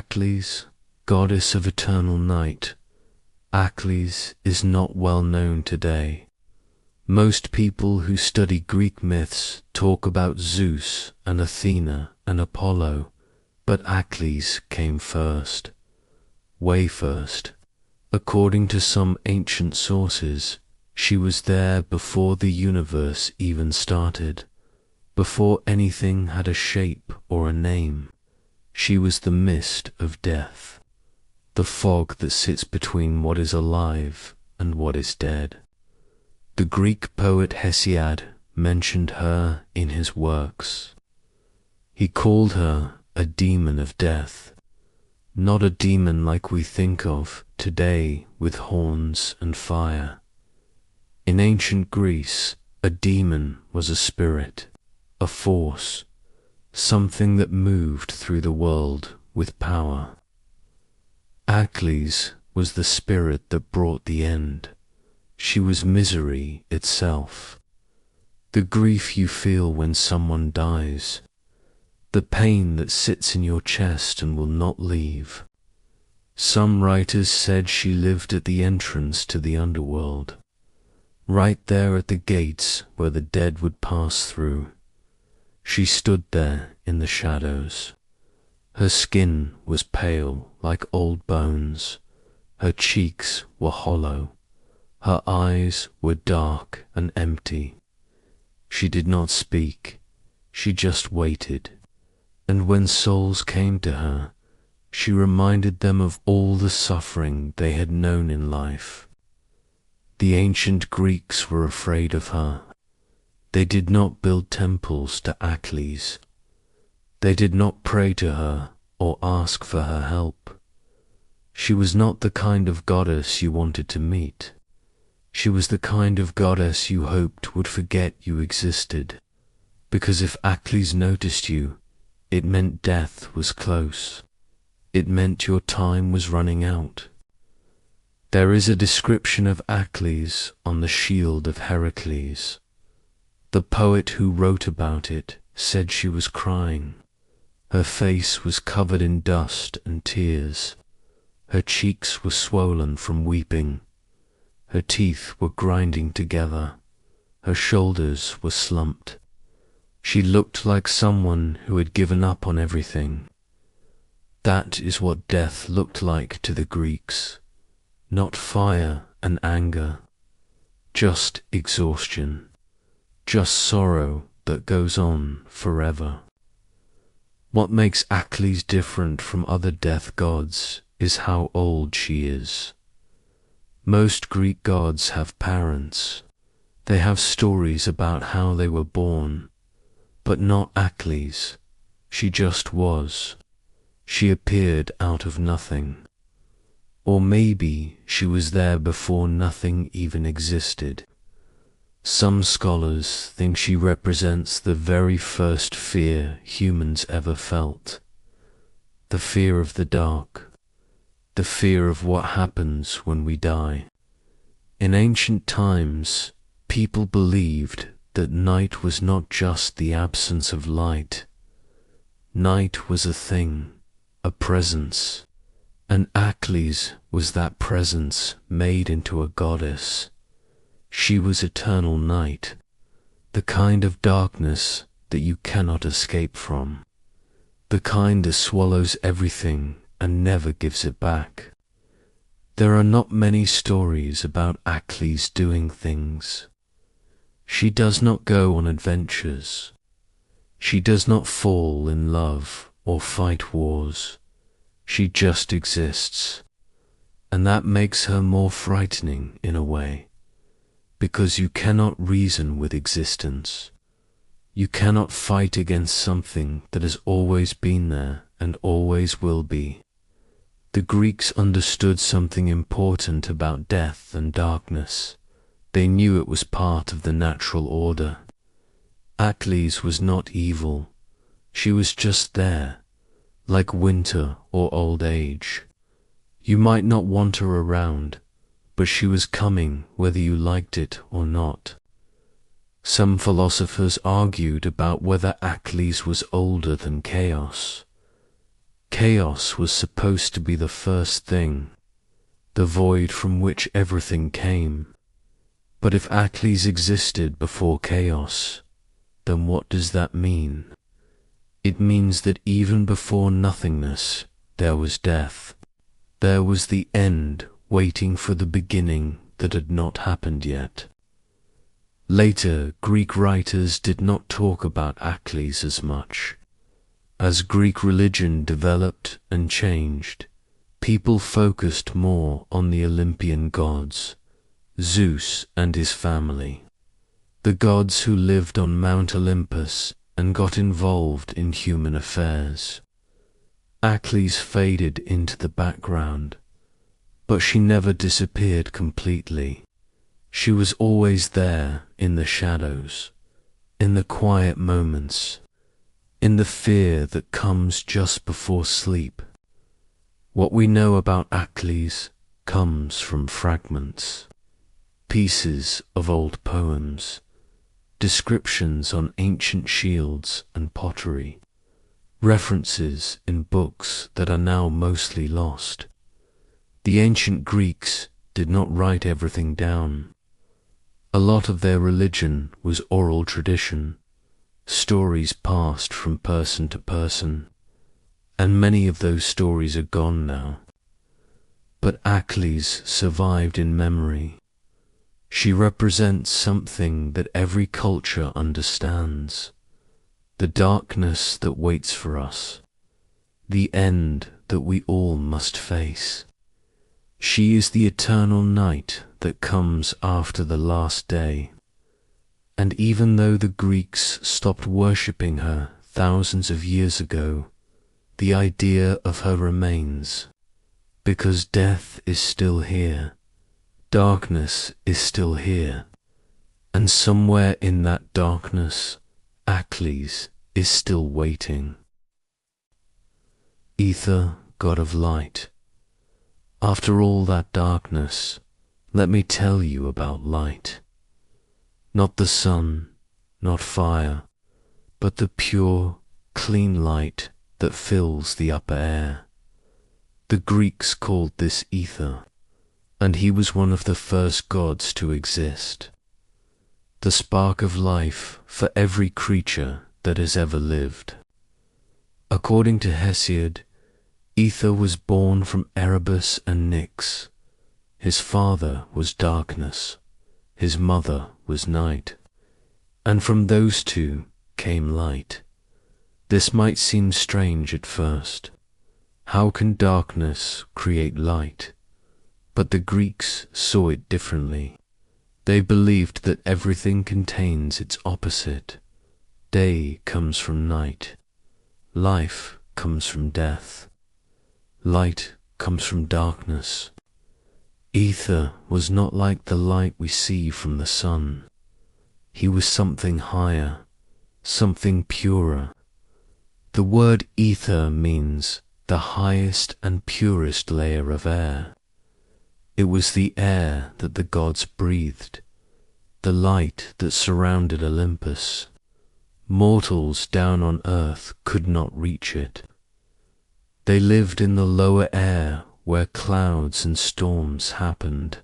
Acles, goddess of eternal night. Acles is not well known today. Most people who study Greek myths talk about Zeus and Athena and Apollo, but Acles came first, way first. According to some ancient sources, she was there before the universe even started, before anything had a shape or a name. She was the mist of death, the fog that sits between what is alive and what is dead. The Greek poet Hesiod mentioned her in his works. He called her a demon of death, not a demon like we think of today with horns and fire. In ancient Greece, a demon was a spirit, a force, something that moved through the world with power. Acles was the spirit that brought the end. She was misery itself. The grief you feel when someone dies, the pain that sits in your chest and will not leave. Some writers said she lived at the entrance to the underworld, right there at the gates where the dead would pass through. She stood there in the shadows. Her skin was pale like old bones. Her cheeks were hollow. Her eyes were dark and empty. She did not speak. She just waited. And when souls came to her, she reminded them of all the suffering they had known in life. The ancient Greeks were afraid of her. They did not build temples to Acles. They did not pray to her or ask for her help. She was not the kind of goddess you wanted to meet. She was the kind of goddess you hoped would forget you existed, because if Acles noticed you, it meant death was close. It meant your time was running out. There is a description of Acles on the shield of Heracles. The poet who wrote about it said she was crying. Her face was covered in dust and tears. Her cheeks were swollen from weeping. Her teeth were grinding together. Her shoulders were slumped. She looked like someone who had given up on everything. That is what death looked like to the Greeks. Not fire and anger, just exhaustion, just sorrow that goes on forever. What makes Acles different from other death gods is how old she is. Most Greek gods have parents. They have stories about how they were born. But not Acles. She just was. She appeared out of nothing. Or maybe she was there before nothing even existed. Some scholars think she represents the very first fear humans ever felt. The fear of the dark. The fear of what happens when we die. In ancient times, people believed that night was not just the absence of light. Night was a thing, a presence, and Acles was that presence made into a goddess. She was eternal night, the kind of darkness that you cannot escape from, the kind that swallows everything and never gives it back. There are not many stories about Acles doing things. She does not go on adventures. She does not fall in love or fight wars. She just exists. And that makes her more frightening in a way, because you cannot reason with existence. You cannot fight against something that has always been there and always will be. The Greeks understood something important about death and darkness. They knew it was part of the natural order. Acles was not evil. She was just there, like winter or old age. You might not want her around, but she was coming whether you liked it or not. Some philosophers argued about whether Acles was older than chaos. Chaos was supposed to be the first thing, the void from which everything came. But if Acles existed before chaos, then what does that mean? It means that even before nothingness, there was death. There was the end waiting for the beginning that had not happened yet. Later, Greek writers did not talk about Acles as much. As Greek religion developed and changed, people focused more on the Olympian gods, Zeus and his family, the gods who lived on Mount Olympus and got involved in human affairs. Acles faded into the background, but she never disappeared completely. She was always there in the shadows, in the quiet moments, in the fear that comes just before sleep. What we know about Acles comes from fragments, pieces of old poems, descriptions on ancient shields and pottery, references in books that are now mostly lost. The ancient Greeks did not write everything down. A lot of their religion was oral tradition, stories passed from person to person, and many of those stories are gone now. But Acles survived in memory. She represents something that every culture understands, the darkness that waits for us, the end that we all must face. She is the eternal night that comes after the last day. And even though the Greeks stopped worshipping her thousands of years ago, the idea of her remains, because death is still here. Darkness is still here, and somewhere in that darkness, Acles is still waiting. Ether, god of light. After all that darkness, let me tell you about light. Not the sun, not fire, but the pure, clean light that fills the upper air. The Greeks called this ether, and he was one of the first gods to exist, the spark of life for every creature that has ever lived. According to Hesiod, Ether was born from Erebus and Nyx. His father was darkness, his mother was night, and from those two came light. This might seem strange at first. How can darkness create light? But the Greeks saw it differently. They believed that everything contains its opposite. Day comes from night. Life comes from death. Light comes from darkness. Ether was not like the light we see from the sun. He was something higher, something purer. The word ether means the highest and purest layer of air. It was the air that the gods breathed, the light that surrounded Olympus. Mortals down on earth could not reach it. They lived in the lower air where clouds and storms happened.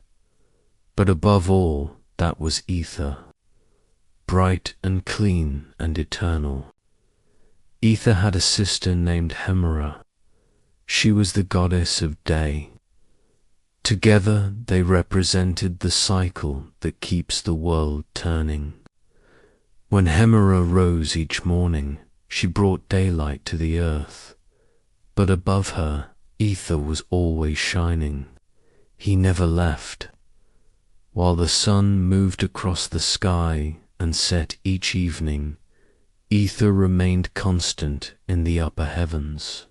But above all, that was ether, bright and clean and eternal. Ether had a sister named Hemera. She was the goddess of day. Together they represented the cycle that keeps the world turning. When Hemera rose each morning, she brought daylight to the earth. But above her, Ether was always shining. He never left. While the sun moved across the sky and set each evening, Ether remained constant in the upper heavens.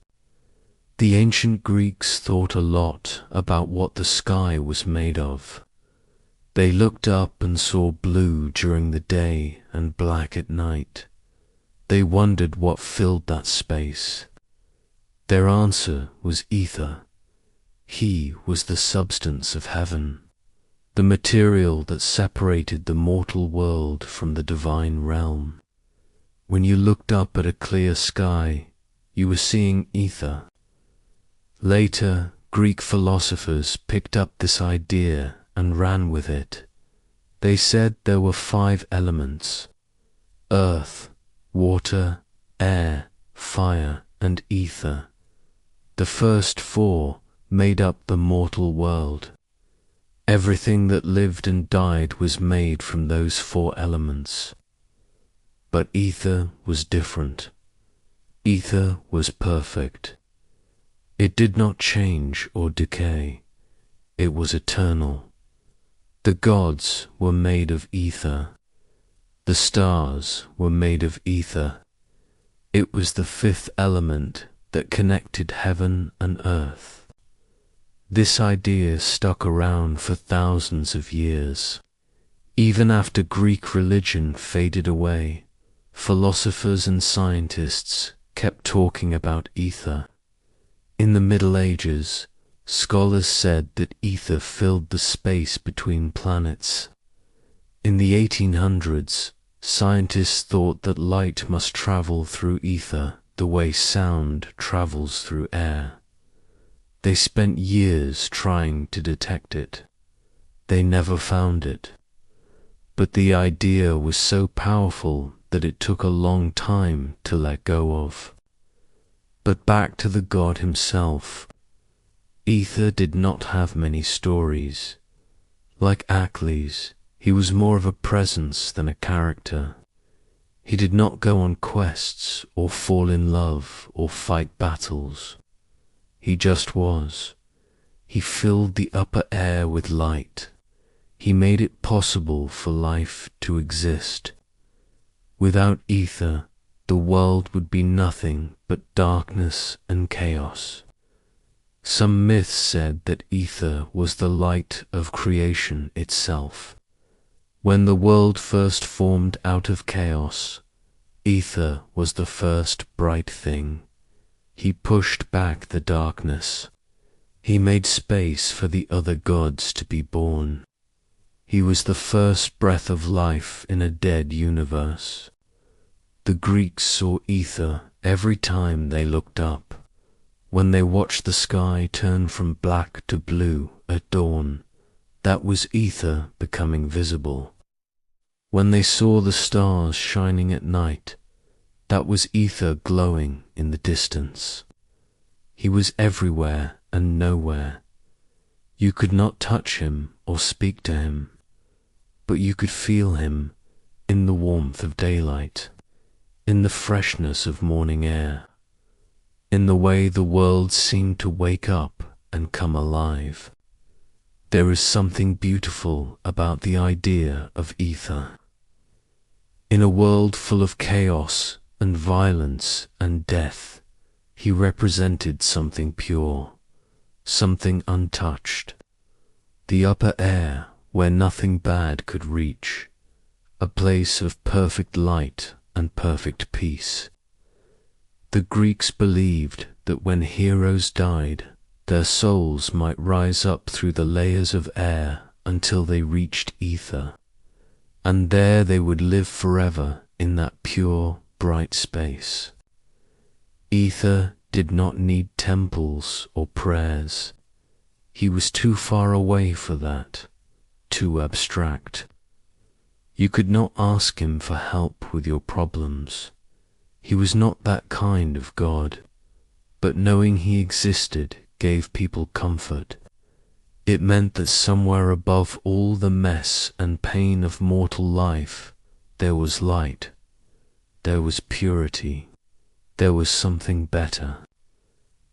The ancient Greeks thought a lot about what the sky was made of. They looked up and saw blue during the day and black at night. They wondered what filled that space. Their answer was ether. He was the substance of heaven, the material that separated the mortal world from the divine realm. When you looked up at a clear sky, you were seeing ether, Later, Greek philosophers picked up this idea and ran with it. They said there were 5 elements: earth, water, air, fire, and ether. The first 4 made up the mortal world. Everything that lived and died was made from those 4 elements. But ether was different. Ether was perfect. It did not change or decay. It was eternal. The gods were made of ether. The stars were made of ether. It was the 5th element that connected heaven and earth. This idea stuck around for thousands of years. Even after Greek religion faded away, philosophers and scientists kept talking about ether. In the Middle Ages, scholars said that ether filled the space between planets. In the 1800s, scientists thought that light must travel through ether the way sound travels through air. They spent years trying to detect it. They never found it. But the idea was so powerful that it took a long time to let go of. But back to the god himself. Ether did not have many stories. Like Achilles, he was more of a presence than a character. He did not go on quests or fall in love or fight battles. He just was. He filled the upper air with light. He made it possible for life to exist. Without ether, the world would be nothing but darkness and chaos. Some myths said that ether was the light of creation itself. When the world first formed out of chaos, ether was the first bright thing. He pushed back the darkness. He made space for the other gods to be born. He was the first breath of life in a dead universe. The Greeks saw ether every time they looked up. When they watched the sky turn from black to blue at dawn, that was ether becoming visible. When they saw the stars shining at night, that was ether glowing in the distance. He was everywhere and nowhere. You could not touch him or speak to him, but you could feel him in the warmth of daylight, in the freshness of morning air, in the way the world seemed to wake up and come alive. There is something beautiful about the idea of ether. In a world full of chaos and violence and death, he represented something pure, something untouched, the upper air where nothing bad could reach, a place of perfect light and perfect peace. The Greeks believed that when heroes died, their souls might rise up through the layers of air until they reached ether, and there they would live forever in that pure, bright space. Ether did not need temples or prayers. He was too far away for that, too abstract. You could not ask him for help with your problems. He was not that kind of God, but knowing he existed gave people comfort. It meant that somewhere above all the mess and pain of mortal life, there was light, there was purity, there was something better.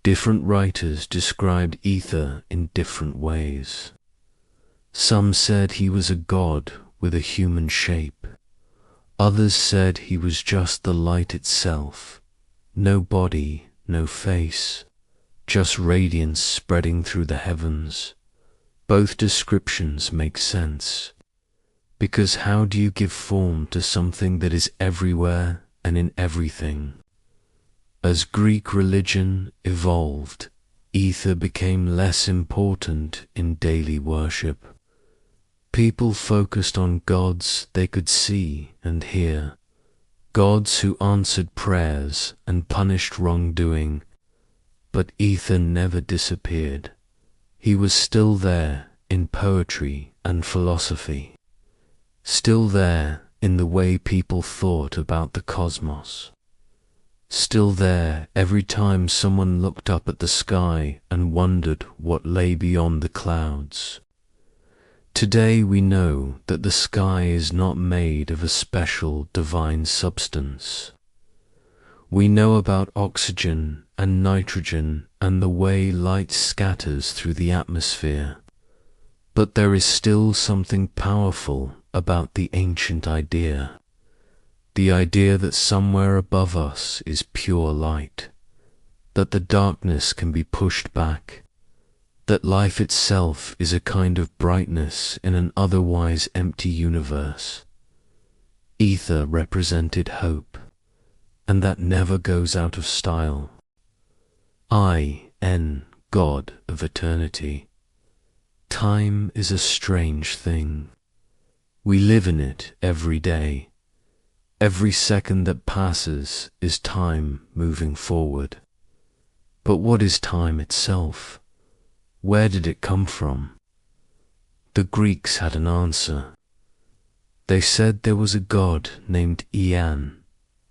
Different writers described ether in different ways. Some said he was a god with a human shape. Others said he was just the light itself, no body, no face, just radiance spreading through the heavens. Both descriptions make sense, because how do you give form to something that is everywhere and in everything? As Greek religion evolved, ether became less important in daily worship. People focused on gods they could see and hear, gods who answered prayers and punished wrongdoing, But ether never disappeared. He was still there in poetry and philosophy, still there in the way people thought about the cosmos, still there every time someone looked up at the sky and wondered what lay beyond the clouds. Today we know that the sky is not made of a special divine substance. We know about oxygen and nitrogen and the way light scatters through the atmosphere, but there is still something powerful about the ancient idea, the idea that somewhere above us is pure light, that the darkness can be pushed back, that life itself is a kind of brightness in an otherwise empty universe. Ether represented hope, and that never goes out of style. I-N, God of eternity. Time is a strange thing. We live in it every day. Every second that passes is time moving forward. But what is time itself? Where did it come from? The Greeks had an answer. They said there was a god named Ian,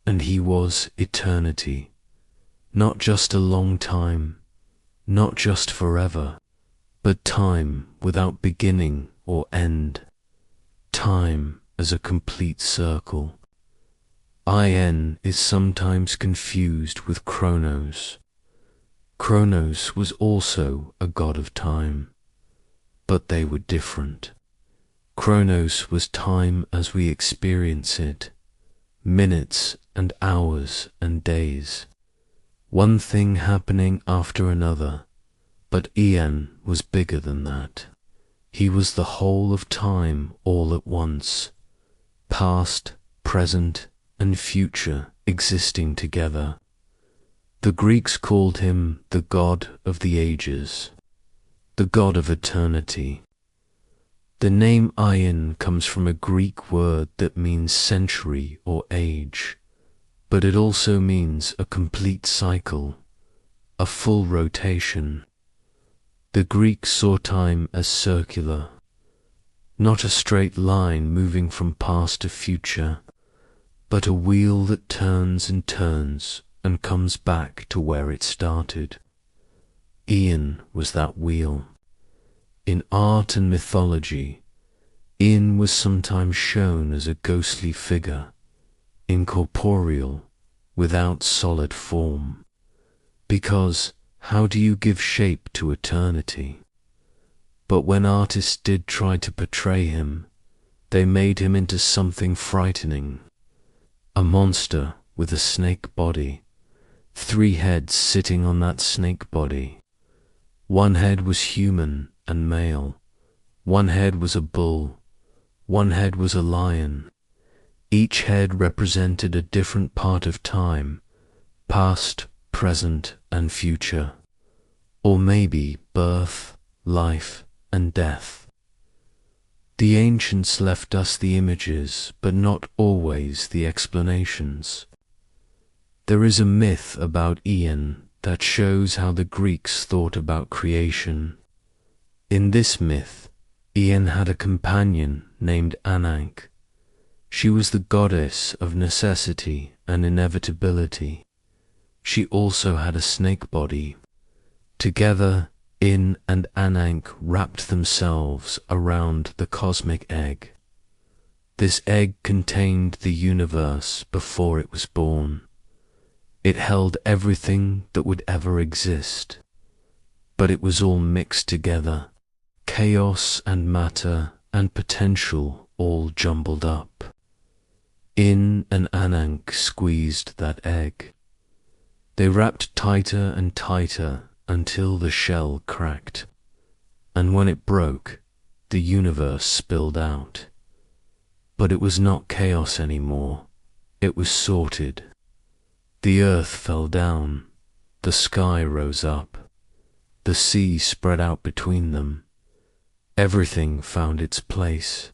and he was eternity. Not just a long time, not just forever, but time without beginning or end. Time as a complete circle. In is sometimes confused with Kronos. Kronos was also a god of time, but they were different. Kronos was time as we experience it, minutes and hours and days, one thing happening after another, but Ian was bigger than that. He was the whole of time all at once, past, present, and future existing together. The Greeks called him the god of the ages, the god of eternity. The name Ion comes from a Greek word that means century or age, but it also means a complete cycle, a full rotation. The Greeks saw time as circular, not a straight line moving from past to future, but a wheel that turns and turns and comes back to where it started. Ian was that wheel. In art and mythology, Ian was sometimes shown as a ghostly figure, incorporeal, without solid form, because how do you give shape to eternity? But when artists did try to portray him, they made him into something frightening, a monster with a snake body, 3 heads sitting on that snake body. One head was human and male, one head was a bull, one head was a lion. Each head represented a different part of time, past, present, and future, or maybe birth, life, and death. The ancients left us the images, but not always the explanations. There is a myth about Ian that shows how the Greeks thought about creation. In this myth, Ian had a companion named Ananke. She was the goddess of necessity and inevitability. She also had a snake body. Together, In and Ananke wrapped themselves around the cosmic egg. This egg contained the universe before it was born. It held everything that would ever exist, but it was all mixed together, chaos and matter and potential all jumbled up. In and Ananke squeezed that egg. They wrapped tighter and tighter until the shell cracked, and when it broke, the universe spilled out. But it was not chaos anymore, it was sorted. The earth fell down, the sky rose up, the sea spread out between them. Everything found its place.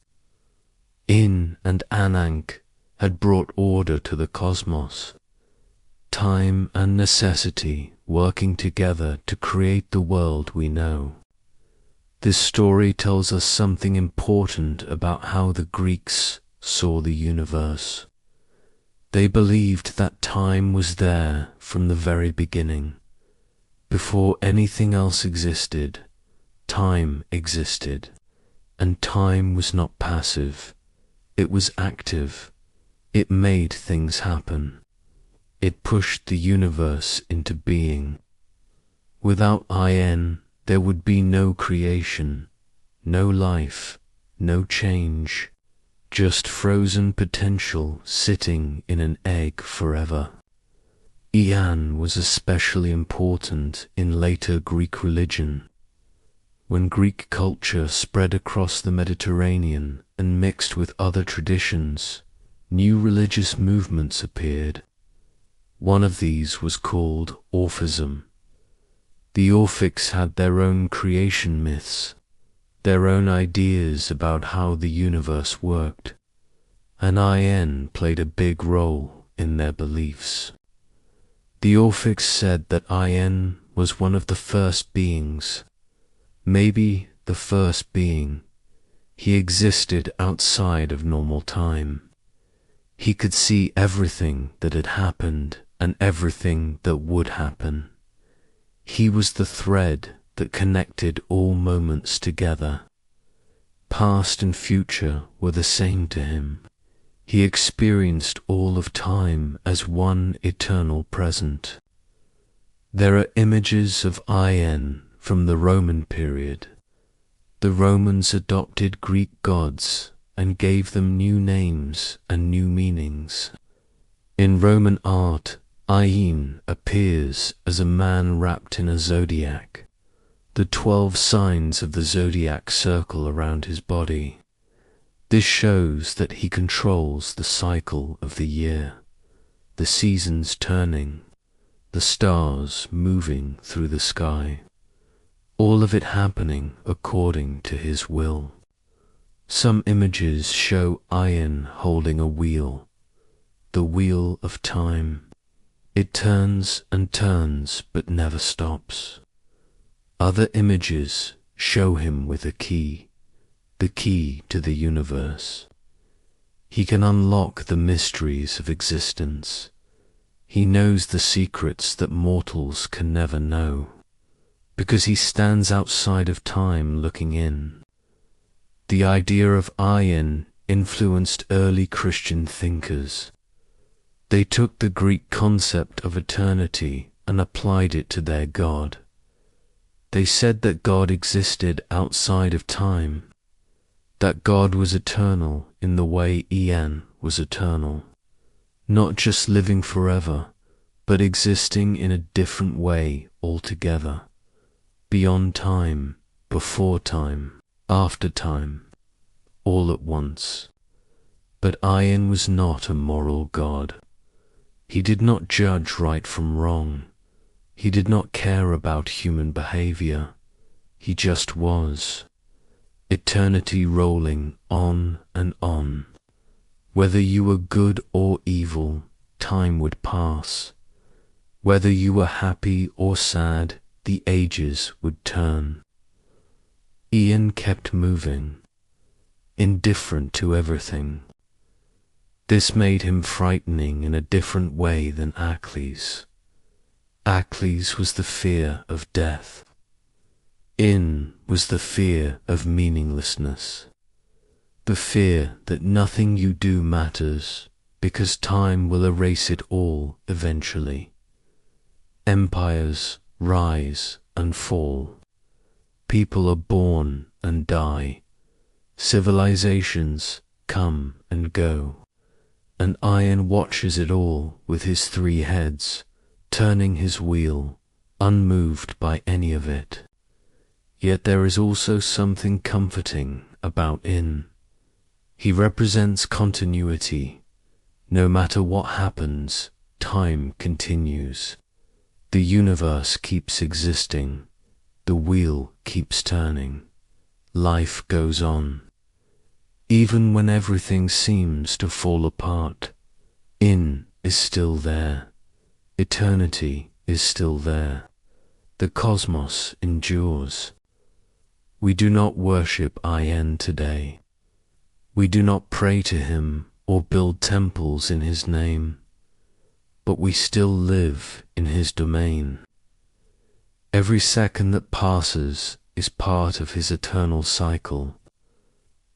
In and Ananke had brought order to the cosmos. Time and necessity working together to create the world we know. This story tells us something important about how the Greeks saw the universe. They believed that time was there from the very beginning. Before anything else existed, time existed, and time was not passive. It was active. It made things happen. It pushed the universe into being. Without In, there would be no creation, no life, no change, just frozen potential sitting in an egg forever. Ian was especially important in later Greek religion. When Greek culture spread across the Mediterranean and mixed with other traditions, new religious movements appeared. One of these was called Orphism. The Orphics had their own creation myths, their own ideas about how the universe worked, and In played a big role in their beliefs. The Orphics said that In was one of the first beings, maybe the first being. He existed outside of normal time. He could see everything that had happened and everything that would happen. He was the thread that connected all moments together. Past and future were the same to him. He experienced all of time as one eternal present. There are images of In from the Roman period. The Romans adopted Greek gods and gave them new names and new meanings. In Roman art, In appears as a man wrapped in a zodiac. The 12 signs of the zodiac circle around his body. This shows that he controls the cycle of the year, the seasons turning, the stars moving through the sky, all of it happening according to his will. Some images show In holding a wheel, the wheel of time. It turns and turns but never stops. Other images show him with a key, the key to the universe. He can unlock the mysteries of existence. He knows the secrets that mortals can never know, because he stands outside of time looking in. The idea of In influenced early Christian thinkers. They took the Greek concept of eternity and applied it to their God. They said that God existed outside of time, that God was eternal in the way En was eternal, not just living forever, but existing in a different way altogether, beyond time, before time, after time, all at once. But In was not a moral God. He did not judge right from wrong. He did not care about human behavior. He just was. Eternity rolling on and on. Whether you were good or evil, time would pass. Whether you were happy or sad, the ages would turn. En kept moving, indifferent to everything. This made him frightening in a different way than Achilles. Achilles was the fear of death. In was the fear of meaninglessness, the fear that nothing you do matters because time will erase it all eventually. Empires rise and fall. People are born and die. Civilizations come and go. And In watches it all with his 3 heads, turning his wheel, unmoved by any of it. Yet there is also something comforting about In. He represents continuity. No matter what happens, time continues. The universe keeps existing. The wheel keeps turning. Life goes on. Even when everything seems to fall apart, In is still there. Eternity is still there. The cosmos endures. We do not worship In today. We do not pray to him or build temples in his name, but we still live in his domain. Every second that passes is part of his eternal cycle.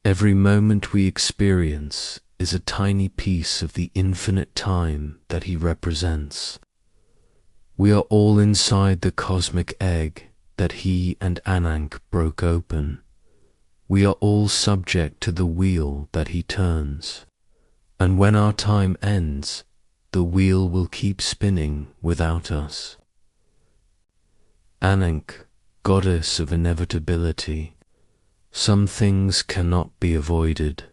Every moment we experience is a tiny piece of the infinite time that he represents. We are all inside the cosmic egg that he and Ankh broke open. We are all subject to the wheel that he turns. And when our time ends, the wheel will keep spinning without us. Ankh, goddess of inevitability, some things cannot be avoided.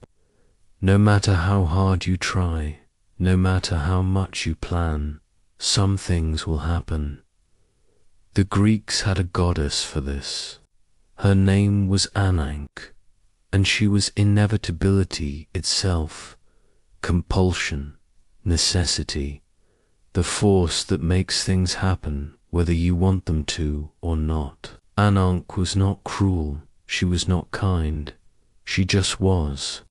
No matter how hard you try, no matter how much you plan, some things will happen. The Greeks had a goddess for this. Her name was Ankh, and she was inevitability itself, compulsion, necessity, the force that makes things happen whether you want them to or not. Ankh was not cruel, she was not kind, she just was.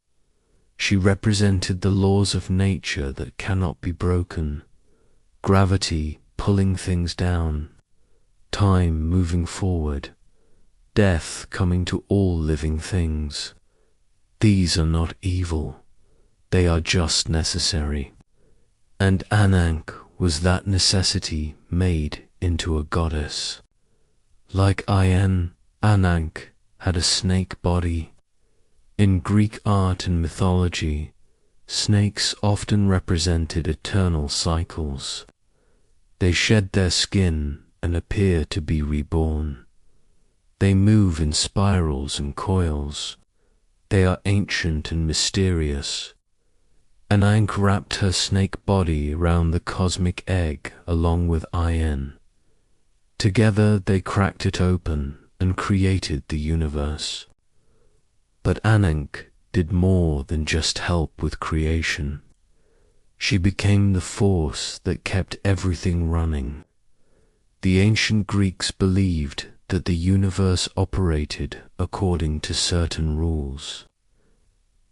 She represented the laws of nature that cannot be broken, gravity pulling things down, time moving forward, death coming to all living things. These are not evil, they are just necessary. And Ankh was that necessity made into a goddess. Like Ankh had a snake body. In Greek art and mythology, snakes often represented eternal cycles. They shed their skin and appear to be reborn. They move in spirals and coils. They are ancient and mysterious. And Ankh wrapped her snake body around the cosmic egg along with In. Together they cracked it open and created the universe. But Ankh did more than just help with creation. She became the force that kept everything running. The ancient Greeks believed that the universe operated according to certain rules.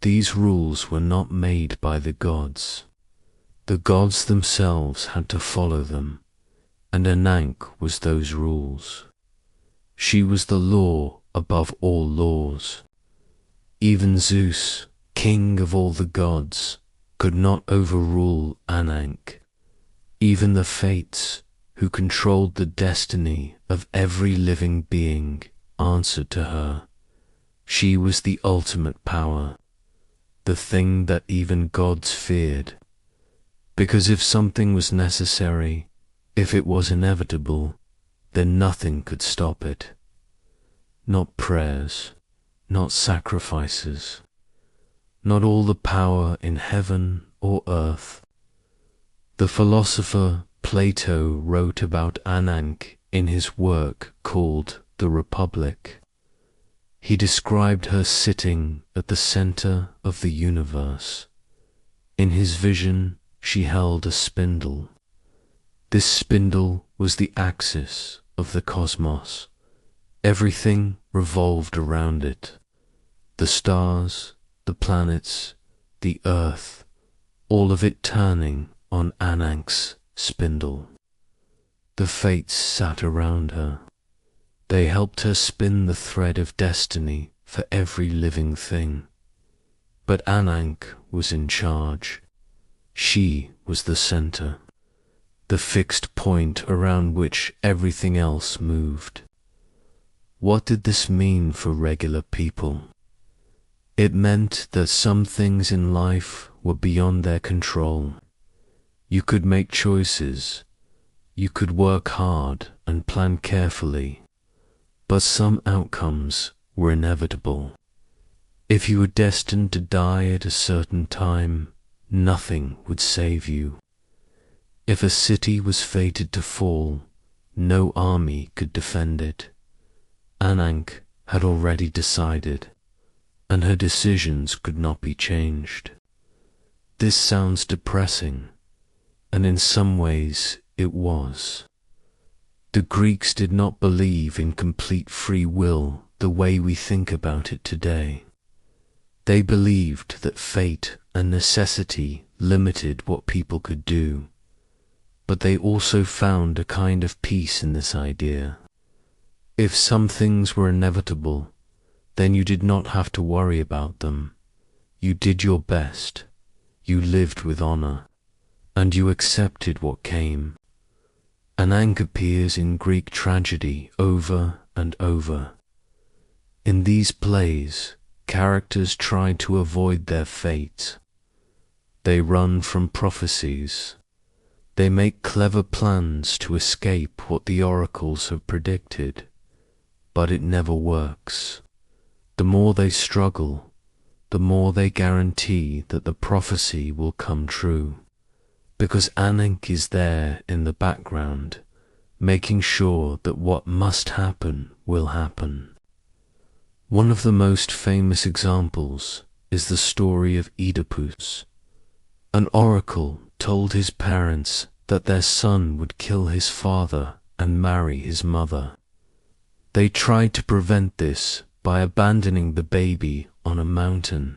These rules were not made by the gods. The gods themselves had to follow them, and Ankh was those rules. She was the law above all laws. Even Zeus, king of all the gods, could not overrule Ankh. Even the fates, who controlled the destiny of every living being, answered to her. She was the ultimate power, the thing that even gods feared. Because if something was necessary, if it was inevitable, then nothing could stop it. Not prayers, not sacrifices, not all the power in heaven or earth. The philosopher Plato wrote about Ankh in his work called The Republic. He described her sitting at the center of the universe. In his vision, she held a spindle. This spindle was the axis of the cosmos. Everything revolved around it. The stars, the planets, the earth, all of it turning on Ankh's spindle. The fates sat around her. They helped her spin the thread of destiny for every living thing. But Ankh was in charge. She was the center, the fixed point around which everything else moved. What did this mean for regular people? It meant that some things in life were beyond their control. You could make choices, you could work hard and plan carefully, but some outcomes were inevitable. If you were destined to die at a certain time, nothing would save you. If a city was fated to fall, no army could defend it. Ankh had already decided, and her decisions could not be changed. This sounds depressing, and in some ways it was. The Greeks did not believe in complete free will the way we think about it today. They believed that fate and necessity limited what people could do, but they also found a kind of peace in this idea. If some things were inevitable, then you did not have to worry about them. You did your best, you lived with honor, and you accepted what came. Anank appears in Greek tragedy over and over. In these plays, characters try to avoid their fate. They run from prophecies. They make clever plans to escape what the oracles have predicted, but it never works. The more they struggle, the more they guarantee that the prophecy will come true, because Anank is there in the background, making sure that what must happen will happen. One of the most famous examples is the story of Erebus. An oracle told his parents that their son would kill his father and marry his mother. They tried to prevent this by abandoning the baby on a mountain,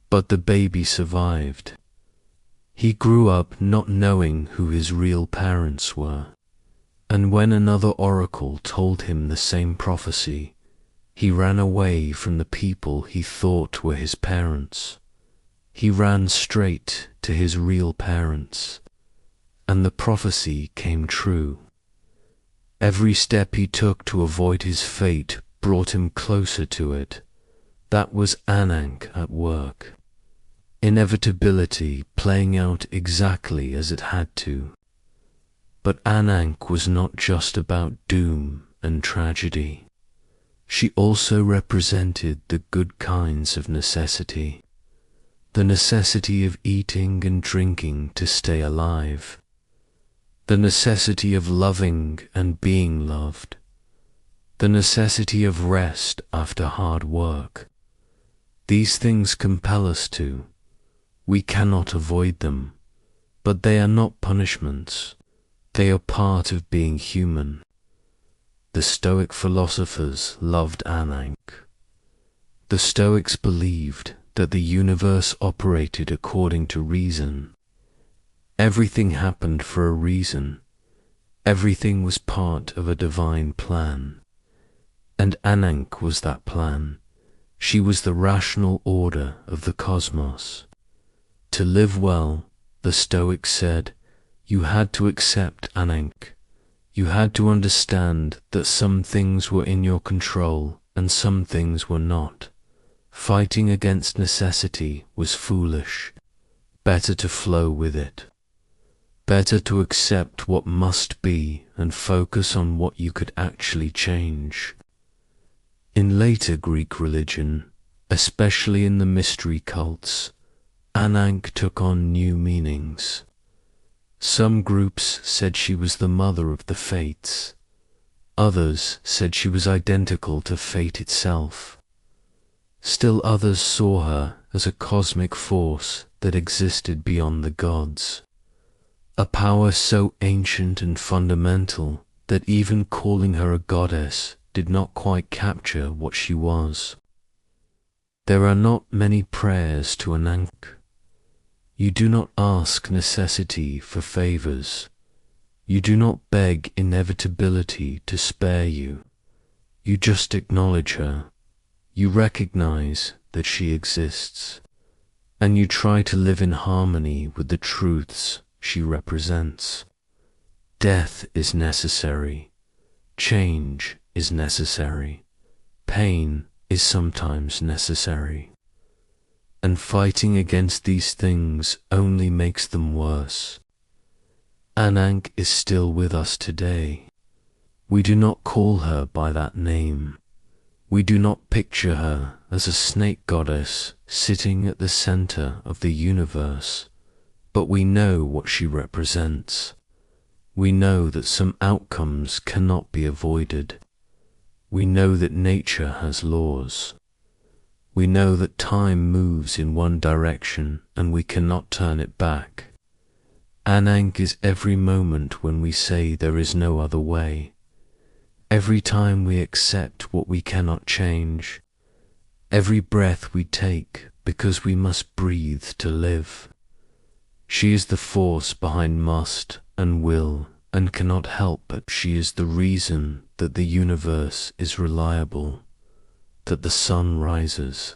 but the baby survived. He grew up not knowing who his real parents were, and when another oracle told him the same prophecy, he ran away from the people he thought were his parents. He ran straight to his real parents, and the prophecy came true. Every step he took to avoid his fate brought him closer to it. That was Anank at work. Inevitability playing out exactly as it had to. But Anank was not just about doom and tragedy. She also represented the good kinds of necessity. The necessity of eating and drinking to stay alive. The necessity of loving and being loved. The necessity of rest after hard work. These things compel us to. We cannot avoid them, but they are not punishments. They are part of being human. The Stoic philosophers loved Anank. The Stoics believed that the universe operated according to reason. Everything happened for a reason. Everything was part of a divine plan. And Anank was that plan. She was the rational order of the cosmos. To live well, the Stoics said, you had to accept Anank. You had to understand that some things were in your control and some things were not. Fighting against necessity was foolish. Better to flow with it. Better to accept what must be and focus on what you could actually change. In later Greek religion, especially in the mystery cults, Anank took on new meanings. Some groups said she was the mother of the fates. Others said she was identical to fate itself. Still others saw her as a cosmic force that existed beyond the gods. A power so ancient and fundamental that even calling her a goddess did not quite capture what she was. There are not many prayers to Anank. You do not ask necessity for favors. You do not beg inevitability to spare you. You just acknowledge her. You recognize that she exists, and you try to live in harmony with the truths she represents. Death is necessary. Change is necessary. Pain is sometimes necessary. And fighting against these things only makes them worse. Anank is still with us today. We do not call her by that name. We do not picture her as a snake goddess sitting at the center of the universe, but we know what she represents. We know that some outcomes cannot be avoided. We know that nature has laws. We know that time moves in one direction and we cannot turn it back. Anank is every moment when we say there is no other way. Every time we accept what we cannot change. Every breath we take because we must breathe to live. She is the force behind must and will and cannot help but she is the reason that the universe is reliable, that the sun rises,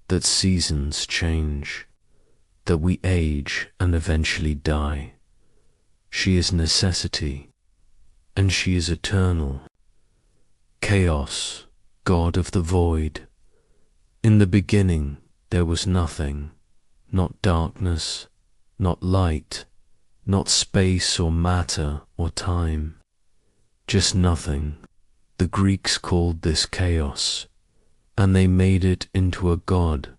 that seasons change, that we age and eventually die. She is necessity, and she is eternal. Chaos, God of the void. In the beginning there was nothing, not darkness, not light, not space or matter or time. Just nothing. The Greeks called this chaos, and they made it into a god,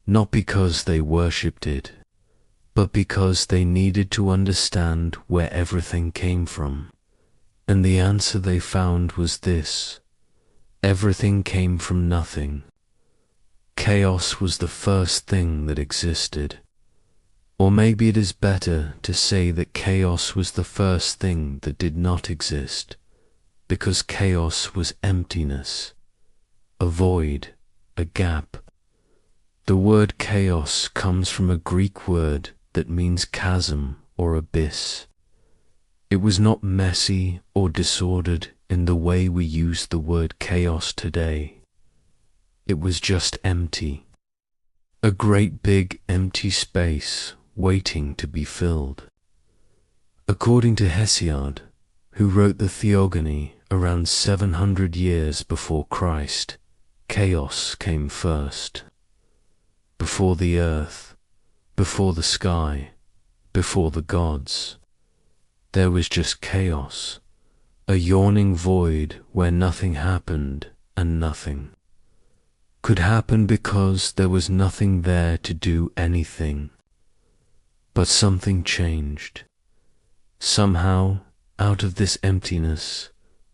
not because they worshipped it, but because they needed to understand where everything came from. And the answer they found was this: everything came from nothing. Chaos was the first thing that existed. Or maybe it is better to say that chaos was the first thing that did not exist, because chaos was emptiness, a void, a gap. The word chaos comes from a Greek word that means chasm or abyss. It was not messy or disordered in the way we use the word chaos today. It was just empty. A great big empty space waiting to be filled. According to Hesiod, who wrote the Theogony around 700 years before Christ, chaos came first. Before the earth, before the sky, before the gods. There was just chaos, a yawning void where nothing happened and nothing could happen because there was nothing there to do anything. But something changed. Somehow, out of this emptiness,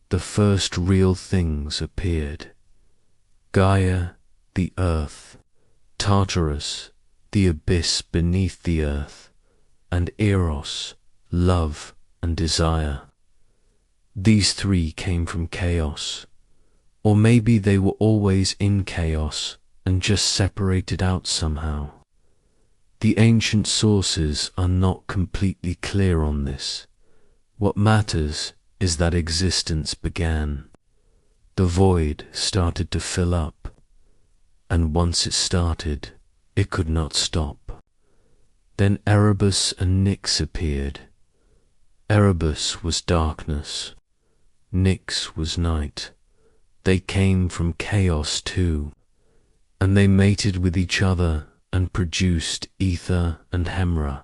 the first real things appeared. Gaia, the earth, Tartarus, the abyss beneath the earth, and Eros, love and desire. These three came from chaos, or maybe they were always in chaos and just separated out somehow. The ancient sources are not completely clear on this. What matters is that existence began. The void started to fill up, and once it started, it could not stop. Then Erebus and Nyx appeared. Erebus was darkness. Nyx was night. They came from chaos too, and they mated with each other and produced ether and hemera,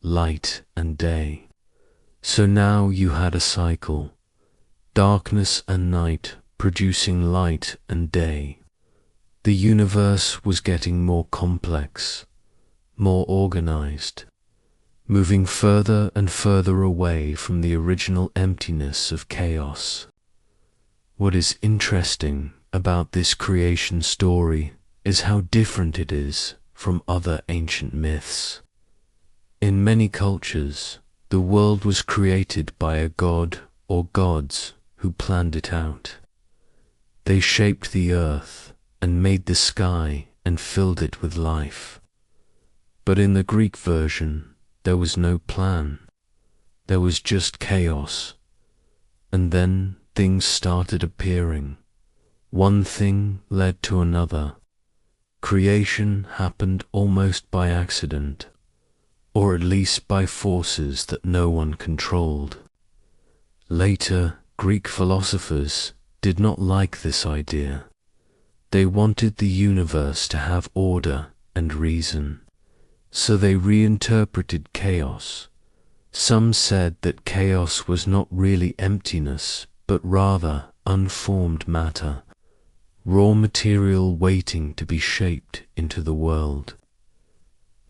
light and day. So now you had a cycle, darkness and night producing light and day. The universe was getting more complex, more organized, moving further and further away from the original emptiness of chaos. What is interesting about this creation story is how different it is from other ancient myths. In many cultures, the world was created by a god or gods who planned it out. They shaped the earth and made the sky and filled it with life. But in the Greek version, there was no plan. There was just chaos. And then things started appearing. One thing led to another. Creation happened almost by accident, or at least by forces that no one controlled. Later, Greek philosophers did not like this idea. They wanted the universe to have order and reason, so they reinterpreted chaos. Some said that chaos was not really emptiness, but rather unformed matter, raw material waiting to be shaped into the world.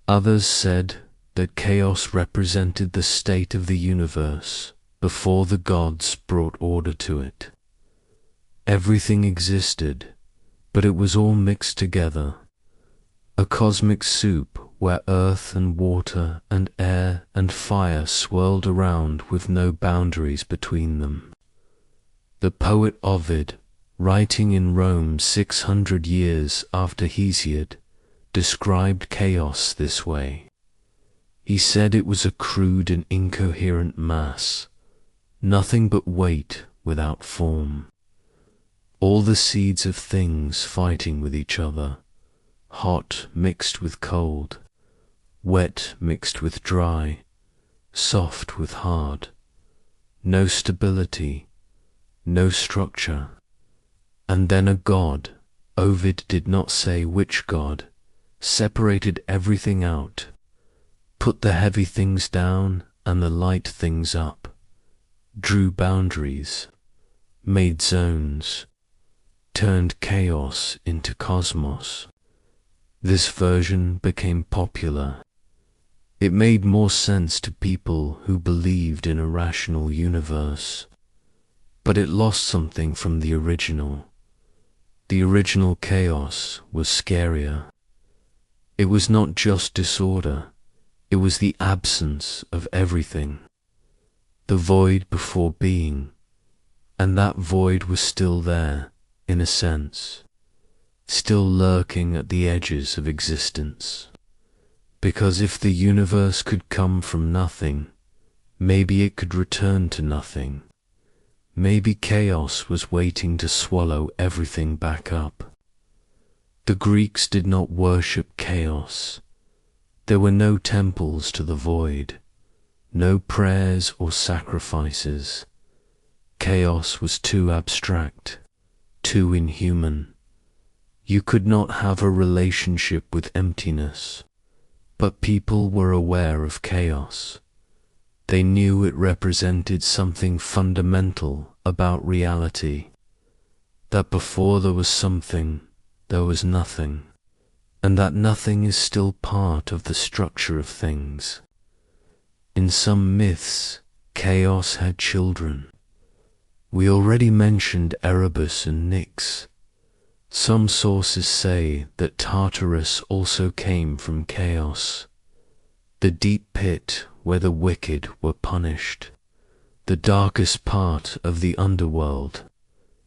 Others said that chaos represented the state of the universe before the gods brought order to it. Everything existed, but it was all mixed together, a cosmic soup where earth and water and air and fire swirled around with no boundaries between them. The poet Ovid, writing in Rome 600 years after Hesiod, described chaos this way. He said it was a crude and incoherent mass, nothing but weight without form. All the seeds of things fighting with each other, hot mixed with cold, wet mixed with dry, soft with hard, no stability, no structure. And then a god, Ovid did not say which god, separated everything out, put the heavy things down and the light things up, drew boundaries, made zones, turned chaos into cosmos. This version became popular. It made more sense to people who believed in a rational universe, but it lost something from the original. The original chaos was scarier. It was not just disorder, it was the absence of everything, the void before being, and that void was still there, in a sense, still lurking at the edges of existence. Because if the universe could come from nothing, maybe it could return to nothing. Maybe chaos was waiting to swallow everything back up. The Greeks did not worship chaos. There were no temples to the void, no prayers or sacrifices. Chaos was too abstract, too inhuman. You could not have a relationship with emptiness, but people were aware of chaos. They knew it represented something fundamental about reality, that before there was something, there was nothing, and that nothing is still part of the structure of things. In some myths, chaos had children. We already mentioned Erebus and Nyx. Some sources say that Tartarus also came from chaos, the deep pit where the wicked were punished, the darkest part of the underworld.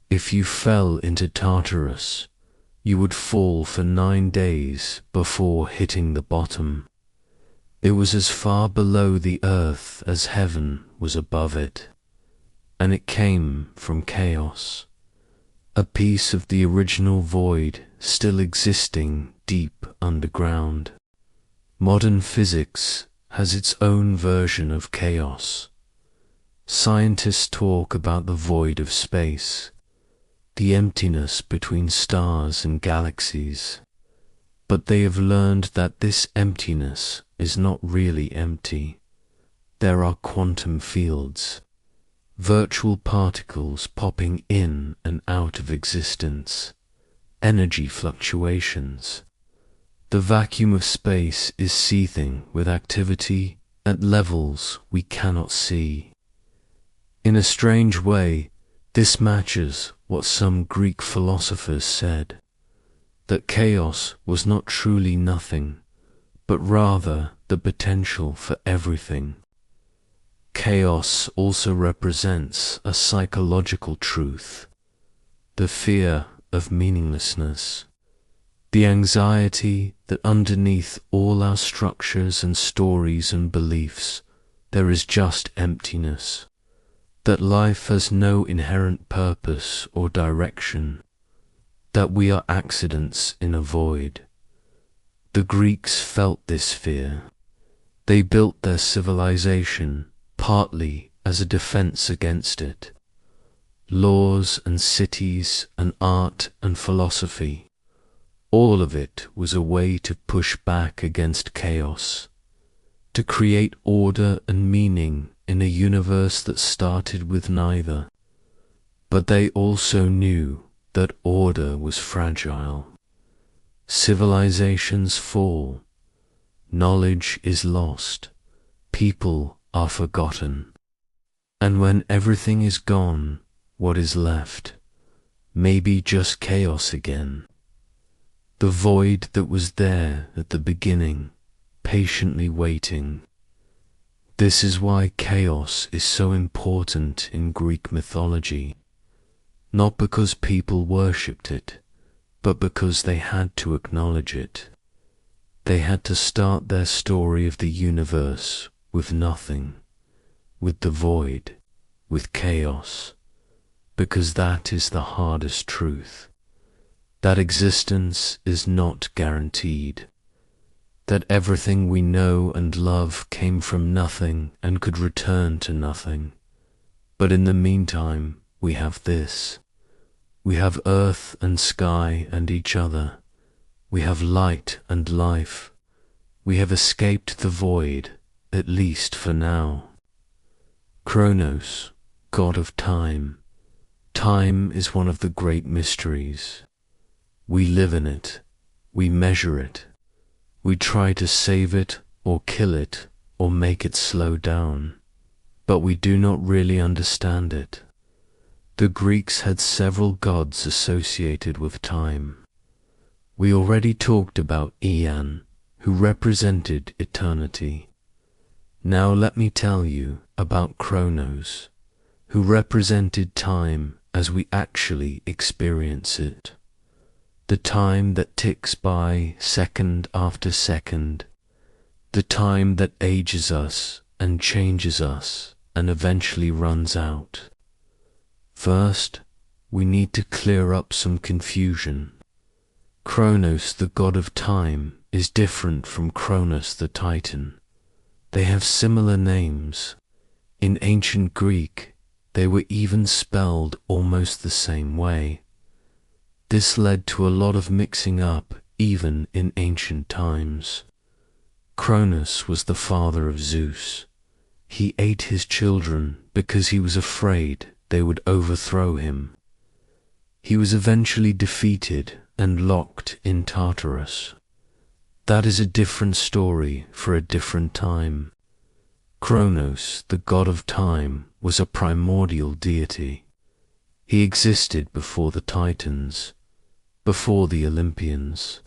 If you fell into Tartarus, you would fall for 9 days before hitting the bottom. It was as far below the earth as heaven was above it, and it came from chaos, a piece of the original void still existing deep underground. Modern physics has its own version of chaos. Scientists talk about the void of space, the emptiness between stars and galaxies, but they have learned that this emptiness is not really empty. There are quantum fields, virtual particles popping in and out of existence, energy fluctuations. The vacuum of space is seething with activity at levels we cannot see. In a strange way, this matches what some Greek philosophers said, that chaos was not truly nothing, but rather the potential for everything. Chaos also represents a psychological truth, the fear of meaninglessness, the anxiety that underneath all our structures and stories and beliefs there is just emptiness, that life has no inherent purpose or direction, that we are accidents in a void. The Greeks felt this fear. They built their civilization partly as a defense against it. Laws and cities and art and philosophy, all of it was a way to push back against chaos, to create order and meaning in a universe that started with neither. But they also knew that order was fragile. Civilizations fall, knowledge is lost, people are forgotten. And when everything is gone, what is left? Maybe just chaos again. The void that was there at the beginning patiently waiting. This is why chaos is so important in Greek mythology, not because people worshipped it, but because they had to acknowledge it. They had to start their story of the universe with nothing, with the void, with chaos, because that is the hardest truth, that existence is not guaranteed, that everything we know and love came from nothing and could return to nothing. But in the meantime, we have this. We have earth and sky and each other. We have light and life. We have escaped the void, at least for now. Kronos, god of time. Time is one of the great mysteries. We live in it. We measure it. We try to save it or kill it or make it slow down. But we do not really understand it. The Greeks had several gods associated with time. We already talked about Aeon, who represented eternity. Now let me tell you about Kronos, who represented time as we actually experience it. The time that ticks by second after second, the time that ages us and changes us and eventually runs out. First, we need to clear up some confusion. Kronos, the god of time, is different from Cronus the Titan. They have similar names. In ancient Greek, they were even spelled almost the same way. This led to a lot of mixing up even in ancient times. Cronus was the father of Zeus. He ate his children because he was afraid they would overthrow him. He was eventually defeated and locked in Tartarus. That is a different story for a different time. Kronos, the god of time, was a primordial deity. He existed before the Titans, before the Olympians.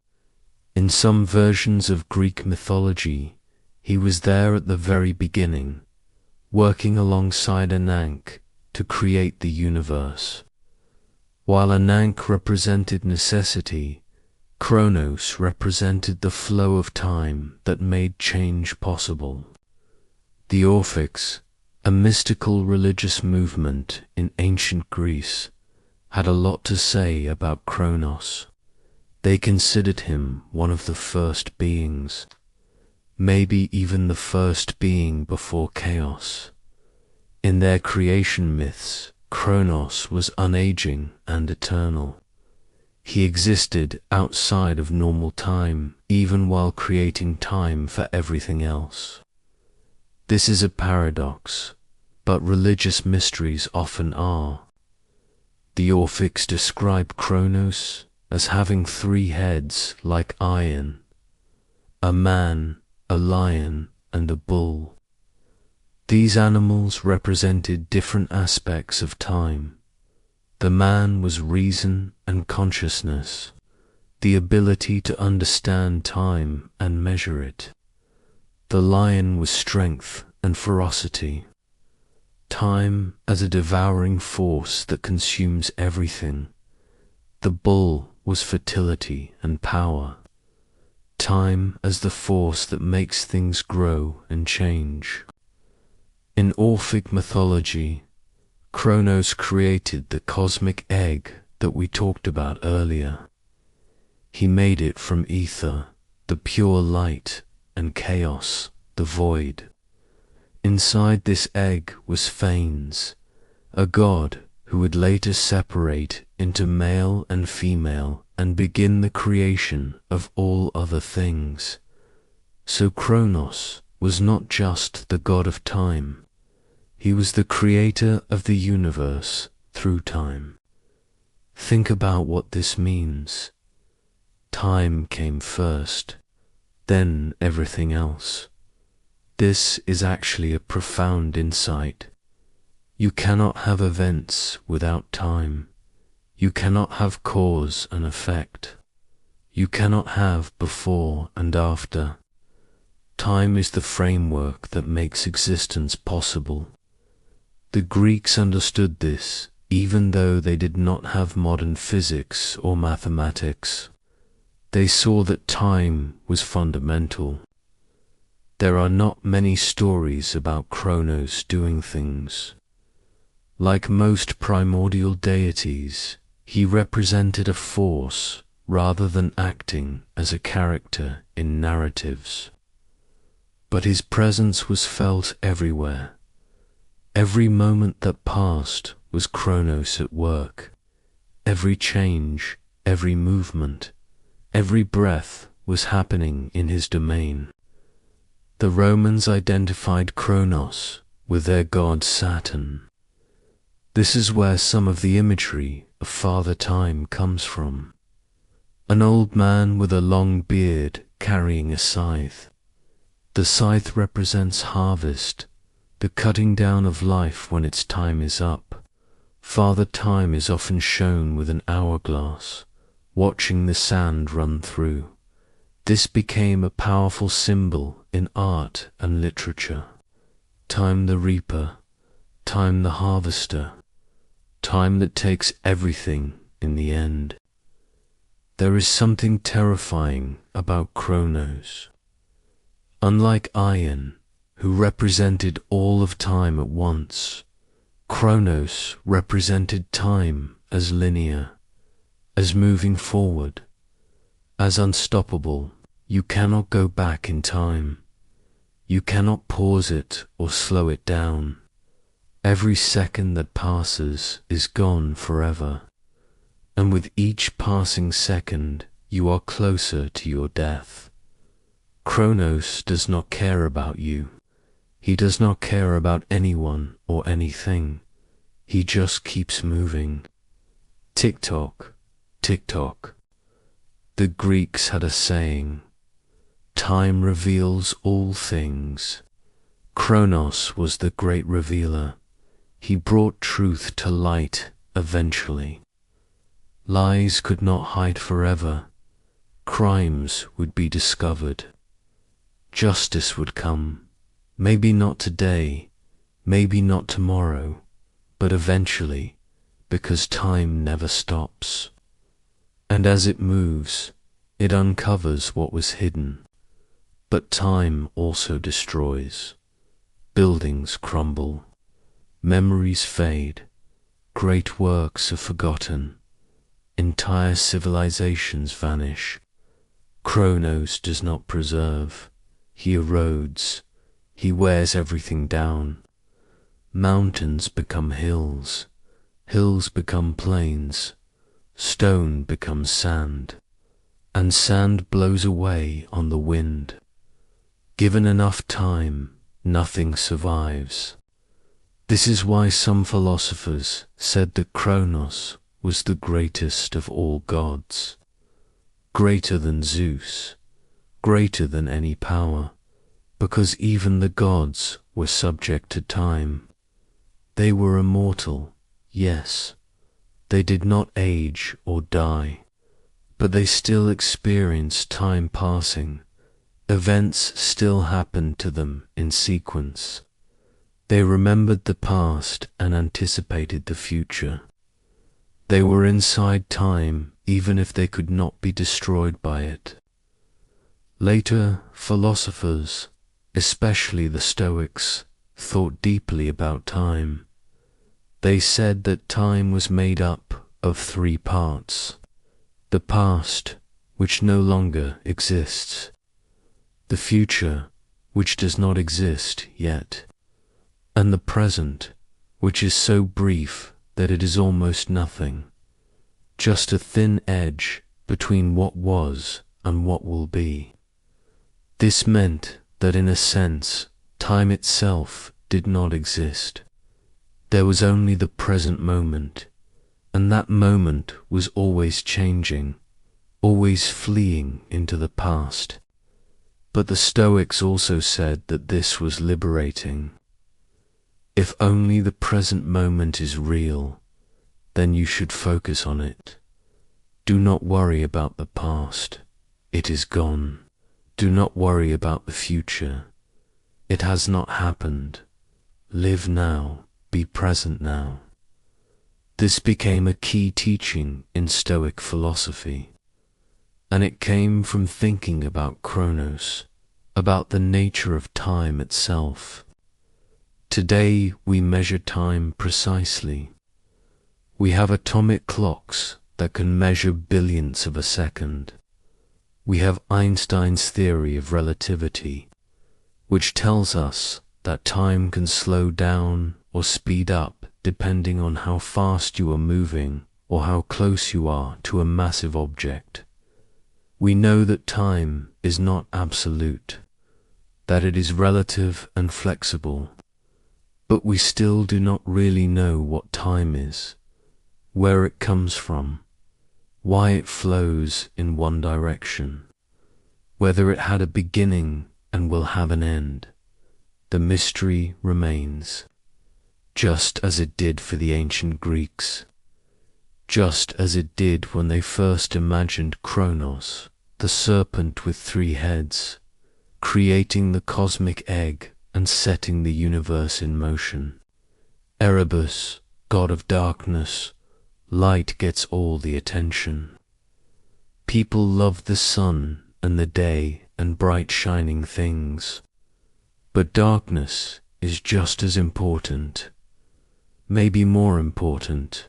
In some versions of Greek mythology, he was there at the very beginning, working alongside Ankh to create the universe. While Ankh represented necessity, Kronos represented the flow of time that made change possible. The Orphics, a mystical religious movement in ancient Greece, had a lot to say about Kronos. They considered him one of the first beings, maybe even the first being before chaos. In their creation myths, Kronos was unaging and eternal. He existed outside of normal time, even while creating time for everything else. This is a paradox, but religious mysteries often are. The Orphics describe Kronos as having 3 heads like iron: a man, a lion, and a bull. These animals represented different aspects of time. The man was reason and consciousness, the ability to understand time and measure it. The lion was strength and ferocity, time as a devouring force that consumes everything. The bull was fertility and power, time as the force that makes things grow and change. In Orphic mythology, Kronos created the cosmic egg that we talked about earlier. He made it from ether, the pure light, and chaos, the void. Inside this egg was Phanes, a god who would later separate into male and female and begin the creation of all other things. So Kronos was not just the god of time. He was the creator of the universe through time. Think about what this means. Time came first, then everything else. This is actually a profound insight. You cannot have events without time. You cannot have cause and effect. You cannot have before and after. Time is the framework that makes existence possible. The Greeks understood this, even though they did not have modern physics or mathematics. They saw that time was fundamental. There are not many stories about Kronos doing things. Like most primordial deities, he represented a force rather than acting as a character in narratives. But his presence was felt everywhere. Every moment that passed was Kronos at work. Every change, every movement, every breath was happening in his domain. The Romans identified Kronos with their god Saturn. This is where some of the imagery of Father Time comes from. An old man with a long beard carrying a scythe. The scythe represents harvest, the cutting down of life when its time is up. Father Time is often shown with an hourglass, watching the sand run through. This became a powerful symbol in art and literature. Time the reaper, time the harvester, time that takes everything in the end. There is something terrifying about Kronos. Unlike Ion, who represented all of time at once, Kronos represented time as linear, as moving forward, as unstoppable. You cannot go back in time. You cannot pause it or slow it down. Every second that passes is gone forever, and with each passing second you are closer to your death. Kronos does not care about you. He does not care about anyone or anything. He just keeps moving. Tick-tock, tick-tock. The Greeks had a saying, "Time reveals all things." Kronos was the great revealer. He brought truth to light eventually. Lies could not hide forever. Crimes would be discovered. Justice would come. Maybe not today, maybe not tomorrow, but eventually, because time never stops. And as it moves, it uncovers what was hidden. But time also destroys. Buildings crumble. Memories fade. Great works are forgotten. Entire civilizations vanish. Kronos does not preserve. He erodes. He wears everything down. Mountains become hills. Hills become plains. Stone becomes sand. And sand blows away on the wind. Given enough time, nothing survives. This is why some philosophers said that Kronos was the greatest of all gods. Greater than Zeus, greater than any power, because even the gods were subject to time. They were immortal, yes. They did not age or die, but they still experienced time passing. Events still happened to them in sequence. They remembered the past and anticipated the future. They were inside time even if they could not be destroyed by it. Later, philosophers, especially the Stoics, thought deeply about time. They said that time was made up of three parts: the past, which no longer exists; the future, which does not exist yet; and the present, which is so brief that it is almost nothing, just a thin edge between what was and what will be. This meant that in a sense, time itself did not exist. There was only the present moment, and that moment was always changing, always fleeing into the past. But the Stoics also said that this was liberating. If only the present moment is real, then you should focus on it. Do not worry about the past. It is gone. Do not worry about the future. It has not happened. Live now, be present now. This became a key teaching in Stoic philosophy, and it came from thinking about Chronos, about the nature of time itself. Today we measure time precisely. We have atomic clocks that can measure billionths of a second. We have Einstein's theory of relativity, which tells us that time can slow down or speed up depending on how fast you are moving or how close you are to a massive object. We know that time is not absolute, that it is relative and flexible, but we still do not really know what time is, where it comes from, why it flows in one direction, whether it had a beginning and will have an end. The mystery remains, just as it did for the ancient Greeks, just as it did when they first imagined Kronos, the serpent with 3 heads, creating the cosmic egg and setting the universe in motion. Erebus, god of darkness, light gets all the attention. People love the sun and the day and bright shining things, but darkness is just as important, maybe more important,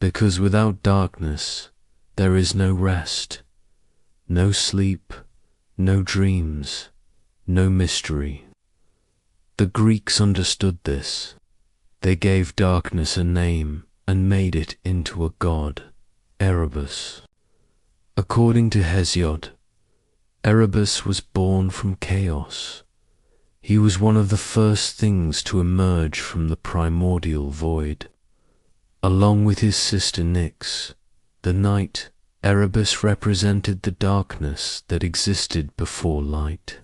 because without darkness there is no rest, no sleep, no dreams, no mystery. The Greeks understood this. They gave darkness a name and made it into a god, Erebus. According to Hesiod, Erebus was born from chaos. He was one of the first things to emerge from the primordial void. Along with his sister Nyx, the night, Erebus represented the darkness that existed before light.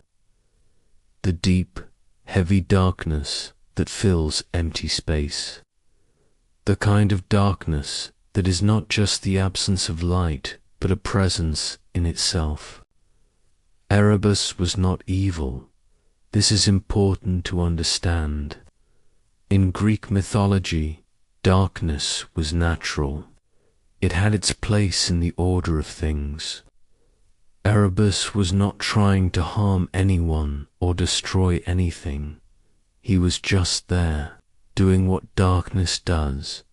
The deep, heavy darkness that fills empty space. The kind of darkness that is not just the absence of light, but a presence in itself. Erebus was not evil. This is important to understand. In Greek mythology, darkness was natural. It had its place in the order of things. Erebus was not trying to harm anyone or destroy anything. He was just there, doing what darkness does,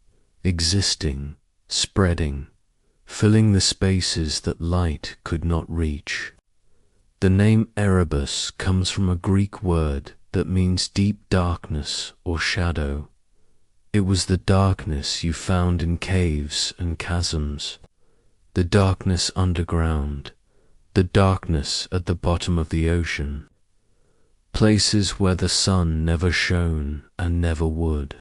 existing, spreading, filling the spaces that light could not reach. The name Erebus comes from a Greek word that means deep darkness or shadow. It was the darkness you found in caves and chasms, the darkness underground, the darkness at the bottom of the ocean, places where the sun never shone and never would.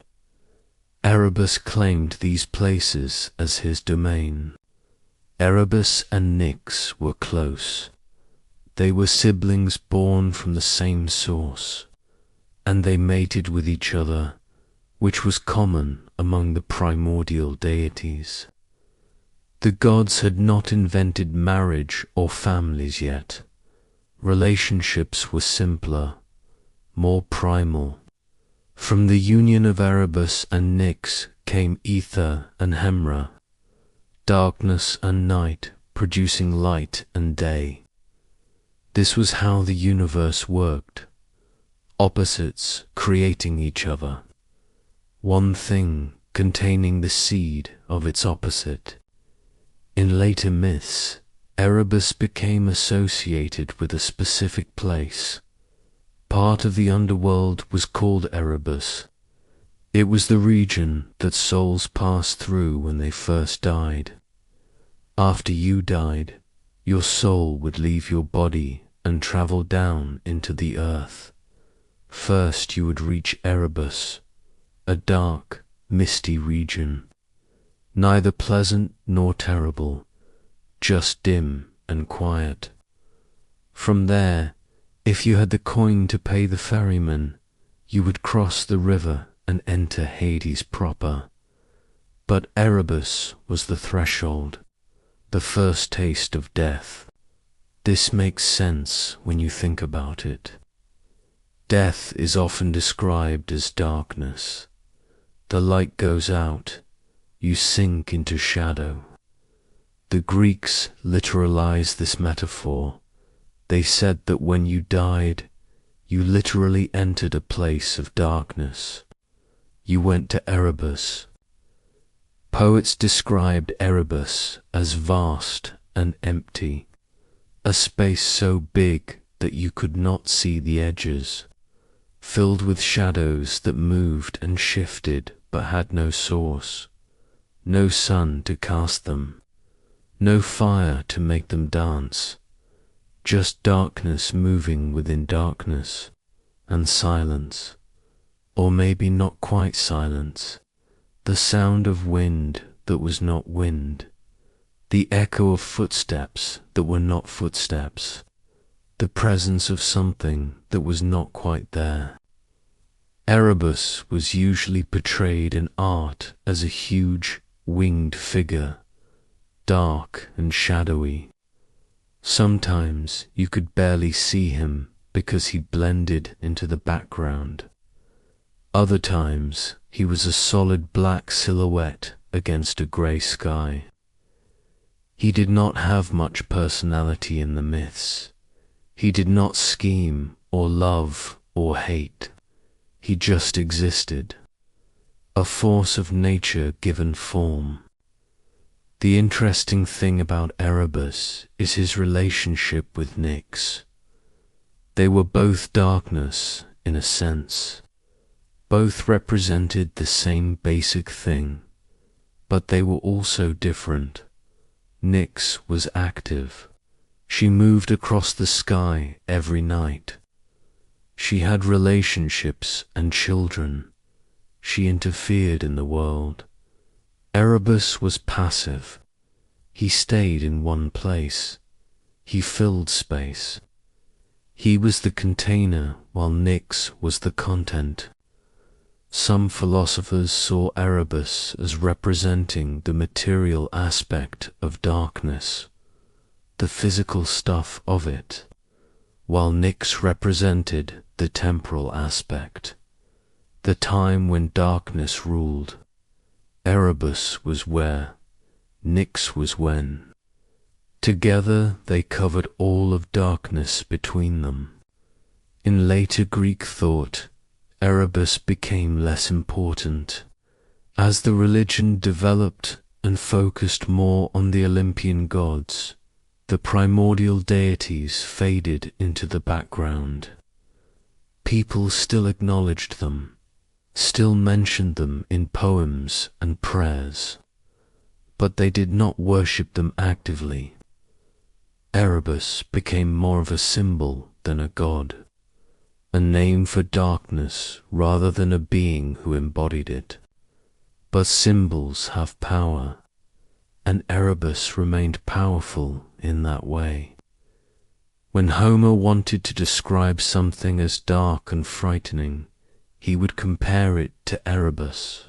Erebus claimed these places as his domain. Erebus and Nyx were close. They were siblings born from the same source, and they mated with each other, which was common among the primordial deities. The gods had not invented marriage or families yet. Relationships were simpler, more primal. From the union of Erebus and Nyx came ether and Hemra, darkness and night producing light and day. This was how the universe worked, opposites creating each other, one thing containing the seed of its opposite. In later myths, Erebus became associated with a specific place. Part of the underworld was called Erebus. It was the region that souls passed through when they first died. After you died, your soul would leave your body and travel down into the earth. First you would reach Erebus, a dark, misty region, neither pleasant nor terrible, just dim and quiet. From there, if you had the coin to pay the ferryman, you would cross the river and enter Hades proper. But Erebus was the threshold, the first taste of death. This makes sense when you think about it. Death is often described as darkness. The light goes out, you sink into shadow. The Greeks literalized this metaphor. They said that when you died, you literally entered a place of darkness. You went to Erebus. Poets described Erebus as vast and empty, a space so big that you could not see the edges, filled with shadows that moved and shifted but had no source, no sun to cast them, no fire to make them dance, just darkness moving within darkness, and silence, or maybe not quite silence, the sound of wind that was not wind, the echo of footsteps that were not footsteps, the presence of something that was not quite there. Erebus was usually portrayed in art as a huge, winged figure, dark and shadowy. Sometimes you could barely see him because he blended into the background. Other times he was a solid black silhouette against a grey sky. He did not have much personality in the myths. He did not scheme or love or hate. He just existed, a force of nature given form. The interesting thing about Erebus is his relationship with Nyx. They were both darkness, in a sense. Both represented the same basic thing, but they were also different. Nyx was active. She moved across the sky every night. She had relationships and children. She interfered in the world. Erebus was passive. He stayed in one place. He filled space. He was the container while Nyx was the content. Some philosophers saw Erebus as representing the material aspect of darkness, the physical stuff of it, while Nyx represented the temporal aspect, the time when darkness ruled. Erebus was where, Nyx was when. Together they covered all of darkness between them. In later Greek thought, Erebus became less important. As the religion developed and focused more on the Olympian gods, the primordial deities faded into the background. People still acknowledged them, still mentioned them in poems and prayers, but they did not worship them actively. Erebus became more of a symbol than a god, a name for darkness rather than a being who embodied it. But symbols have power, and Erebus remained powerful in that way. When Homer wanted to describe something as dark and frightening, he would compare it to Erebus.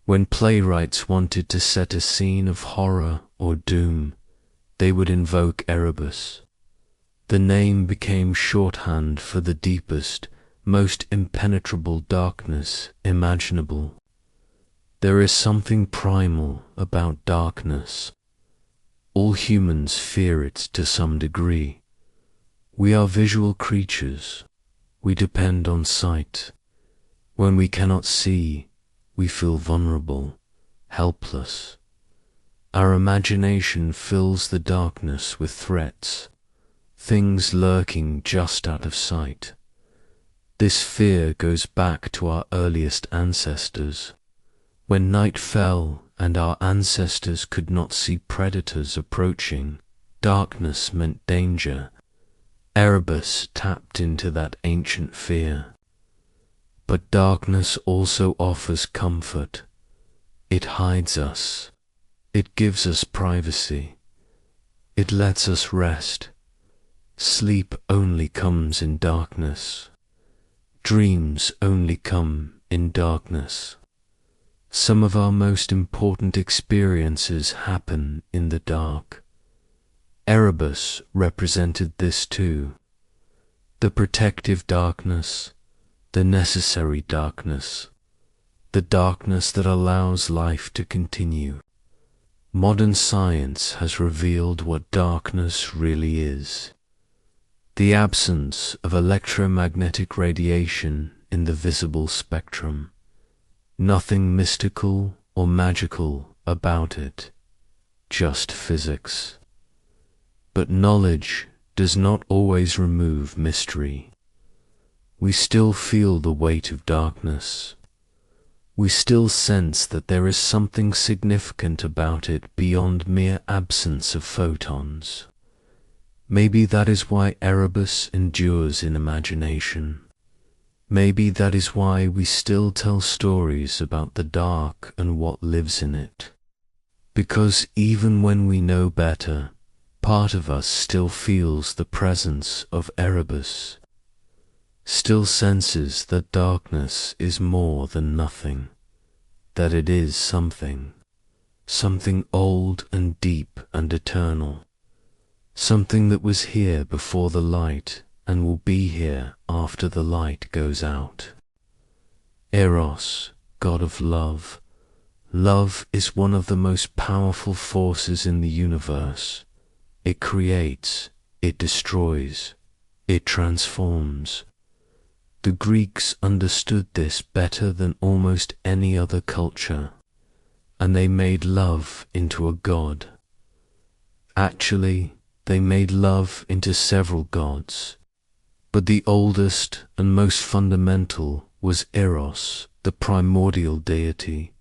When playwrights wanted to set a scene of horror or doom, they would invoke Erebus. The name became shorthand for the deepest, most impenetrable darkness imaginable. There is something primal about darkness. All humans fear it to some degree. We are visual creatures. We depend on sight. When we cannot see, we feel vulnerable, helpless. Our imagination fills the darkness with threats, things lurking just out of sight. This fear goes back to our earliest ancestors. When night fell and our ancestors could not see predators approaching, darkness meant danger. Erebus tapped into that ancient fear. But darkness also offers comfort. It hides us. It gives us privacy. It lets us rest. Sleep only comes in darkness. Dreams only come in darkness. Some of our most important experiences happen in the dark. Erebus represented this too. The protective darkness, the necessary darkness, the darkness that allows life to continue. Modern science has revealed what darkness really is. The absence of electromagnetic radiation in the visible spectrum. Nothing mystical or magical about it, just physics. But knowledge does not always remove mystery. We still feel the weight of darkness. We still sense that there is something significant about it beyond mere absence of photons. Maybe that is why Erebus endures in imagination. Maybe that is why we still tell stories about the dark and what lives in it. Because even when we know better, part of us still feels the presence of Erebus, still senses that darkness is more than nothing, that it is something, something old and deep and eternal, something that was here before the light and will be here after the light goes out. Eros, god of love. Love is one of the most powerful forces in the universe. It creates, it destroys, it transforms. The Greeks understood this better than almost any other culture, and they made love into a god. Actually, they made love into several gods, but the oldest and most fundamental was Eros, the primordial deity,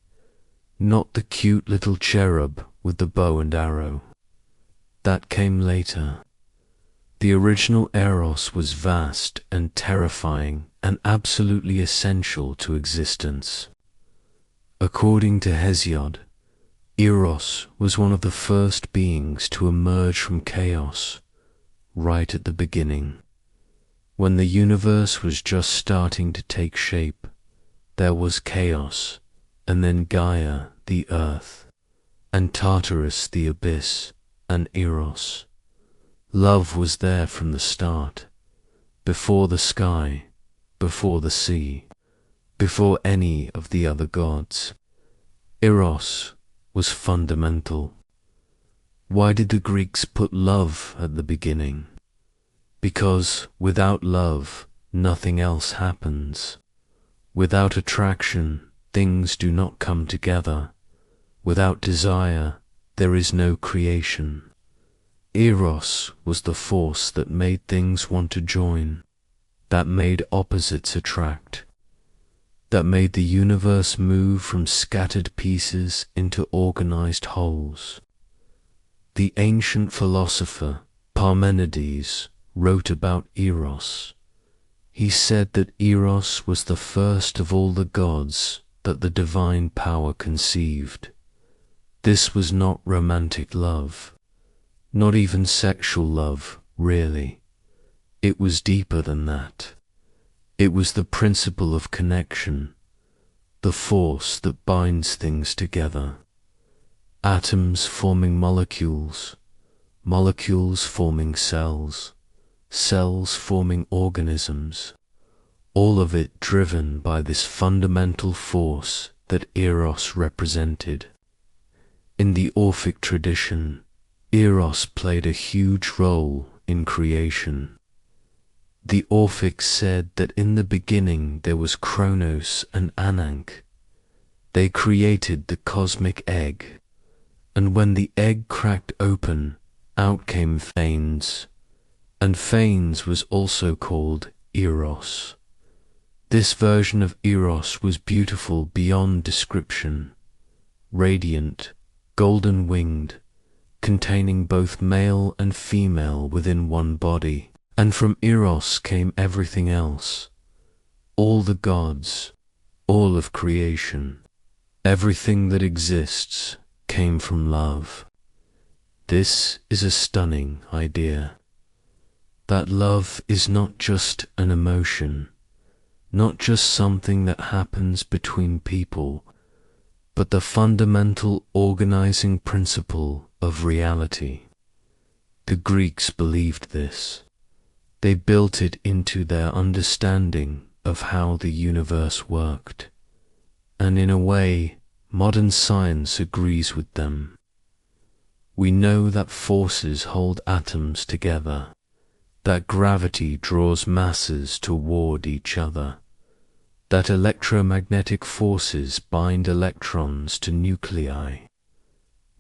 not the cute little cherub with the bow and arrow. That came later. The original Eros was vast and terrifying and absolutely essential to existence. According to Hesiod, Eros was one of the first beings to emerge from chaos, right at the beginning. When the universe was just starting to take shape, there was chaos, and then Gaia, the earth, and Tartarus, the abyss, and Eros. Love was there from the start, before the sky, before the sea, before any of the other gods. Eros was fundamental. Why did the Greeks put love at the beginning? Because without love, nothing else happens. Without attraction, things do not come together. Without desire, there is no creation. Eros was the force that made things want to join, that made opposites attract, that made the universe move from scattered pieces into organized wholes. The ancient philosopher Parmenides wrote about Eros. He said that Eros was the first of all the gods that the divine power conceived. This was not romantic love. Not even sexual love, really. It was deeper than that. It was the principle of connection, the force that binds things together. Atoms forming molecules, molecules forming cells, cells forming organisms, all of it driven by this fundamental force that Eros represented. In the Orphic tradition, Eros played a huge role in creation. The Orphics said that in the beginning there was Kronos and Ananke. They created the cosmic egg, and when the egg cracked open, out came Phanes, and Phanes was also called Eros. This version of Eros was beautiful beyond description, radiant, golden-winged, containing both male and female within one body, and from Eros came everything else, all the gods, all of creation, everything that exists came from love. This is a stunning idea, that love is not just an emotion, not just something that happens between people, but the fundamental organizing principle of reality. The Greeks believed this. They built it into their understanding of how the universe worked. And in a way, modern science agrees with them. We know that forces hold atoms together, that gravity draws masses toward each other, that electromagnetic forces bind electrons to nuclei.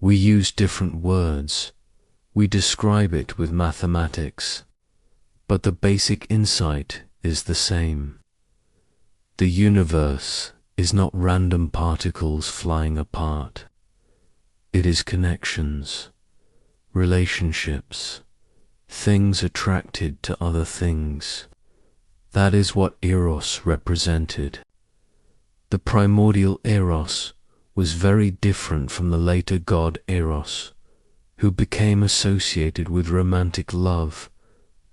We use different words, we describe it with mathematics, but the basic insight is the same. The universe is not random particles flying apart. It is connections, relationships, things attracted to other things. That is what Eros represented. The primordial Eros was very different from the later god Eros, who became associated with romantic love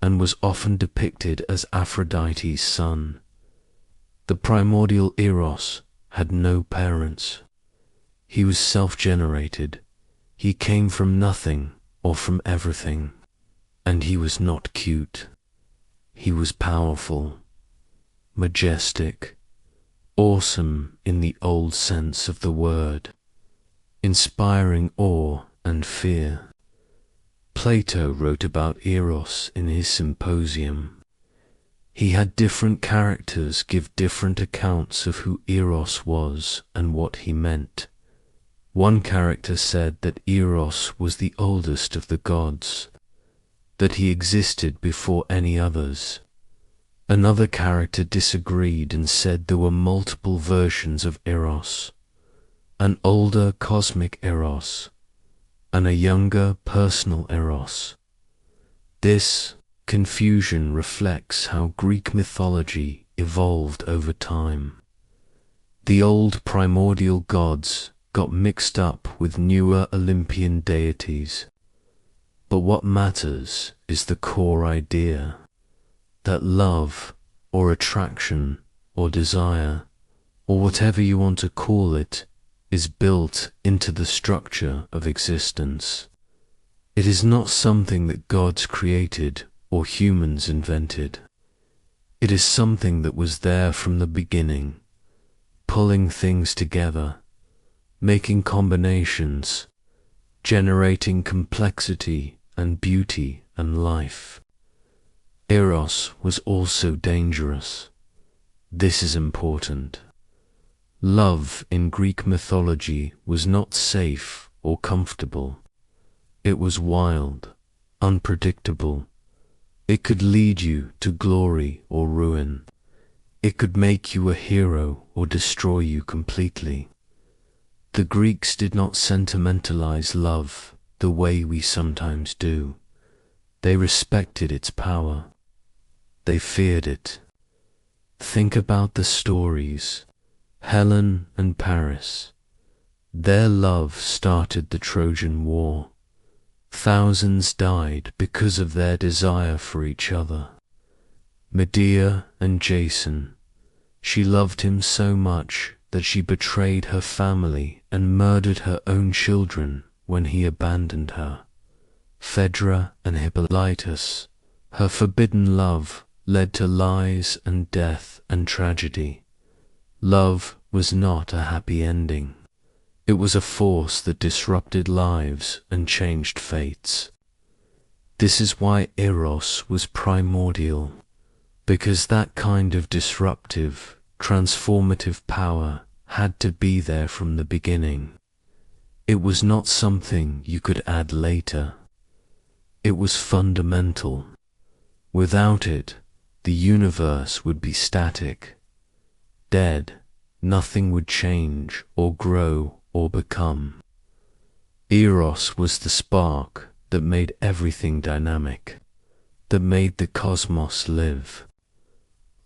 and was often depicted as Aphrodite's son. The primordial Eros had no parents. He was self-generated. He came from nothing or from everything. And he was not cute. He was powerful, majestic, awesome in the old sense of the word, inspiring awe and fear. Plato wrote about Eros in his Symposium. He had different characters give different accounts of who Eros was and what he meant. One character said that Eros was the oldest of the gods, that he existed before any others. Another character disagreed and said there were multiple versions of Eros, an older cosmic Eros, and a younger personal Eros. This confusion reflects how Greek mythology evolved over time. The old primordial gods got mixed up with newer Olympian deities. But what matters is the core idea, that love or attraction or desire, or whatever you want to call it, is built into the structure of existence. It is not something that gods created or humans invented. It is something that was there from the beginning, pulling things together, making combinations, generating complexity and beauty and life. Eros was also dangerous. This is important. Love in Greek mythology was not safe or comfortable. It was wild, unpredictable. It could lead you to glory or ruin. It could make you a hero or destroy you completely. The Greeks did not sentimentalize love the way we sometimes do. They respected its power. They feared it. Think about the stories. Helen and Paris. Their love started the Trojan War. Thousands died because of their desire for each other. Medea and Jason. She loved him so much that she betrayed her family and murdered her own children when he abandoned her. Phaedra and Hippolytus. Her forbidden love led to lies and death and tragedy. Love was not a happy ending. It was a force that disrupted lives and changed fates. This is why Eros was primordial, because that kind of disruptive, transformative power had to be there from the beginning. It was not something you could add later. It was fundamental. Without it, the universe would be static, dead. Nothing would change or grow or become. Eros was the spark that made everything dynamic, that made the cosmos live.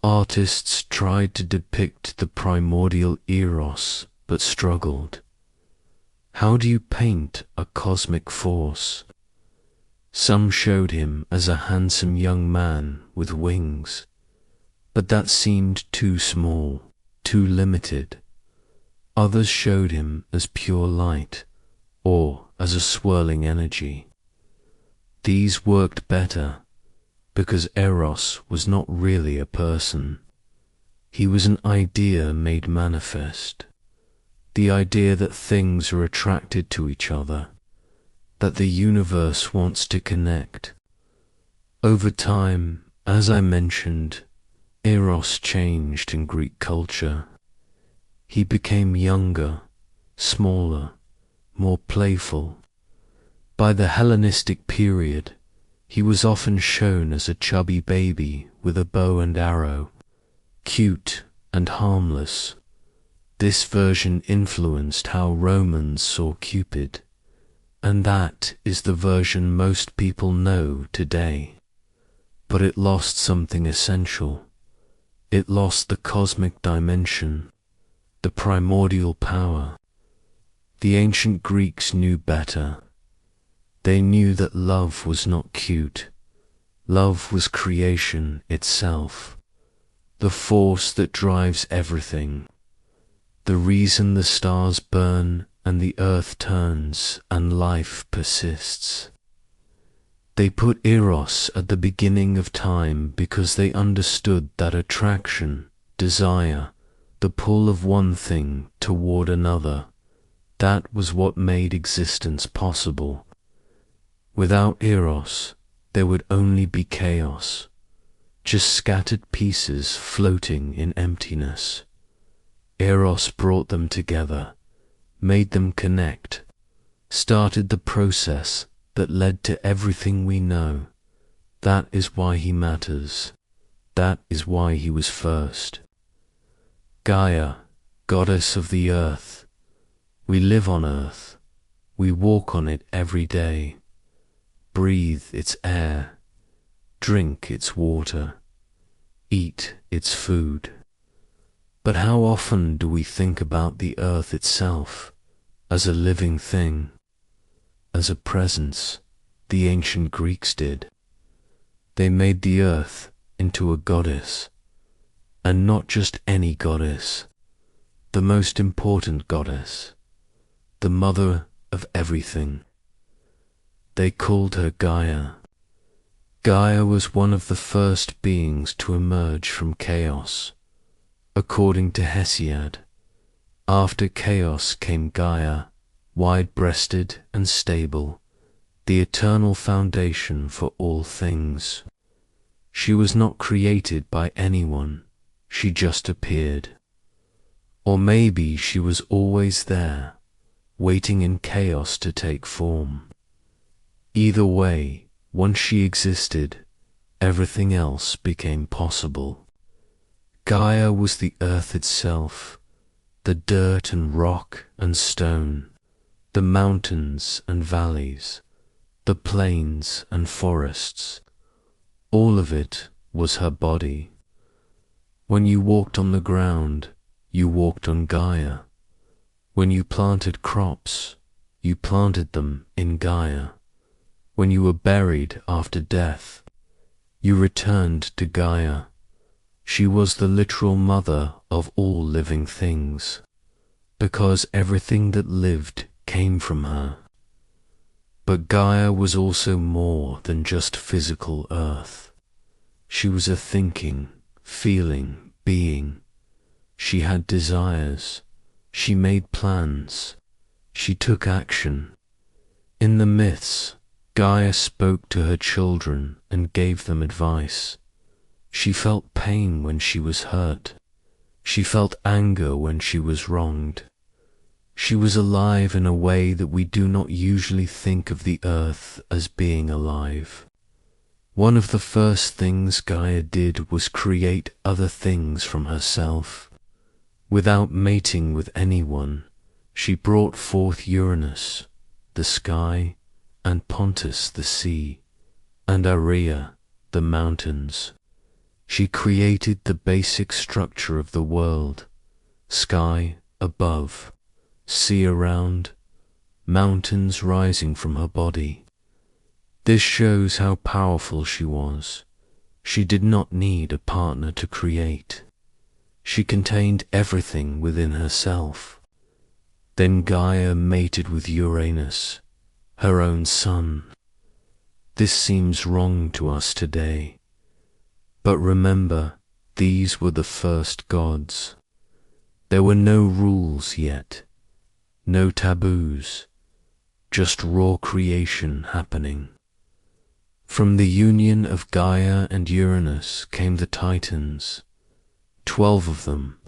Artists tried to depict the primordial Eros but struggled. How do you paint a cosmic force? Some showed him as a handsome young man with wings, but that seemed too small, too limited. Others showed him as pure light, or as a swirling energy. These worked better because Eros was not really a person. He was an idea made manifest. The idea that things are attracted to each other, that the universe wants to connect. Over time, as I mentioned, Eros changed in Greek culture. He became younger, smaller, more playful. By the Hellenistic period, he was often shown as a chubby baby with a bow and arrow, cute and harmless. This version influenced how Romans saw Cupid, and that is the version most people know today. But it lost something essential. It lost the cosmic dimension, the primordial power. The ancient Greeks knew better. They knew that love was not cute. Love was creation itself, the force that drives everything, the reason the stars burn and the earth turns and life persists. They put Eros at the beginning of time because they understood that attraction, desire, the pull of one thing toward another, that was what made existence possible. Without Eros, there would only be chaos, just scattered pieces floating in emptiness. Eros brought them together, made them connect, started the process that led to everything we know. That is why he matters. That is why he was first. Gaia, goddess of the earth. We live on earth. We walk on it every day. Breathe its air. Drink its water. Eat its food. But how often do we think about the earth itself as a living thing? As a presence, the ancient Greeks did. They made the earth into a goddess, and not just any goddess, the most important goddess, the mother of everything. They called her Gaia. Gaia was one of the first beings to emerge from chaos. According to Hesiod, after chaos came Gaia, wide-breasted and stable, the eternal foundation for all things. She was not created by anyone, she just appeared. Or maybe she was always there, waiting in chaos to take form. Either way, once she existed, everything else became possible. Gaia was the earth itself, the dirt and rock and stone, the mountains and valleys, the plains and forests. All of it was her body. When you walked on the ground, you walked on Gaia. When you planted crops, you planted them in Gaia. When you were buried after death, you returned to Gaia. She was the literal mother of all living things, because everything that lived came from her. But Gaia was also more than just physical earth. She was a thinking, feeling being. She had desires. She made plans. She took action. In the myths, Gaia spoke to her children and gave them advice. She felt pain when she was hurt. She felt anger when she was wronged. She was alive in a way that we do not usually think of the earth as being alive. One of the first things Gaia did was create other things from herself. Without mating with anyone, she brought forth Uranus, the sky, and Pontus, the sea, and Aria, the mountains. She created the basic structure of the world: sky above, sea around, mountains rising from her body. This shows how powerful she was. She did not need a partner to create. She contained everything within herself. Then Gaia mated with Uranus, her own son. This seems wrong to us today. But remember, these were the first gods. There were no rules yet, no taboos, just raw creation happening. From the union of Gaia and Uranus came the Titans, 12 of them,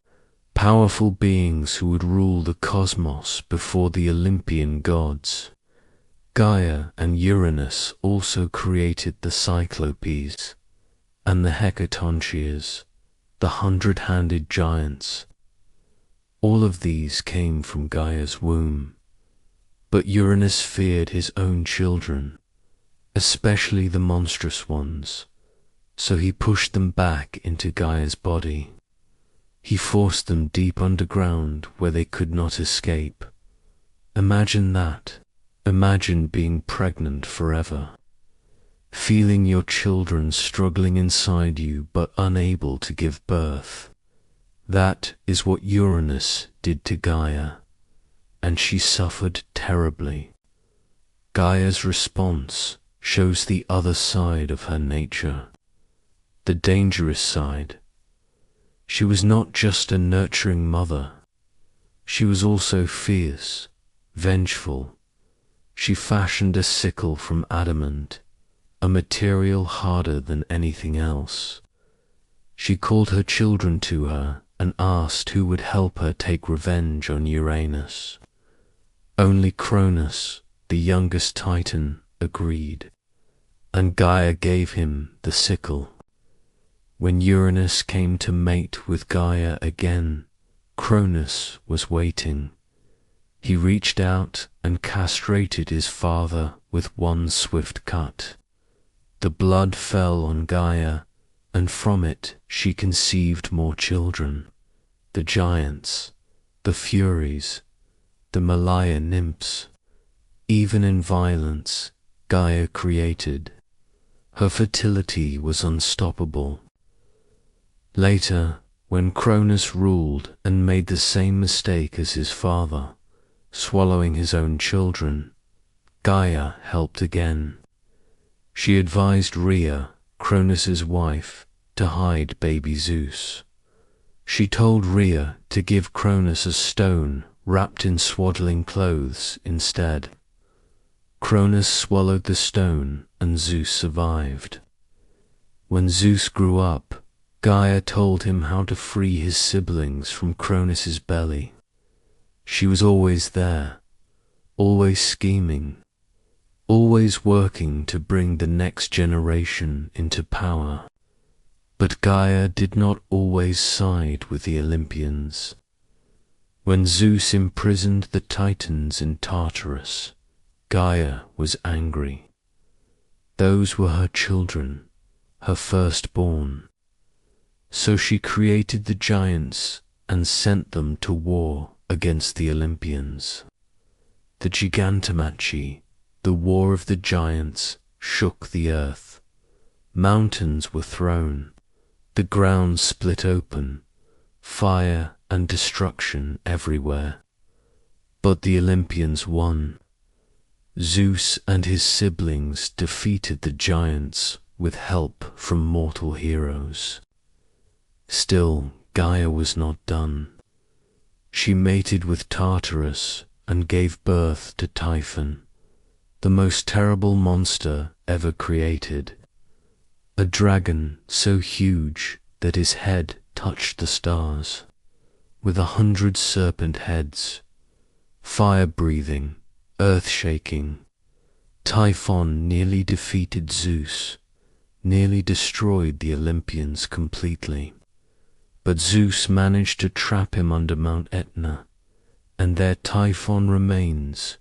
powerful beings who would rule the cosmos before the Olympian gods. Gaia and Uranus also created the Cyclopes and the Hecatoncheires, the 100-handed giants. All of these came from Gaia's womb, but Uranus feared his own children, especially the monstrous ones, so he pushed them back into Gaia's body. He forced them deep underground where they could not escape. Imagine that. Imagine being pregnant forever, feeling your children struggling inside you but unable to give birth. That is what Uranus did to Gaia, and she suffered terribly. Gaia's response shows the other side of her nature, the dangerous side. She was not just a nurturing mother. She was also fierce, vengeful. She fashioned a sickle from adamant, a material harder than anything else. She called her children to her and asked who would help her take revenge on Uranus. Only Cronus, the youngest Titan, agreed, and Gaia gave him the sickle. When Uranus came to mate with Gaia again, Cronus was waiting. He reached out and castrated his father with one swift cut. The blood fell on Gaia, and from it she conceived more children, the giants, the Furies, the Malaya nymphs. Even in violence, Gaia created. Her fertility was unstoppable. Later, when Cronus ruled and made the same mistake as his father, swallowing his own children, Gaia helped again. She advised Rhea, Cronus's wife, to hide baby Zeus. She told Rhea to give Cronus a stone wrapped in swaddling clothes instead. Cronus swallowed the stone and Zeus survived. When Zeus grew up, Gaia told him how to free his siblings from Cronus's belly. She was always there, always scheming, always working to bring the next generation into power. But Gaia did not always side with the Olympians. When Zeus imprisoned the Titans in Tartarus, Gaia was angry. Those were her children, her firstborn. So she created the giants and sent them to war against the Olympians. The Gigantomachy, the war of the giants, shook the earth. Mountains were thrown, the ground split open, fire and destruction everywhere. But the Olympians won. Zeus and his siblings defeated the giants with help from mortal heroes. Still, Gaia was not done. She mated with Tartarus and gave birth to Typhon, the most terrible monster ever created. A dragon so huge that his head touched the stars, with 100 serpent heads, fire-breathing, earth-shaking. Typhon nearly defeated Zeus, nearly destroyed the Olympians completely. But Zeus managed to trap him under Mount Etna, and there Typhon remains,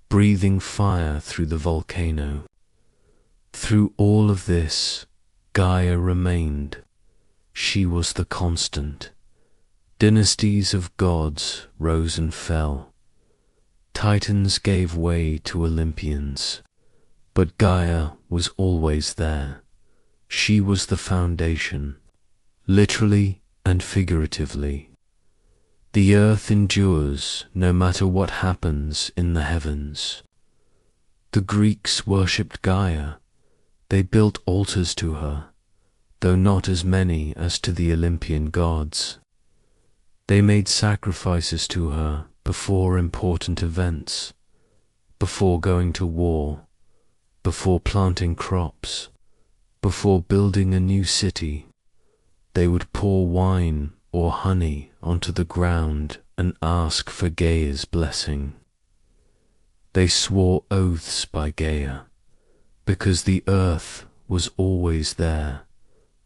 breathing fire through the volcano. Through all of this, Gaia remained. She was the constant. Dynasties of gods rose and fell. Titans gave way to Olympians, but Gaia was always there. She was the foundation, literally and figuratively. The earth endures no matter what happens in the heavens. The Greeks worshipped Gaia, They built altars to her, though not as many as to the Olympian gods. They made sacrifices to her before important events, before going to war, before planting crops, before building a new city. They would pour wine or honey onto the ground and ask for Gaia's blessing. They swore oaths by Gaia, because the earth was always there,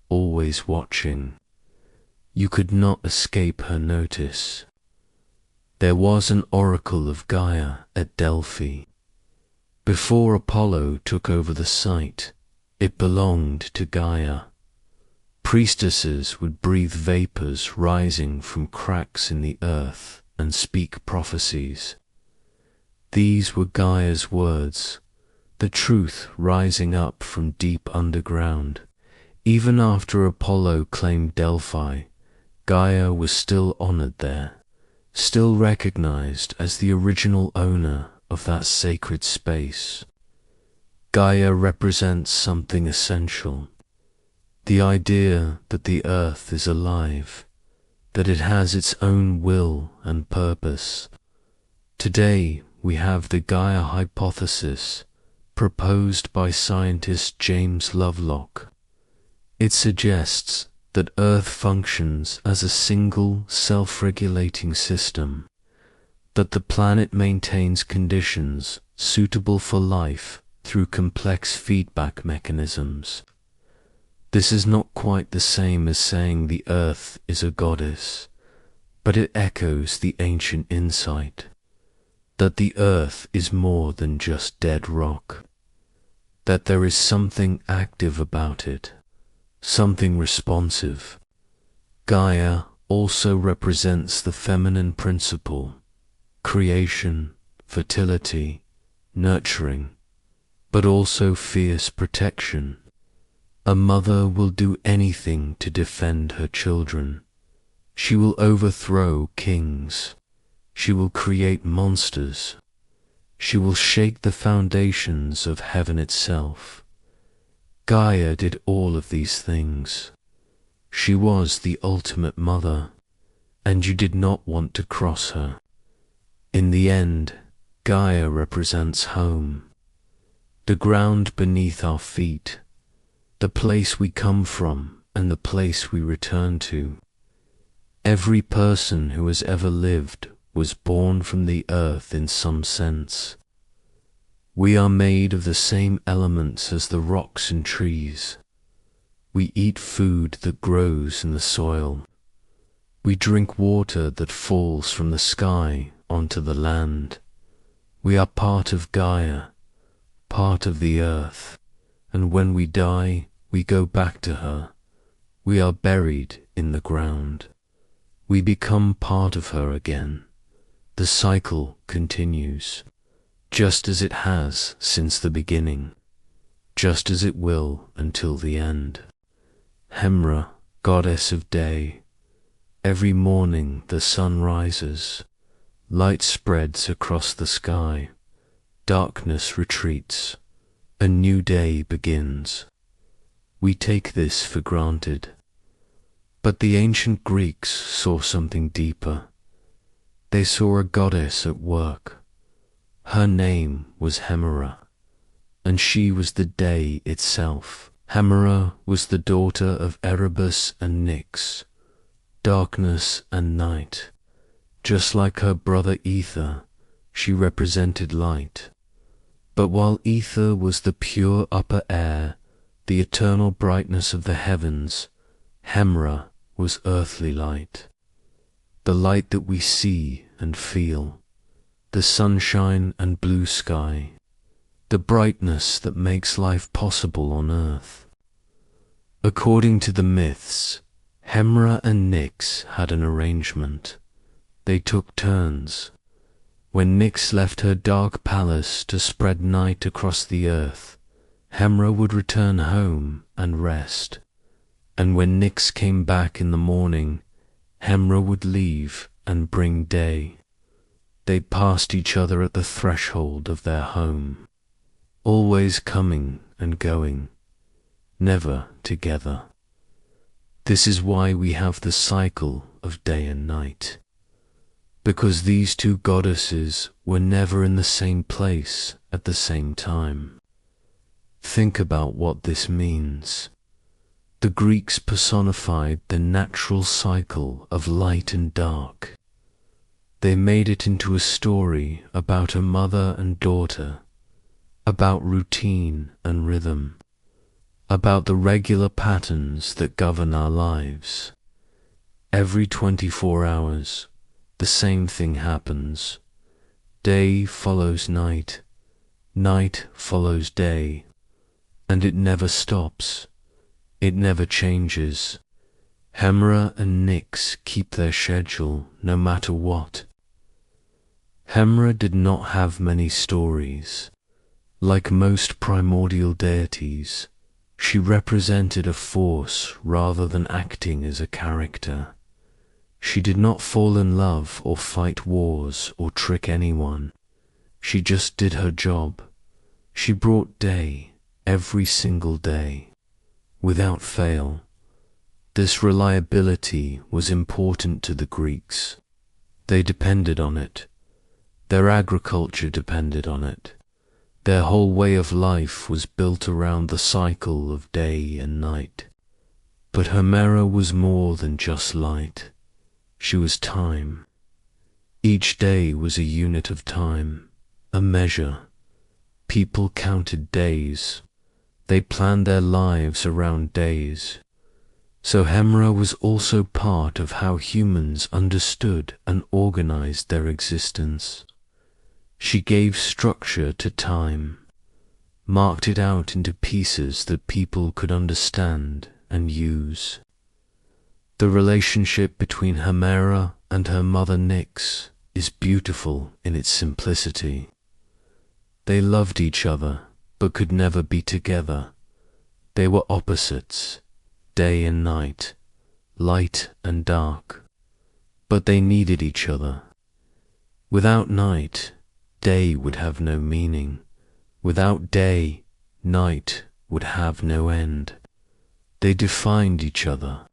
always watching. You could not escape her notice. There was an oracle of Gaia at Delphi. Before Apollo took over the site, it belonged to Gaia. Priestesses would breathe vapors rising from cracks in the earth and speak prophecies. These were Gaia's words, the truth rising up from deep underground. Even after Apollo claimed Delphi, Gaia was still honored there, still recognized as the original owner of that sacred space. Gaia represents something essential. The idea that the earth is alive, that it has its own will and purpose. Today we have the Gaia hypothesis, proposed by scientist James Lovelock. It suggests that Earth functions as a single self-regulating system, that the planet maintains conditions suitable for life through complex feedback mechanisms. This is not quite the same as saying the Earth is a goddess, but it echoes the ancient insight that the Earth is more than just dead rock, that there is something active about it, something responsive. Gaia also represents the feminine principle, creation, fertility, nurturing, but also fierce protection. A mother will do anything to defend her children. She will overthrow kings. She will create monsters. She will shake the foundations of heaven itself. Gaia did all of these things. She was the ultimate mother, and you did not want to cross her. In the end, Gaia represents home, the ground beneath our feet, the place we come from and the place we return to. Every person who has ever lived was born from the earth in some sense. We are made of the same elements as the rocks and trees. We eat food that grows in the soil. We drink water that falls from the sky onto the land. We are part of Gaia, part of the earth, and when we die, we go back to her. We are buried in the ground. We become part of her again. The cycle continues, just as it has since the beginning, just as it will until the end. Hemra, goddess of day. Every morning the sun rises, light spreads across the sky, darkness retreats, a new day begins. We take this for granted. But the ancient Greeks saw something deeper. They saw a goddess at work. Her name was Hemera, and she was the day itself. Hemera was the daughter of Erebus and Nyx, darkness and night. Just like her brother Ether, she represented light. But while Ether was the pure upper air, the eternal brightness of the heavens, Hemera was earthly light, the light that we see and feel, the sunshine and blue sky, the brightness that makes life possible on earth. According to the myths, Hemera and Nyx had an arrangement. They took turns. When Nyx left her dark palace to spread night across the earth, Hemera would return home and rest. And when Nyx came back in the morning, Hemera would leave and bring day. They passed each other at the threshold of their home, always coming and going, never together. This is why we have the cycle of day and night, because these two goddesses were never in the same place at the same time. Think about what this means. The Greeks personified the natural cycle of light and dark. They made it into a story about a mother and daughter, about routine and rhythm, about the regular patterns that govern our lives. Every 24 hours, the same thing happens. Day follows night, night follows day, and it never stops. It never changes. Hemera and Nyx keep their schedule no matter what. Hemera did not have many stories. Like most primordial deities, she represented a force rather than acting as a character. She did not fall in love or fight wars or trick anyone. She just did her job. She brought day every single day, without fail. This reliability was important to the Greeks. They depended on it. Their agriculture depended on it. Their whole way of life was built around the cycle of day and night. But Hemera was more than just light. She was time. Each day was a unit of time, a measure. People counted days. They planned their lives around days. So Hemera was also part of how humans understood and organized their existence. She gave structure to time, marked it out into pieces that people could understand and use. The relationship between Hemera and her mother Nyx is beautiful in its simplicity. They loved each other, but could never be together. They were opposites, day and night, light and dark, but they needed each other. Without night, day would have no meaning. Without day, night would have no end. They defined each other,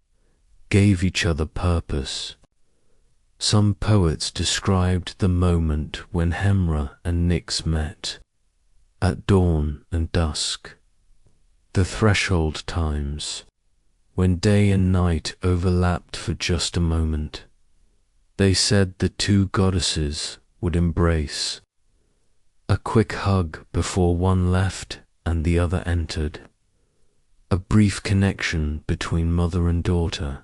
gave each other purpose. Some poets described the moment when Hemera and Nyx met, at dawn and dusk, the threshold times, when day and night overlapped for just a moment. They said the two goddesses would embrace, a quick hug before one left and the other entered, a brief connection between mother and daughter,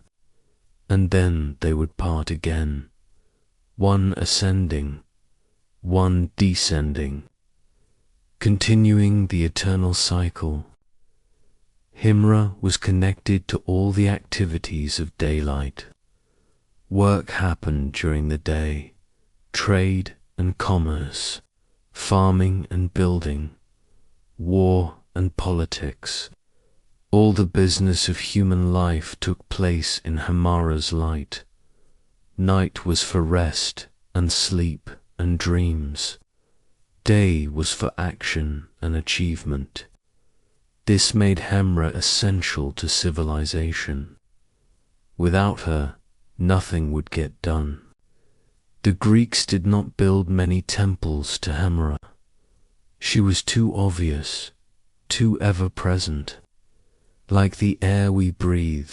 and then they would part again, one ascending, one descending, continuing the eternal cycle. Hemera was connected to all the activities of daylight. Work happened during the day, trade and commerce, farming and building, war and politics. All the business of human life took place in Hemera's light. Night was for rest and sleep and dreams. Day was for action and achievement. This made Hemera essential to civilization. Without her, nothing would get done. The Greeks did not build many temples to Hemera. She was too obvious, too ever-present. Like the air we breathe,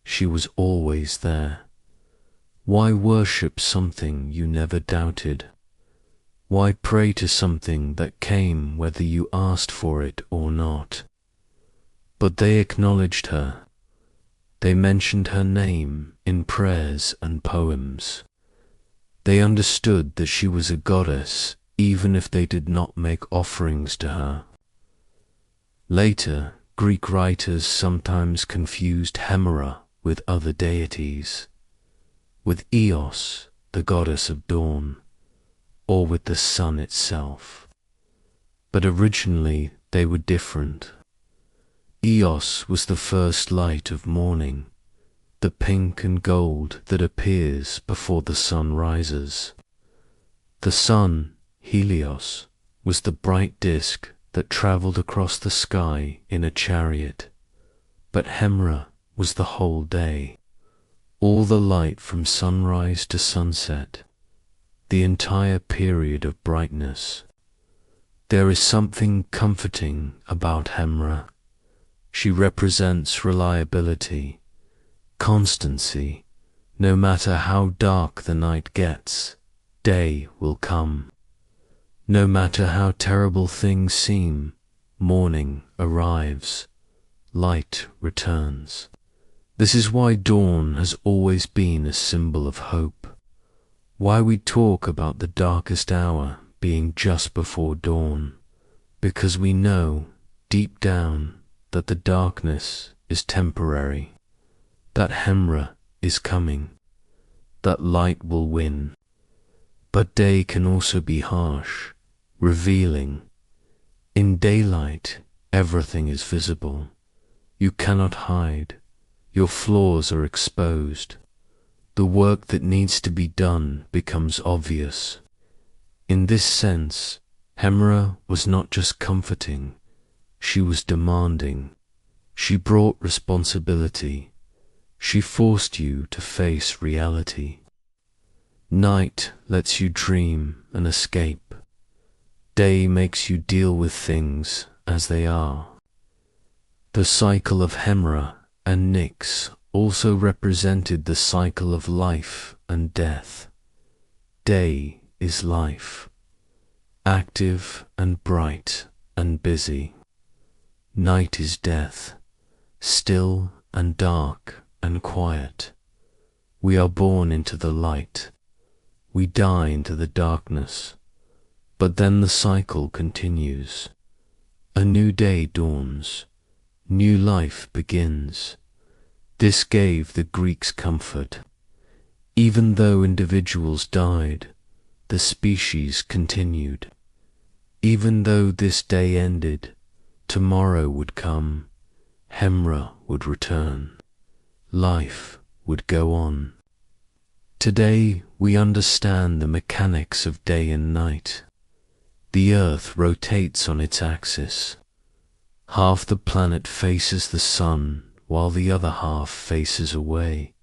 she was always there. Why worship something you never doubted? Why pray to something that came whether you asked for it or not? But they acknowledged her. They mentioned her name in prayers and poems. They understood that she was a goddess even if they did not make offerings to her. Later, Greek writers sometimes confused Hemera with other deities, with Eos, the goddess of dawn, or with the sun itself. But originally they were different. Eos was the first light of morning, the pink and gold that appears before the sun rises. The sun, Helios, was the bright disk that travelled across the sky in a chariot. But Hemra was the whole day, all the light from sunrise to sunset, the entire period of brightness. There is something comforting about Hemra. She represents reliability, constancy. No matter how dark the night gets, day will come. No matter how terrible things seem, morning arrives, light returns. This is why dawn has always been a symbol of hope, why we talk about the darkest hour being just before dawn, because we know, deep down, that the darkness is temporary, that Hemra is coming, that light will win. But day can also be harsh, revealing. In daylight, everything is visible. You cannot hide. Your flaws are exposed. The work that needs to be done becomes obvious. In this sense, Hemra was not just comforting, she was demanding. She brought responsibility. She forced you to face reality. Night lets you dream and escape. Day makes you deal with things as they are. The cycle of Hemra and Nyx also represented the cycle of life and death. Day is life, active and bright and busy. Night is death, still and dark and quiet. We are born into the light. We die into the darkness. But then the cycle continues. A new day dawns. New life begins. This gave the Greeks comfort. Even though individuals died, the species continued. Even though this day ended, tomorrow would come. Hemra would return. Life would go on. Today we understand the mechanics of day and night. The Earth rotates on its axis. Half the planet faces the sun, while the other half faces away.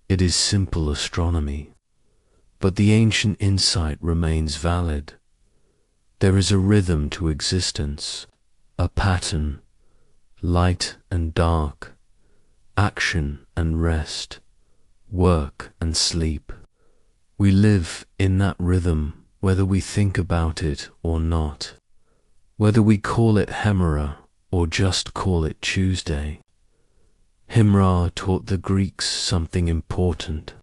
It is simple astronomy, but the ancient insight remains valid. There is a rhythm to existence, a pattern, light and dark, action and rest, work and sleep. We live in that rhythm whether we think about it or not, whether we call it Hemera or just call it Tuesday. Himra taught the Greeks something important,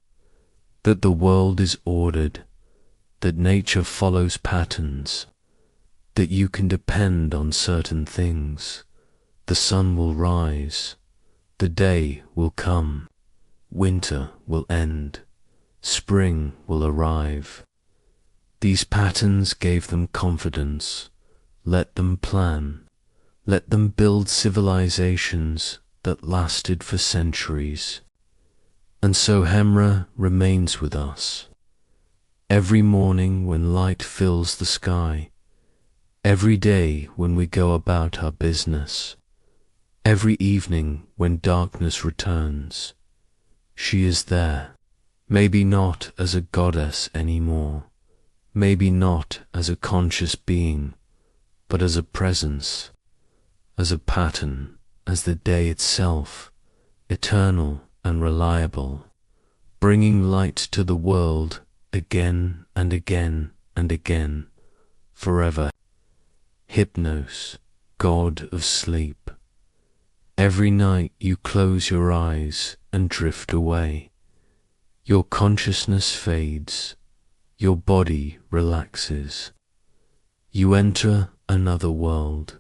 that the world is ordered, that nature follows patterns, that you can depend on certain things. The sun will rise, the day will come, winter will end, spring will arrive. These patterns gave them confidence. Let them plan. Let them build civilizations that lasted for centuries. And so Hemra remains with us. Every morning when light fills the sky, every day when we go about our business, every evening when darkness returns, she is there. Maybe not as a goddess anymore, maybe not as a conscious being, but as a presence, as a pattern, as the day itself, eternal and reliable, bringing light to the world again and again and again, forever. Hypnos, god of sleep. Every night you close your eyes and drift away. Your consciousness fades. Your body relaxes. You enter another world,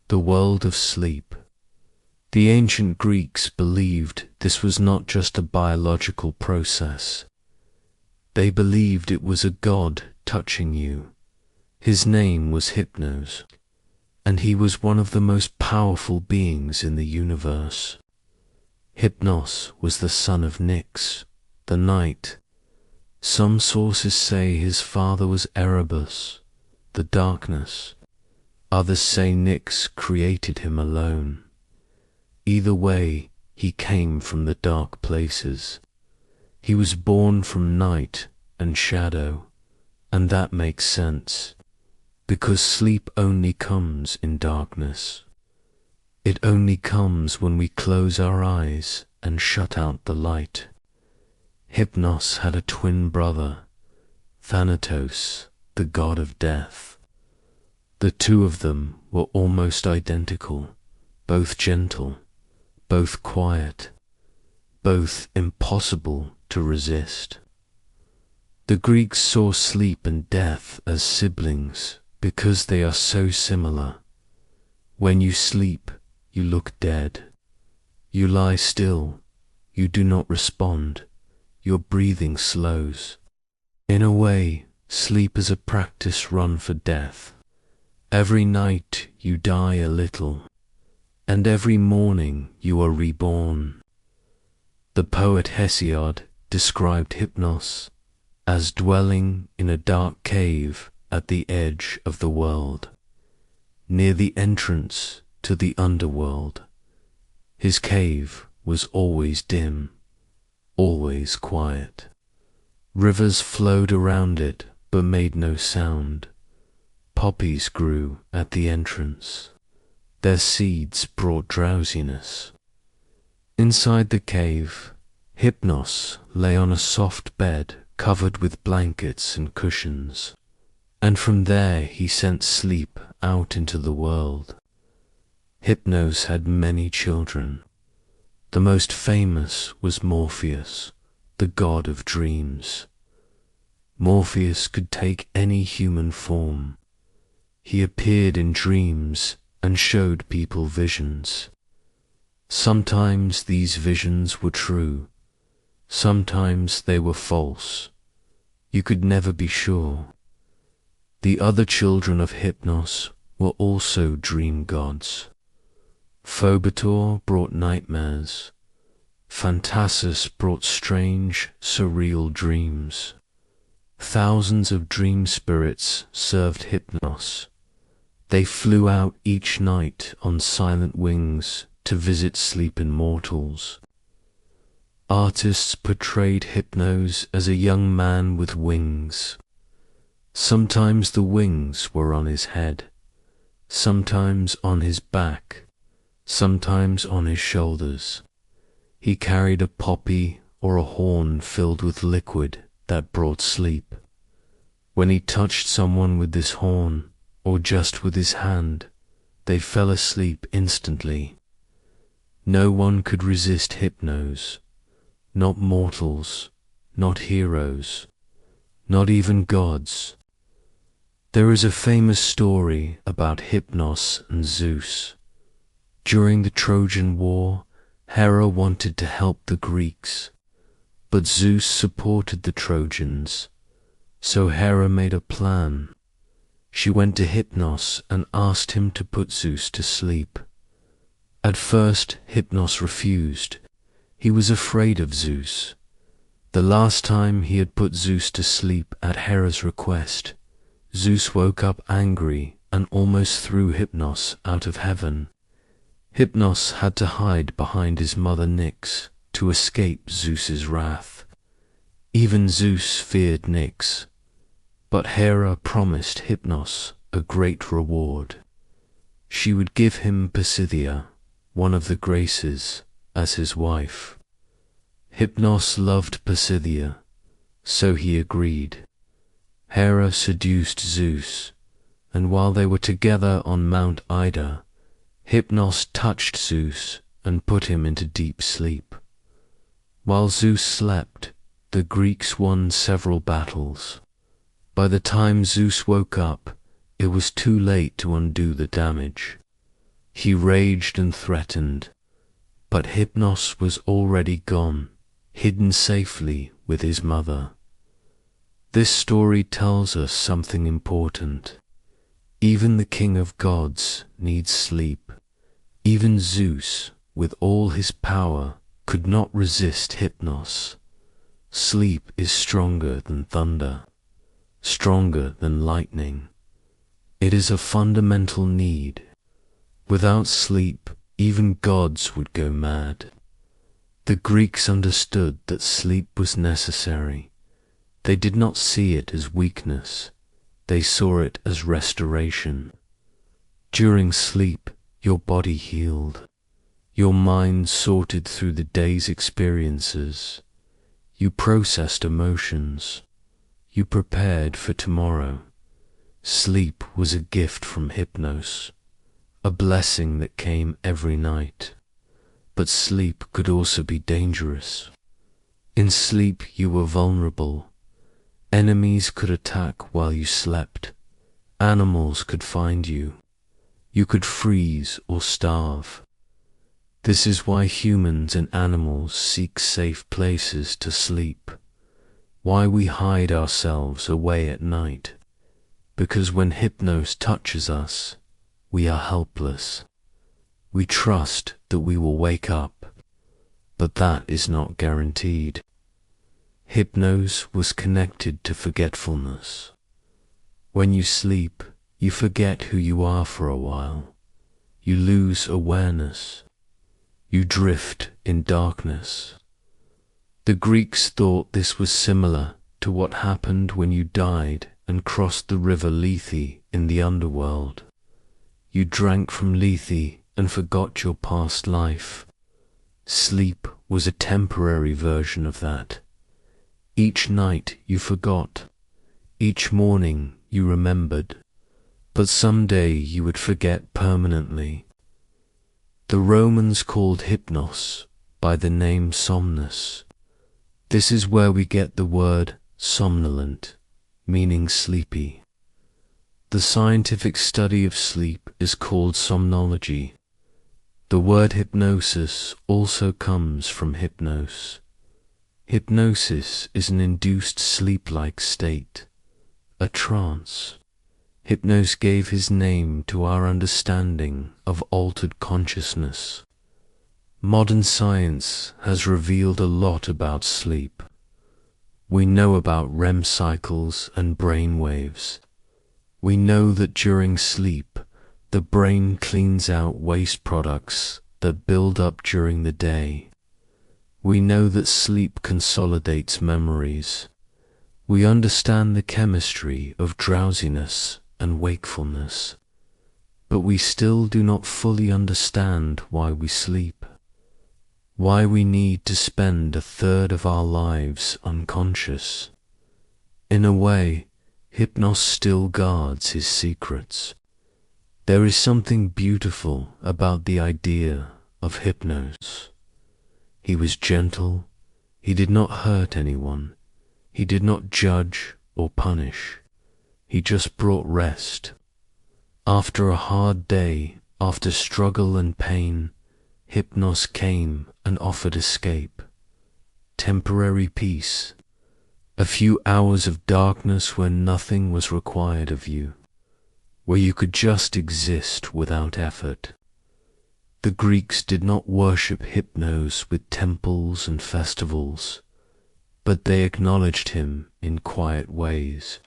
the world of sleep. The ancient Greeks believed this was not just a biological process. They believed it was a god touching you. His name was Hypnos, and he was one of the most powerful beings in the universe. Hypnos was the son of Nyx, the night. Some sources say his father was Erebus, the darkness. Others say Nyx created him alone. Either way, he came from the dark places. He was born from night and shadow, and that makes sense, because sleep only comes in darkness. It only comes when we close our eyes and shut out the light. Hypnos had a twin brother, Thanatos, the god of death. The two of them were almost identical, both gentle, both quiet, both impossible to resist. The Greeks saw sleep and death as siblings because they are so similar. When you sleep, you look dead. You lie still, you do not respond, your breathing slows. In a way, sleep is a practice run for death. Every night you die a little, and every morning you are reborn. The poet Hesiod described Hypnos as dwelling in a dark cave at the edge of the world, near the entrance to the underworld. His cave was always dim, always quiet. Rivers flowed around it but made no sound. Poppies grew at the entrance. Their seeds brought drowsiness. Inside the cave, Hypnos lay on a soft bed covered with blankets and cushions, and from there he sent sleep out into the world. Hypnos had many children. The most famous was Morpheus, the god of dreams. Morpheus could take any human form. He appeared in dreams and showed people visions. Sometimes these visions were true, sometimes they were false. You could never be sure. The other children of Hypnos were also dream gods. Phobetor brought nightmares. Phantasus brought strange, surreal dreams. Thousands of dream spirits served Hypnos. They flew out each night on silent wings to visit sleeping mortals. Artists portrayed Hypnos as a young man with wings. Sometimes the wings were on his head, sometimes on his back, sometimes on his shoulders. He carried a poppy or a horn filled with liquid that brought sleep. When he touched someone with this horn, or just with his hand, they fell asleep instantly. No one could resist Hypnos, not mortals, not heroes, not even gods. There is a famous story about Hypnos and Zeus. During the Trojan War, Hera wanted to help the Greeks, but Zeus supported the Trojans, so Hera made a plan. She went to Hypnos and asked him to put Zeus to sleep. At first, Hypnos refused. He was afraid of Zeus. The last time he had put Zeus to sleep at Hera's request, Zeus woke up angry and almost threw Hypnos out of heaven. Hypnos had to hide behind his mother Nyx to escape Zeus's wrath. Even Zeus feared Nyx, but Hera promised Hypnos a great reward. She would give him Pisidia, one of the Graces, as his wife. Hypnos loved Pisidia, so he agreed. Hera seduced Zeus, and while they were together on Mount Ida, Hypnos touched Zeus and put him into deep sleep. While Zeus slept, the Greeks won several battles. By the time Zeus woke up, it was too late to undo the damage. He raged and threatened, but Hypnos was already gone, hidden safely with his mother. This story tells us something important. Even the king of gods needs sleep. Even Zeus, with all his power, could not resist Hypnos. Sleep is stronger than thunder, stronger than lightning. It is a fundamental need. Without sleep, even gods would go mad. The Greeks understood that sleep was necessary. They did not see it as weakness. They saw it as restoration. During sleep, your body healed. Your mind sorted through the day's experiences. You processed emotions. You prepared for tomorrow. Sleep was a gift from Hypnos, a blessing that came every night. But sleep could also be dangerous. In sleep you were vulnerable. Enemies could attack while you slept. Animals could find you. You could freeze or starve. This is why humans and animals seek safe places to sleep. Why we hide ourselves away at night. Because when Hypnos touches us, we are helpless. We trust that we will wake up, but that is not guaranteed. Hypnos was connected to forgetfulness. When you sleep, you forget who you are for a while. You lose awareness. You drift in darkness. The Greeks thought this was similar to what happened when you died and crossed the river Lethe in the underworld. You drank from Lethe and forgot your past life. Sleep was a temporary version of that. Each night you forgot. Each morning you remembered. But someday you would forget permanently. The Romans called Hypnos by the name somnus. This is where we get the word somnolent, meaning sleepy. The scientific study of sleep is called somnology. The word hypnosis also comes from hypnos. Hypnosis is an induced sleep-like state, a trance. Hypnos gave his name to our understanding of altered consciousness. Modern science has revealed a lot about sleep. We know about REM cycles and brain waves. We know that during sleep, the brain cleans out waste products that build up during the day. We know that sleep consolidates memories. We understand the chemistry of drowsiness and wakefulness, but we still do not fully understand why we sleep, why we need to spend a third of our lives unconscious. In a way, Hypnos still guards his secrets. There is something beautiful about the idea of Hypnos. He was gentle, he did not hurt anyone, he did not judge or punish, he just brought rest. After a hard day, after struggle and pain, Hypnos came and offered escape, temporary peace, a few hours of darkness where nothing was required of you, where you could just exist without effort. The Greeks did not worship Hypnos with temples and festivals, but they acknowledged him in quiet ways.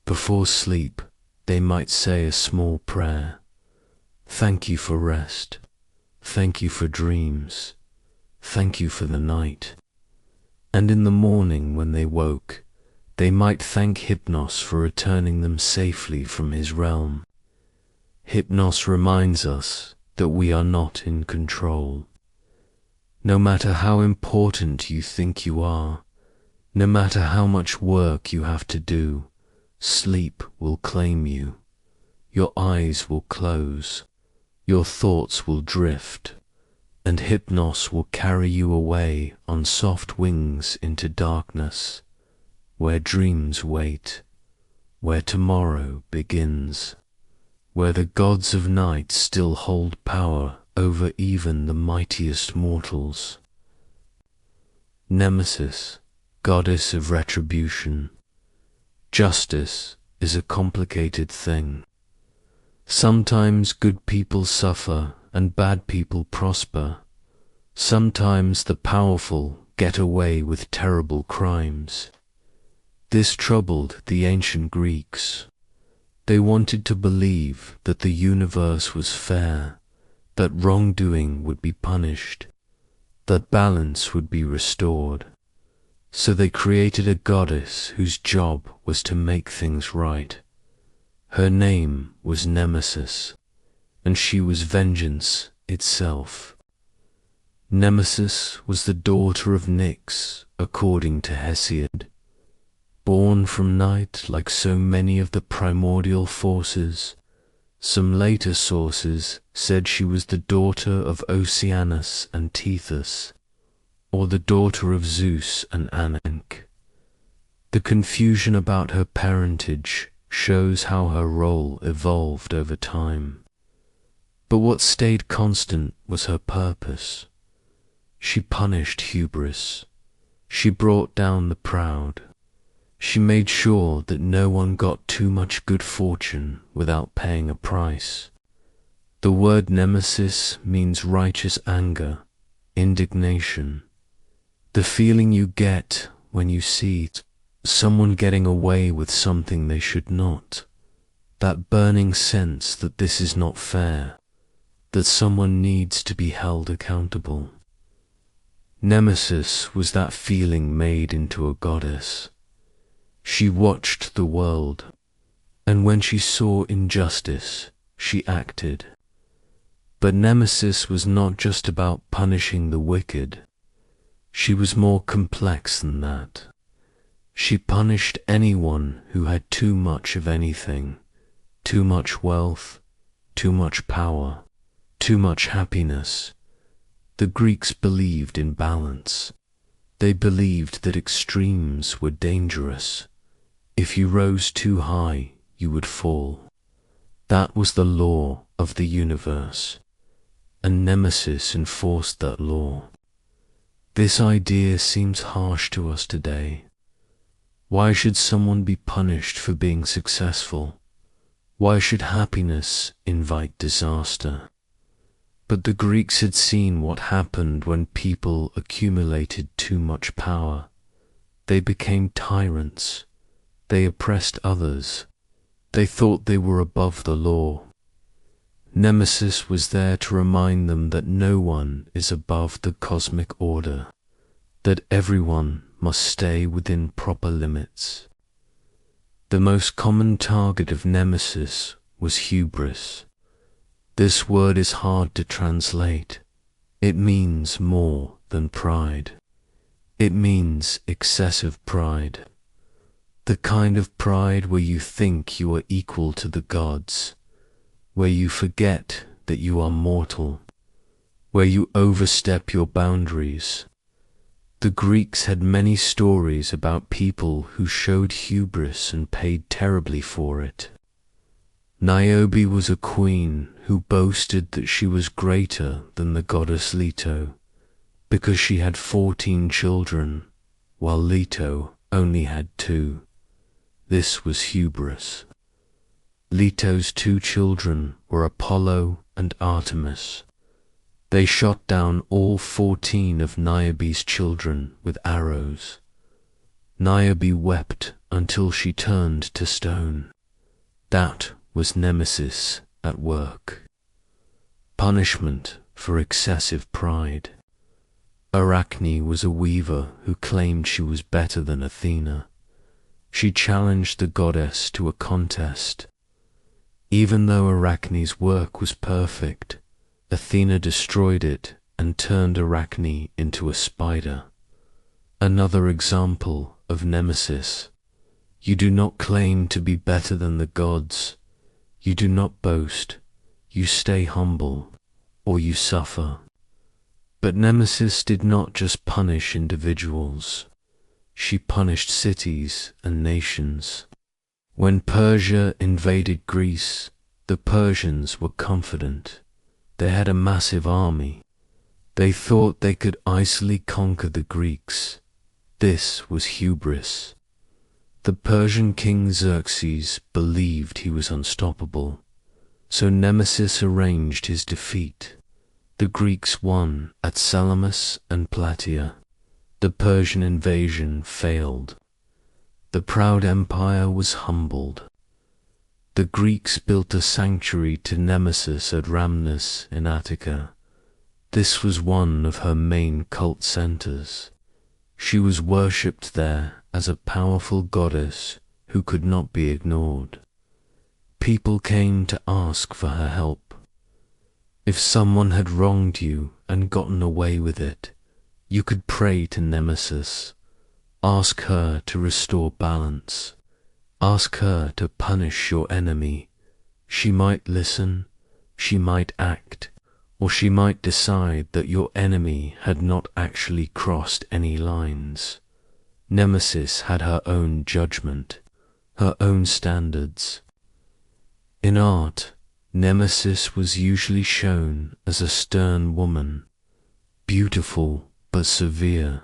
Before sleep, they might say a small prayer. Thank you for rest. Thank you for dreams. Thank you for the night. And in the morning when they woke, they might thank Hypnos for returning them safely from his realm. Hypnos reminds us that we are not in control. No matter how important you think you are, no matter how much work you have to do, sleep will claim you. Your eyes will close, your thoughts will drift, and Hypnos will carry you away on soft wings into darkness, where dreams wait, where tomorrow begins, where the gods of night still hold power over even the mightiest mortals. Nemesis, goddess of retribution. Justice is a complicated thing. Sometimes good people suffer and bad people prosper. Sometimes the powerful get away with terrible crimes. This troubled the ancient Greeks. They wanted to believe that the universe was fair, that wrongdoing would be punished, that balance would be restored. So they created a goddess whose job was to make things right. Her name was Nemesis, and she was vengeance itself. Nemesis was the daughter of Nyx, according to Hesiod. Born from night like so many of the primordial forces, some later sources said she was the daughter of Oceanus and Tethys, or the daughter of Zeus and Anak. The confusion about her parentage shows how her role evolved over time. But what stayed constant was her purpose. She punished hubris. She brought down the proud. She made sure that no one got too much good fortune without paying a price. The word nemesis means righteous anger, indignation. The feeling you get when you see someone getting away with something they should not. That burning sense that this is not fair, that someone needs to be held accountable. Nemesis was that feeling made into a goddess. She watched the world, and when she saw injustice, she acted. But Nemesis was not just about punishing the wicked. She was more complex than that. She punished anyone who had too much of anything, too much wealth, too much power, too much happiness. The Greeks believed in balance. They believed that extremes were dangerous. If you rose too high, you would fall. That was the law of the universe, and Nemesis enforced that law. This idea seems harsh to us today. Why should someone be punished for being successful? Why should happiness invite disaster? But the Greeks had seen what happened when people accumulated too much power. They became tyrants. They oppressed others. They thought they were above the law. Nemesis was there to remind them that no one is above the cosmic order, that everyone must stay within proper limits. The most common target of Nemesis was hubris. This word is hard to translate. It means more than pride. It means excessive pride. The kind of pride where you think you are equal to the gods, where you forget that you are mortal, where you overstep your boundaries. The Greeks had many stories about people who showed hubris and paid terribly for it. Niobe was a queen who boasted that she was greater than the goddess Leto, because she had 14 children, while Leto only had 2. This was hubris. Leto's 2 children were Apollo and Artemis. They shot down all 14 of Niobe's children with arrows. Niobe wept until she turned to stone. That was Nemesis at work. Punishment for excessive pride. Arachne was a weaver who claimed she was better than Athena. She challenged the goddess to a contest. Even though Arachne's work was perfect, Athena destroyed it and turned Arachne into a spider. Another example of Nemesis. You do not claim to be better than the gods. You do not boast. You stay humble, or you suffer. But Nemesis did not just punish individuals. She punished cities and nations. When Persia invaded Greece, the Persians were confident. They had a massive army. They thought they could easily conquer the Greeks. This was hubris. The Persian king Xerxes believed he was unstoppable, so Nemesis arranged his defeat. The Greeks won at Salamis and Plataea. The Persian invasion failed. The proud empire was humbled. The Greeks built a sanctuary to Nemesis at Rhamnus in Attica. This was one of her main cult centers. She was worshipped there as a powerful goddess who could not be ignored. People came to ask for her help. If someone had wronged you and gotten away with it, you could pray to Nemesis. Ask her to restore balance. Ask her to punish your enemy. She might listen, she might act, or she might decide that your enemy had not actually crossed any lines. Nemesis had her own judgment, her own standards. In art, Nemesis was usually shown as a stern woman, beautiful but severe.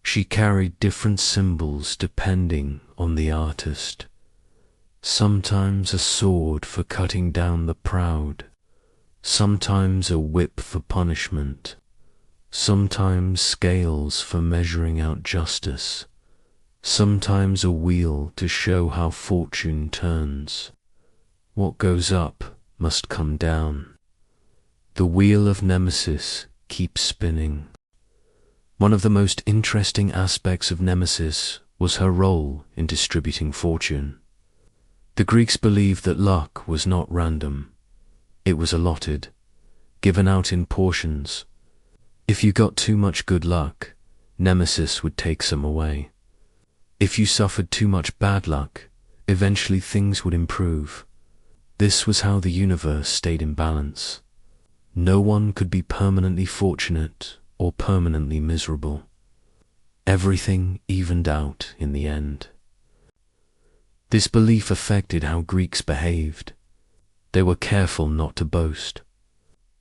She carried different symbols depending on the artist. Sometimes a sword for cutting down the proud, sometimes a whip for punishment, sometimes scales for measuring out justice, sometimes a wheel to show how fortune turns. What goes up must come down. The wheel of Nemesis keeps spinning. One of the most interesting aspects of Nemesis was her role in distributing fortune. The Greeks believed that luck was not random. It was allotted, given out in portions. If you got too much good luck, Nemesis would take some away. If you suffered too much bad luck, eventually things would improve. This was how the universe stayed in balance. No one could be permanently fortunate or permanently miserable. Everything evened out in the end. This belief affected how Greeks behaved. They were careful not to boast.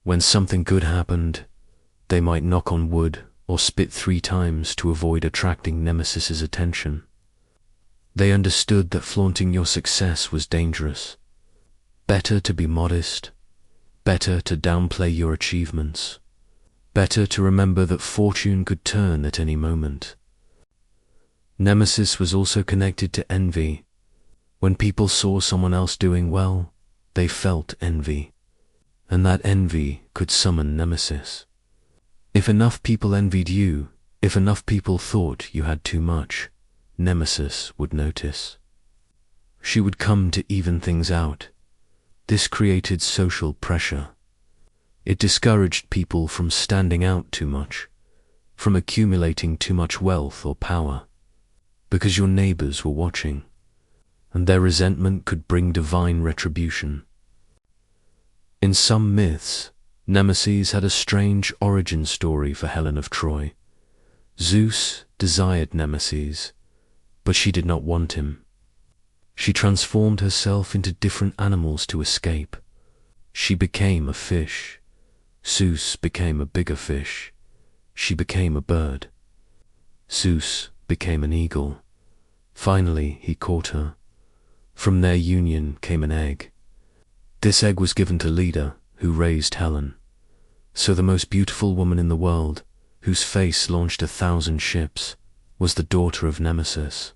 When something good happened, they might knock on wood or spit 3 times to avoid attracting Nemesis's attention. They understood that flaunting your success was dangerous. Better to be modest, better to downplay your achievements, better to remember that fortune could turn at any moment. Nemesis was also connected to envy. When people saw someone else doing well, they felt envy, and that envy could summon Nemesis. If enough people envied you, if enough people thought you had too much, Nemesis would notice. She would come to even things out. This created social pressure. It discouraged people from standing out too much, from accumulating too much wealth or power, because your neighbors were watching, and their resentment could bring divine retribution. In some myths, Nemesis had a strange origin story for Helen of Troy. Zeus desired Nemesis, but she did not want him. She transformed herself into different animals to escape. She became a fish. Zeus became a bigger fish. She became a bird. Zeus became an eagle. Finally, he caught her. From their union came an egg. This egg was given to Leda, who raised Helen. So the most beautiful woman in the world, whose face launched 1,000 ships, was the daughter of Nemesis.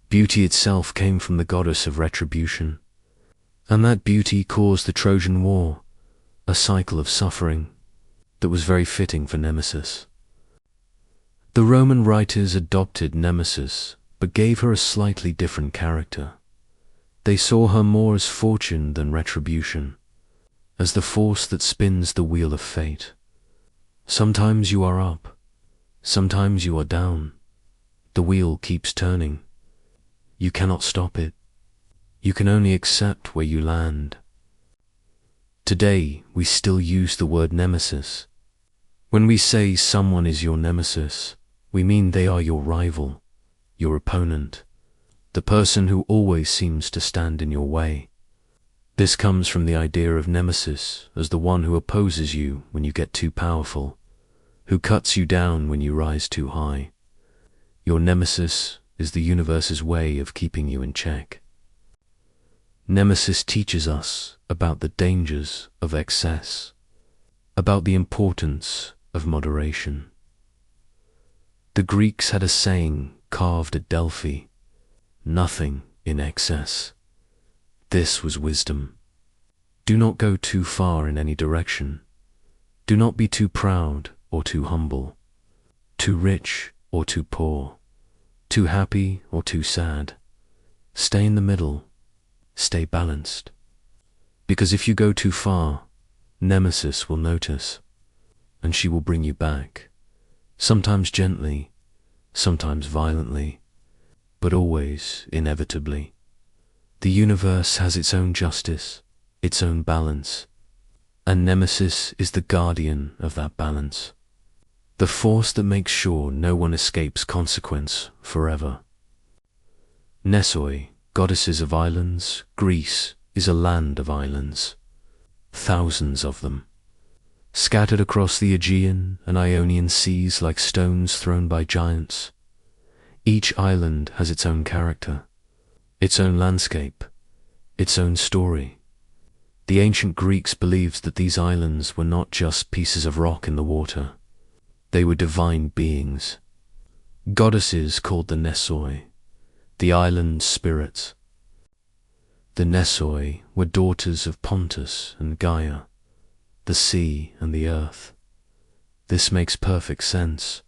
Beauty itself came from the goddess of retribution. And that beauty caused the Trojan War, a cycle of suffering that was very fitting for Nemesis. The Roman writers adopted Nemesis, but gave her a slightly different character. They saw her more as fortune than retribution, as the force that spins the wheel of fate. Sometimes you are up, sometimes you are down. The wheel keeps turning. You cannot stop it. You can only accept where you land. Today, we still use the word nemesis. When we say someone is your nemesis, we mean they are your rival, your opponent, the person who always seems to stand in your way. This comes from the idea of nemesis as the one who opposes you when you get too powerful, who cuts you down when you rise too high. Your nemesis is the universe's way of keeping you in check. Nemesis teaches us about the dangers of excess, about the importance of moderation. The Greeks had a saying carved at Delphi: nothing in excess. This was wisdom. Do not go too far in any direction. Do not be too proud or too humble, too rich or too poor, too happy or too sad. Stay in the middle. Stay balanced. Because if you go too far, Nemesis will notice, and she will bring you back, sometimes gently, sometimes violently, but always inevitably. The universe has its own justice, its own balance, and Nemesis is the guardian of that balance, the force that makes sure no one escapes consequence forever. Nesoi, goddesses of islands, Greece is a land of islands, thousands of them, scattered across the Aegean and Ionian seas like stones thrown by giants. Each island has its own character, its own landscape, its own story. The ancient Greeks believed that these islands were not just pieces of rock in the water. They were divine beings. Goddesses called the Nesoi, the island spirits. The Nesoi were daughters of Pontus and Gaia, the sea and the earth. This makes perfect sense.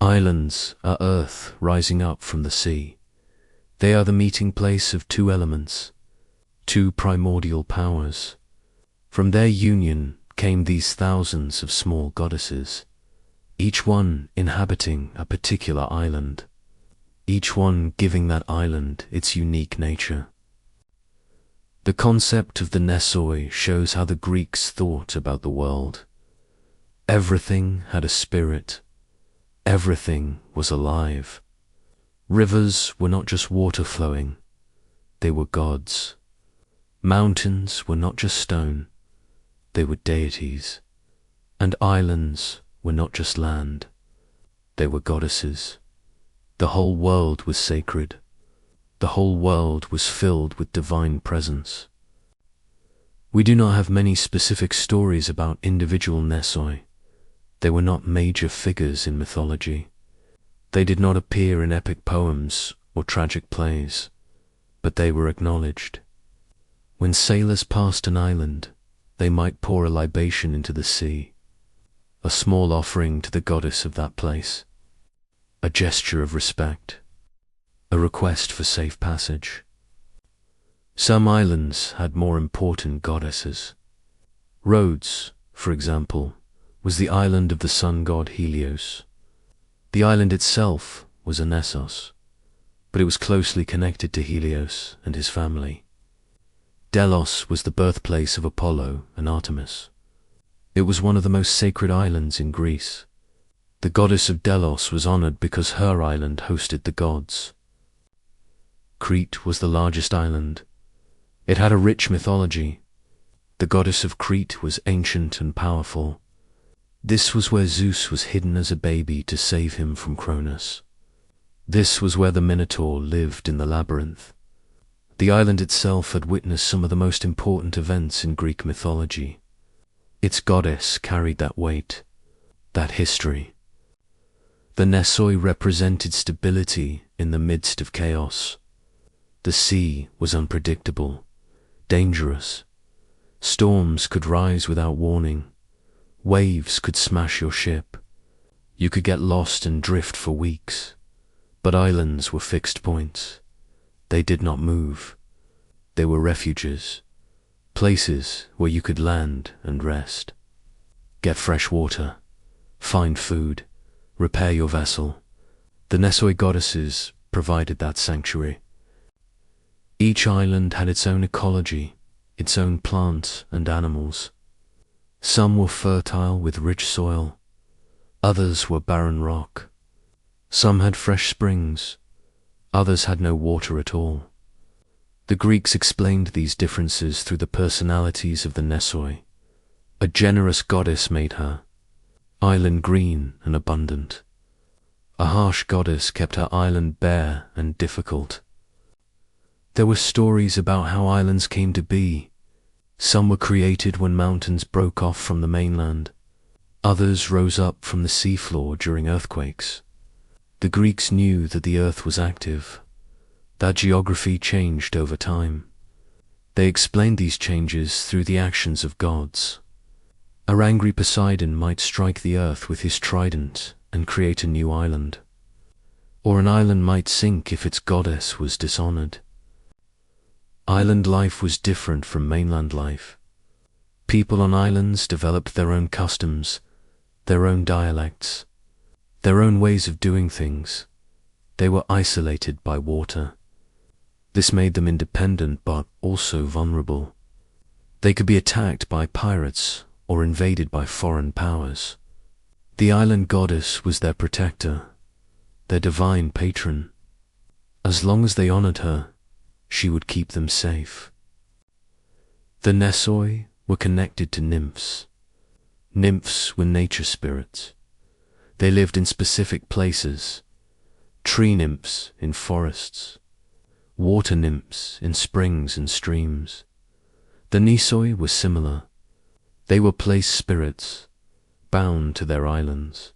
Islands are earth rising up from the sea. They are the meeting place of two elements, two primordial powers. From their union came these thousands of small goddesses, each one inhabiting a particular island, each one giving that island its unique nature. The concept of the Nesoi shows how the Greeks thought about the world. Everything had a spirit. Everything was alive. Rivers were not just water flowing, they were gods. Mountains were not just stone, they were deities. And islands were not just land, they were goddesses. The whole world was sacred. The whole world was filled with divine presence. We do not have many specific stories about individual Nesoi. They were not major figures in mythology. They did not appear in epic poems or tragic plays, but they were acknowledged. When sailors passed an island, they might pour a libation into the sea, a small offering to the goddess of that place, a gesture of respect, a request for safe passage. Some islands had more important goddesses. Rhodes, for example, was the island of the sun god Helios. The island itself was a Nessos, but it was closely connected to Helios and his family. Delos was the birthplace of Apollo and Artemis. It was one of the most sacred islands in Greece. The goddess of Delos was honored because her island hosted the gods. Crete was the largest island. It had a rich mythology. The goddess of Crete was ancient and powerful. This was where Zeus was hidden as a baby to save him from Cronus. This was where the Minotaur lived in the labyrinth. The island itself had witnessed some of the most important events in Greek mythology. Its goddess carried that weight, that history. The Nesoi represented stability in the midst of chaos. The sea was unpredictable, dangerous. Storms could rise without warning. Waves could smash your ship. You could get lost and drift for weeks. But islands were fixed points. They did not move. They were refuges, places where you could land and rest. Get fresh water, find food, repair your vessel. The Nesoi goddesses provided that sanctuary. Each island had its own ecology, its own plants and animals. Some were fertile with rich soil, others were barren rock. Some had fresh springs, others had no water at all. The Greeks explained these differences through the personalities of the Nesoi. A generous goddess made her, island green and abundant. A harsh goddess kept her island bare and difficult. There were stories about how islands came to be. Some were created when mountains broke off from the mainland. Others rose up from the seafloor during earthquakes. The Greeks knew that the earth was active, that geography changed over time. They explained these changes through the actions of gods. Our angry Poseidon might strike the earth with his trident and create a new island. Or an island might sink if its goddess was dishonored. Island life was different from mainland life. People on islands developed their own customs, their own dialects, their own ways of doing things. They were isolated by water. This made them independent but also vulnerable. They could be attacked by pirates or invaded by foreign powers. The island goddess was their protector, their divine patron. As long as they honored her, she would keep them safe. The Nesoi were connected to nymphs. Nymphs were nature spirits. They lived in specific places. Tree nymphs in forests, water nymphs in springs and streams. The Nisoi were similar. They were place spirits, bound to their islands.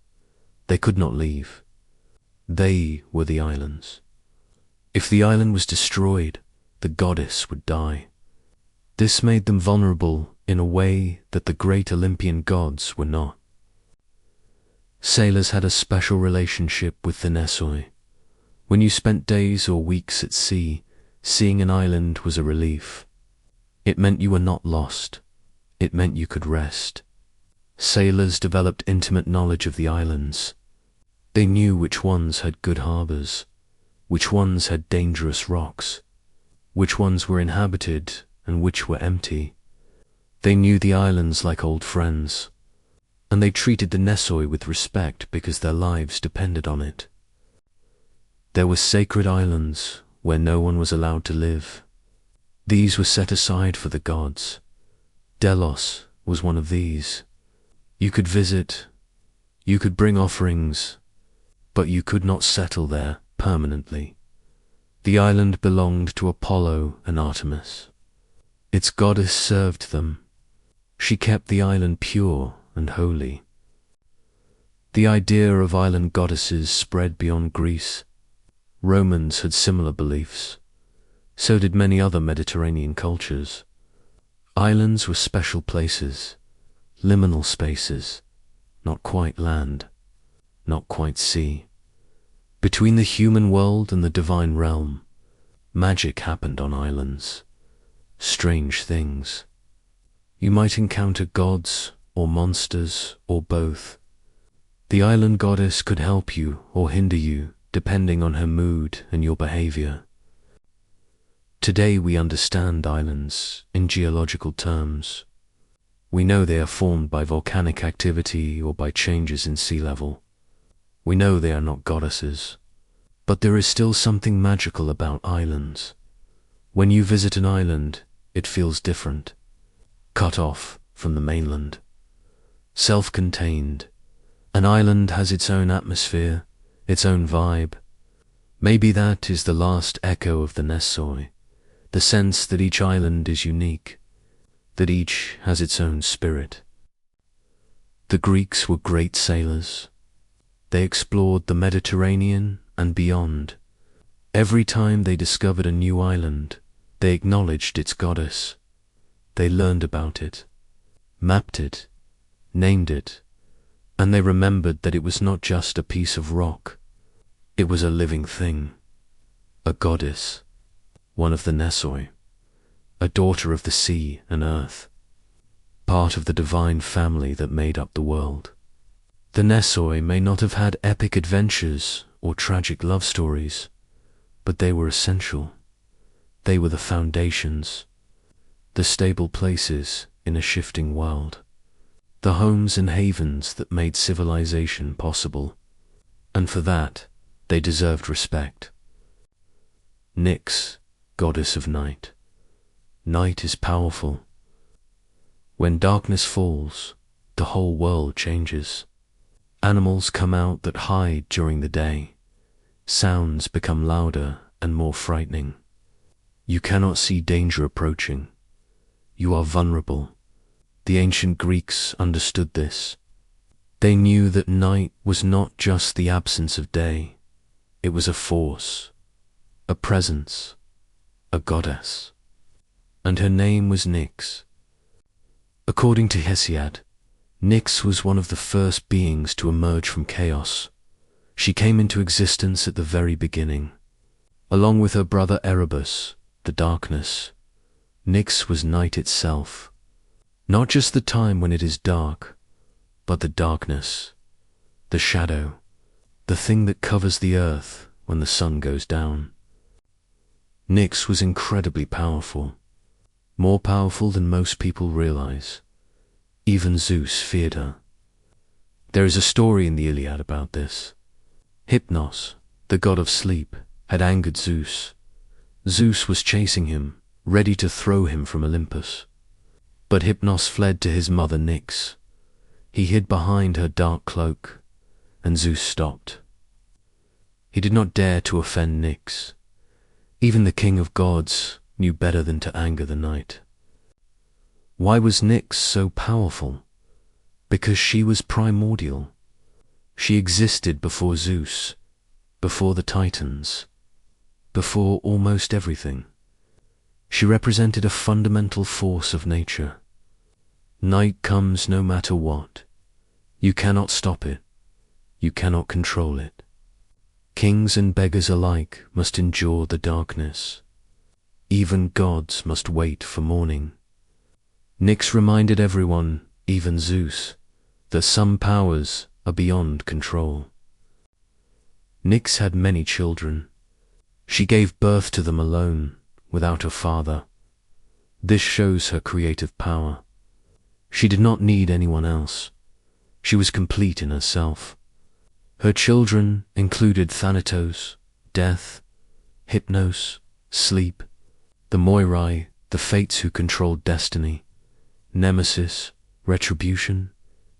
They could not leave. They were the islands. If the island was destroyed, the goddess would die. This made them vulnerable in a way that the great Olympian gods were not. Sailors had a special relationship with the Nesoi. When you spent days or weeks at sea, seeing an island was a relief. It meant you were not lost. It meant you could rest. Sailors developed intimate knowledge of the islands. They knew which ones had good harbors, which ones had dangerous rocks, which ones were inhabited and which were empty. They knew the islands like old friends, and they treated the Nesoi with respect because their lives depended on it. There were sacred islands where no one was allowed to live. These were set aside for the gods. Delos was one of these. You could visit, you could bring offerings, but you could not settle there permanently. The island belonged to Apollo and Artemis. Its goddess served them. She kept the island pure and holy. The idea of island goddesses spread beyond Greece. Romans had similar beliefs. So did many other Mediterranean cultures. Islands were special places, liminal spaces, not quite land, not quite sea. Between the human world and the divine realm, magic happened on islands. Strange things. You might encounter gods or monsters or both. The island goddess could help you or hinder you depending on her mood and your behavior. Today we understand islands in geological terms. We know they are formed by volcanic activity or by changes in sea level. We know they are not goddesses. But there is still something magical about islands. When you visit an island, it feels different. Cut off from the mainland. Self-contained. An island has its own atmosphere, its own vibe. Maybe that is the last echo of the Nesoi, the sense that each island is unique, that each has its own spirit. The Greeks were great sailors. They explored the Mediterranean and beyond. Every time they discovered a new island, they acknowledged its goddess. They learned about it, mapped it, named it, and they remembered that it was not just a piece of rock. It was a living thing, a goddess, one of the Nesoi, a daughter of the sea and earth, part of the divine family that made up the world. The Nesoi may not have had epic adventures or tragic love stories, but they were essential. They were the foundations, the stable places in a shifting world, the homes and havens that made civilization possible, and for that they deserved respect. Nyx, goddess of night. Night is powerful. When darkness falls, the whole world changes. Animals come out that hide during the day. Sounds become louder and more frightening. You cannot see danger approaching. You are vulnerable. The ancient Greeks understood this. They knew that night was not just the absence of day. It was a force, a presence, a goddess. and her name was Nyx. According to Hesiod, Nyx was one of the first beings to emerge from chaos. She came into existence at the very beginning. Along with her brother Erebus, the darkness, Nyx was night itself. Not just the time when it is dark, but the darkness, the shadow, the thing that covers the earth when the sun goes down. Nyx was incredibly powerful, more powerful than most people realize. Even Zeus feared her. There is a story in the Iliad about this. Hypnos, the god of sleep, had angered Zeus. Zeus was chasing him, ready to throw him from Olympus. But Hypnos fled to his mother Nyx. He hid behind her dark cloak, and Zeus stopped. He did not dare to offend Nyx. Even the king of gods knew better than to anger the night. Why was Nyx so powerful? Because she was primordial. She existed before Zeus, before the Titans, before almost everything. She represented a fundamental force of nature. Night comes no matter what. You cannot stop it. You cannot control it. Kings and beggars alike must endure the darkness. Even gods must wait for morning. Nyx reminded everyone, even Zeus, that some powers are beyond control. Nyx had many children. She gave birth to them alone, without a father. This shows her creative power. She did not need anyone else. She was complete in herself. Her children included Thanatos, death, Hypnos, sleep, the Moirai, the fates who controlled destiny, Nemesis, retribution,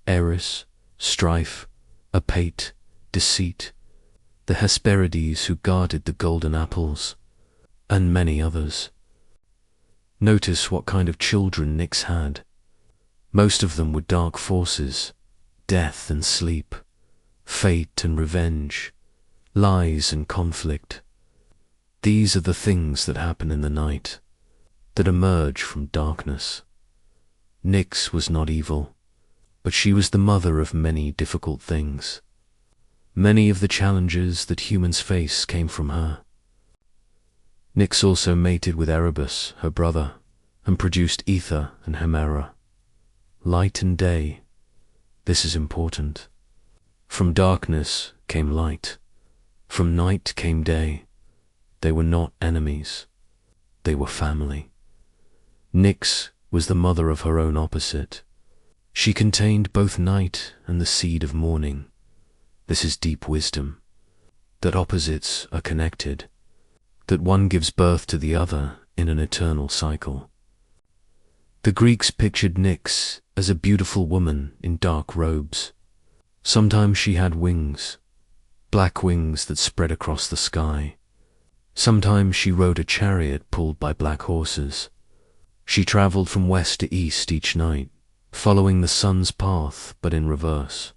Eris, strife, Apate, deceit, the Hesperides who guarded the golden apples, and many others. Notice what kind of children Nyx had. Most of them were dark forces, death and sleep, fate and revenge, lies and conflict. These are the things that happen in the night, that emerge from darkness. Nyx was not evil, but she was the mother of many difficult things. Many of the challenges that humans face came from her. Nyx also mated with Erebus, her brother, and produced Ether and Hemera. Light and day, this is important. From darkness came light. From night came day. They were not enemies. They were family. Nyx was the mother of her own opposite. She contained both night and the seed of morning. This is deep wisdom, that opposites are connected, that one gives birth to the other in an eternal cycle. The Greeks pictured Nyx as a beautiful woman in dark robes. Sometimes she had wings, black wings that spread across the sky. Sometimes she rode a chariot pulled by black horses. She traveled from west to east each night, following the sun's path but in reverse.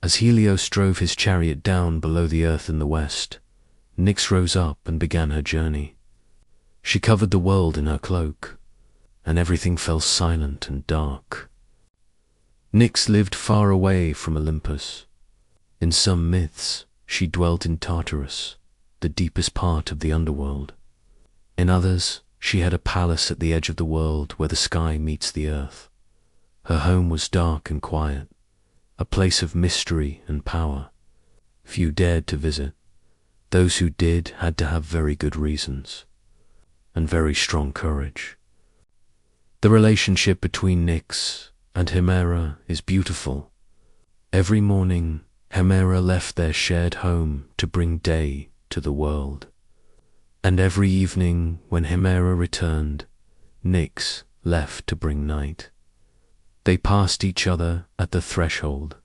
As Helios drove his chariot down below the earth in the west, Nyx rose up and began her journey. She covered the world in her cloak, and everything fell silent and dark. Nyx lived far away from Olympus. In some myths, she dwelt in Tartarus, the deepest part of the underworld. In others, she had a palace at the edge of the world where the sky meets the earth. Her home was dark and quiet, a place of mystery and power. Few dared to visit. Those who did had to have very good reasons, and very strong courage. The relationship between Nyx and Hemera is beautiful. Every morning, Hemera left their shared home to bring day to the world. And every evening, when Hemera returned, Nyx left to bring night. They passed each other at the threshold,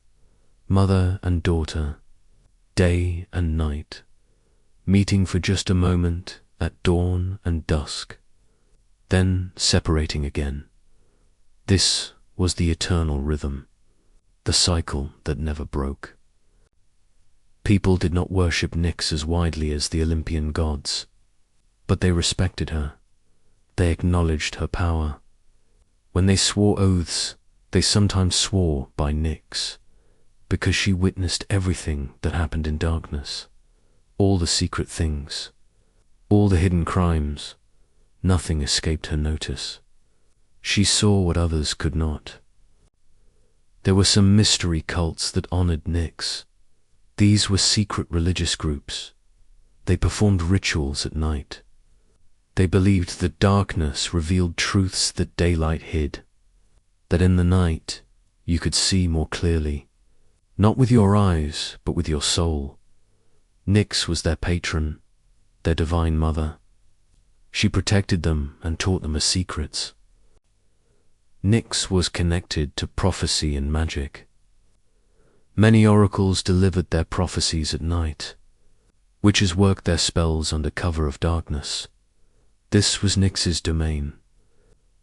mother and daughter, day and night, meeting for just a moment at dawn and dusk, then separating again. This was the eternal rhythm, the cycle that never broke. People did not worship Nyx as widely as the Olympian gods, but they respected her. they acknowledged her power. When they swore oaths, they sometimes swore by Nyx, because she witnessed everything that happened in darkness, all the secret things, all the hidden crimes. Nothing escaped her notice. She saw what others could not. There were some mystery cults that honored Nyx. These were secret religious groups. They performed rituals at night. They believed that darkness revealed truths that daylight hid, that in the night you could see more clearly, not with your eyes, but with your soul. Nyx was their patron, their divine mother. She protected them and taught them her secrets. Nyx was connected to prophecy and magic. Many oracles delivered their prophecies at night. Witches worked their spells under cover of darkness. This was Nyx's domain,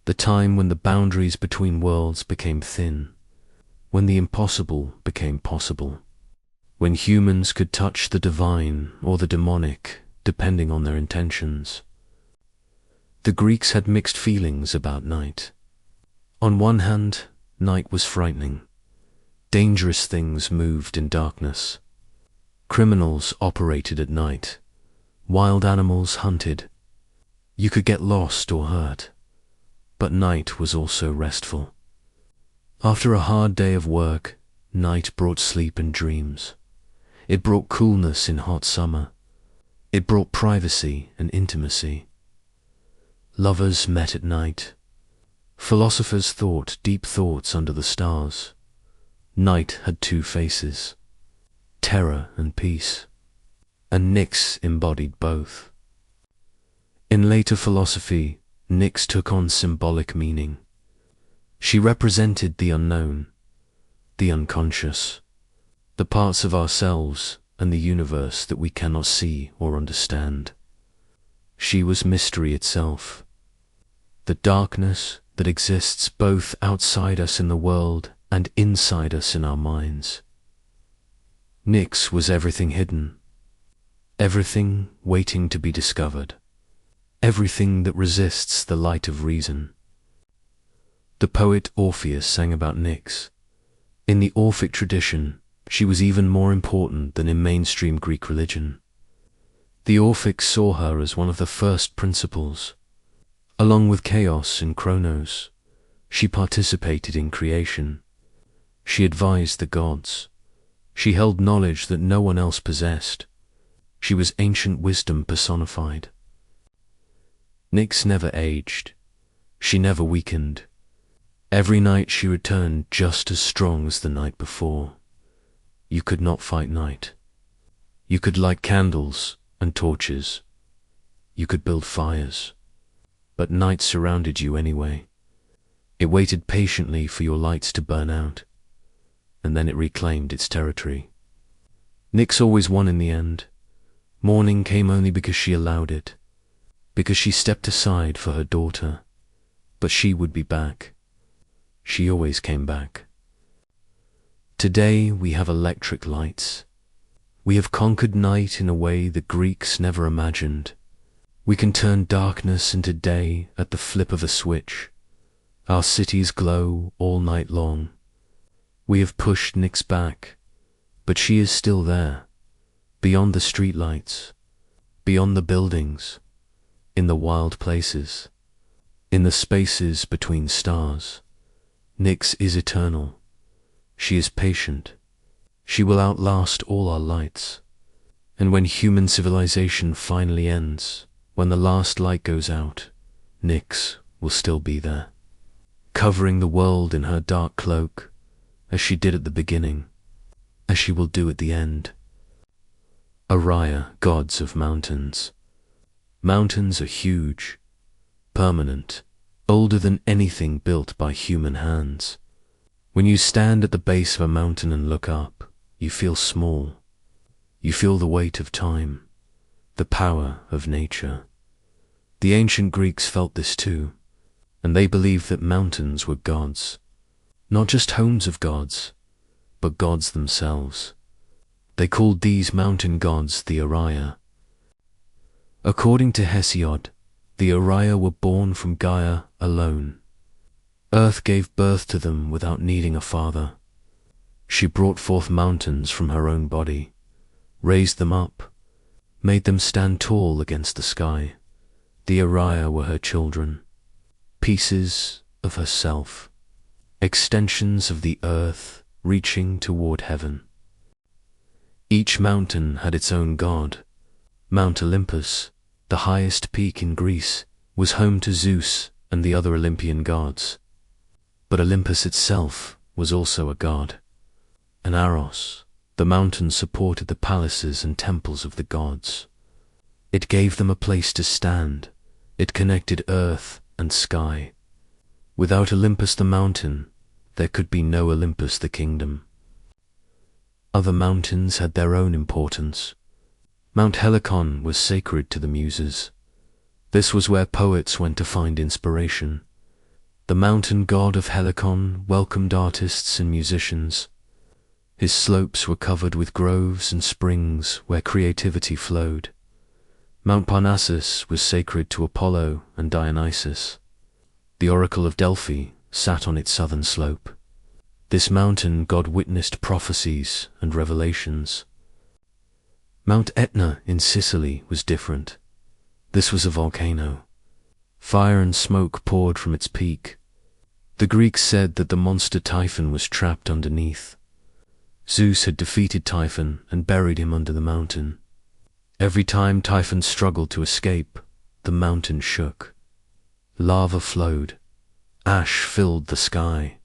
the time when the boundaries between worlds became thin, when the impossible became possible, when humans could touch the divine or the demonic, depending on their intentions. The Greeks had mixed feelings about night. On one hand, night was frightening. Dangerous things moved in darkness. Criminals operated at night. Wild animals hunted. You could get lost or hurt. But night was also restful. After a hard day of work, night brought sleep and dreams. It brought coolness in hot summer. It brought privacy and intimacy. Lovers met at night. Philosophers thought deep thoughts under the stars. Night had two faces, terror and peace, and Nyx embodied both. In later philosophy, Nyx took on symbolic meaning. She represented the unknown, the unconscious, the parts of ourselves and the universe that we cannot see or understand. She was mystery itself, the darkness that exists both outside us in the world and inside us in our minds. Nyx was everything hidden, everything waiting to be discovered, everything that resists the light of reason. The poet Orpheus sang about Nyx. In the Orphic tradition, she was even more important than in mainstream Greek religion. The Orphics saw her as one of the first principles. Along with Chaos and Kronos, she participated in creation. She advised the gods. She held knowledge that no one else possessed. She was ancient wisdom personified. Nyx never aged. She never weakened. Every night she returned just as strong as the night before. You could not fight night. You could light candles and torches. You could build fires. But night surrounded you anyway. It waited patiently for your lights to burn out, and then it reclaimed its territory. Nyx always won in the end. Morning came only because she allowed it, because she stepped aside for her daughter. But she would be back. She always came back. Today we have electric lights. We have conquered night in a way the Greeks never imagined. We can turn darkness into day at the flip of a switch. Our cities glow all night long. We have pushed Nyx back, but she is still there, beyond the streetlights, beyond the buildings, in the wild places, in the spaces between stars. Nyx is eternal. She is patient. She will outlast all our lights. And when human civilization finally ends, when the last light goes out, Nyx will still be there, covering the world in her dark cloak, as she did at the beginning, as she will do at the end. Araya, gods of mountains. Mountains are huge, permanent, older than anything built by human hands. When you stand at the base of a mountain and look up, you feel small. You feel the weight of time, the power of nature. The ancient Greeks felt this too, and they believed that mountains were gods, not just homes of gods, but gods themselves. They called these mountain gods the Araya. According to Hesiod, The Oriya were born from Gaia alone. Earth gave birth to them without needing a father. She brought forth mountains from her own body, raised them up, made them stand tall against the sky. The Oriya were her children, pieces of herself, extensions of the earth reaching toward heaven. Each mountain had its own god. Mount Olympus, the highest peak in Greece, was home to Zeus and the other Olympian gods. But Olympus itself was also a god. And Erebus, the mountain, supported the palaces and temples of the gods. It gave them a place to stand. It connected earth and sky. Without Olympus the mountain, there could be no Olympus the kingdom. Other mountains had their own importance. Mount Helicon was sacred to the Muses. This was where poets went to find inspiration. The mountain god of Helicon welcomed artists and musicians. His slopes were covered with groves and springs where creativity flowed. Mount Parnassus was sacred to Apollo and Dionysus. The oracle of Delphi sat on its southern slope. This mountain god witnessed prophecies and revelations. Mount Etna in Sicily was different. This was a volcano. Fire and smoke poured from its peak. The Greeks said that the monster Typhon was trapped underneath. Zeus had defeated Typhon and buried him under the mountain. Every time Typhon struggled to escape, the mountain shook. Lava flowed. Ash filled the sky.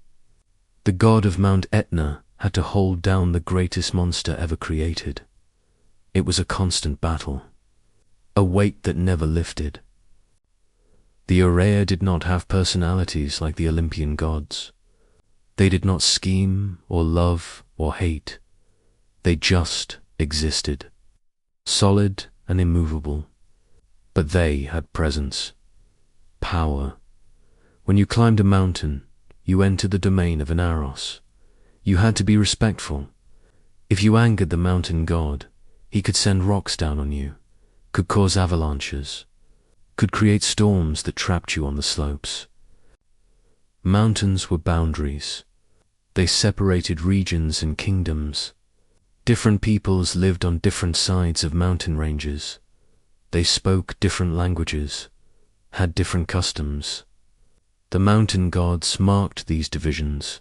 The god of Mount Etna had to hold down the greatest monster ever created. It was a constant battle, a weight that never lifted. The Oriya did not have personalities like the Olympian gods. They did not scheme or love or hate. They just existed, solid and immovable. But they had presence, power. When you climbed a mountain, you entered the domain of an Erebus. You had to be respectful. If you angered the mountain god, he could send rocks down on you, could cause avalanches, could create storms that trapped you on the slopes. Mountains were boundaries. They separated regions and kingdoms. Different peoples lived on different sides of mountain ranges. They spoke different languages, had different customs. The mountain gods marked these divisions.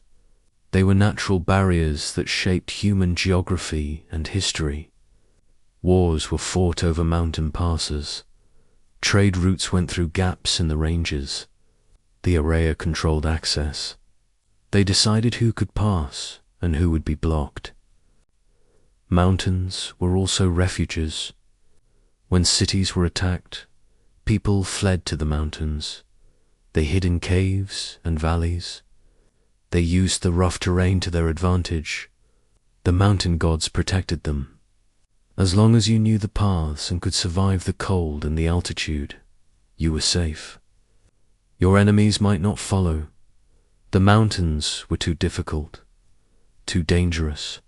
They were natural barriers that shaped human geography and history. Wars were fought over mountain passes. Trade routes went through gaps in the ranges. The Oriya controlled access. They decided who could pass and who would be blocked. Mountains were also refuges. When cities were attacked, people fled to the mountains. They hid in caves and valleys. They used the rough terrain to their advantage. The mountain gods protected them. As long as you knew the paths and could survive the cold and the altitude, you were safe. Your enemies might not follow. The mountains were too difficult, too dangerous.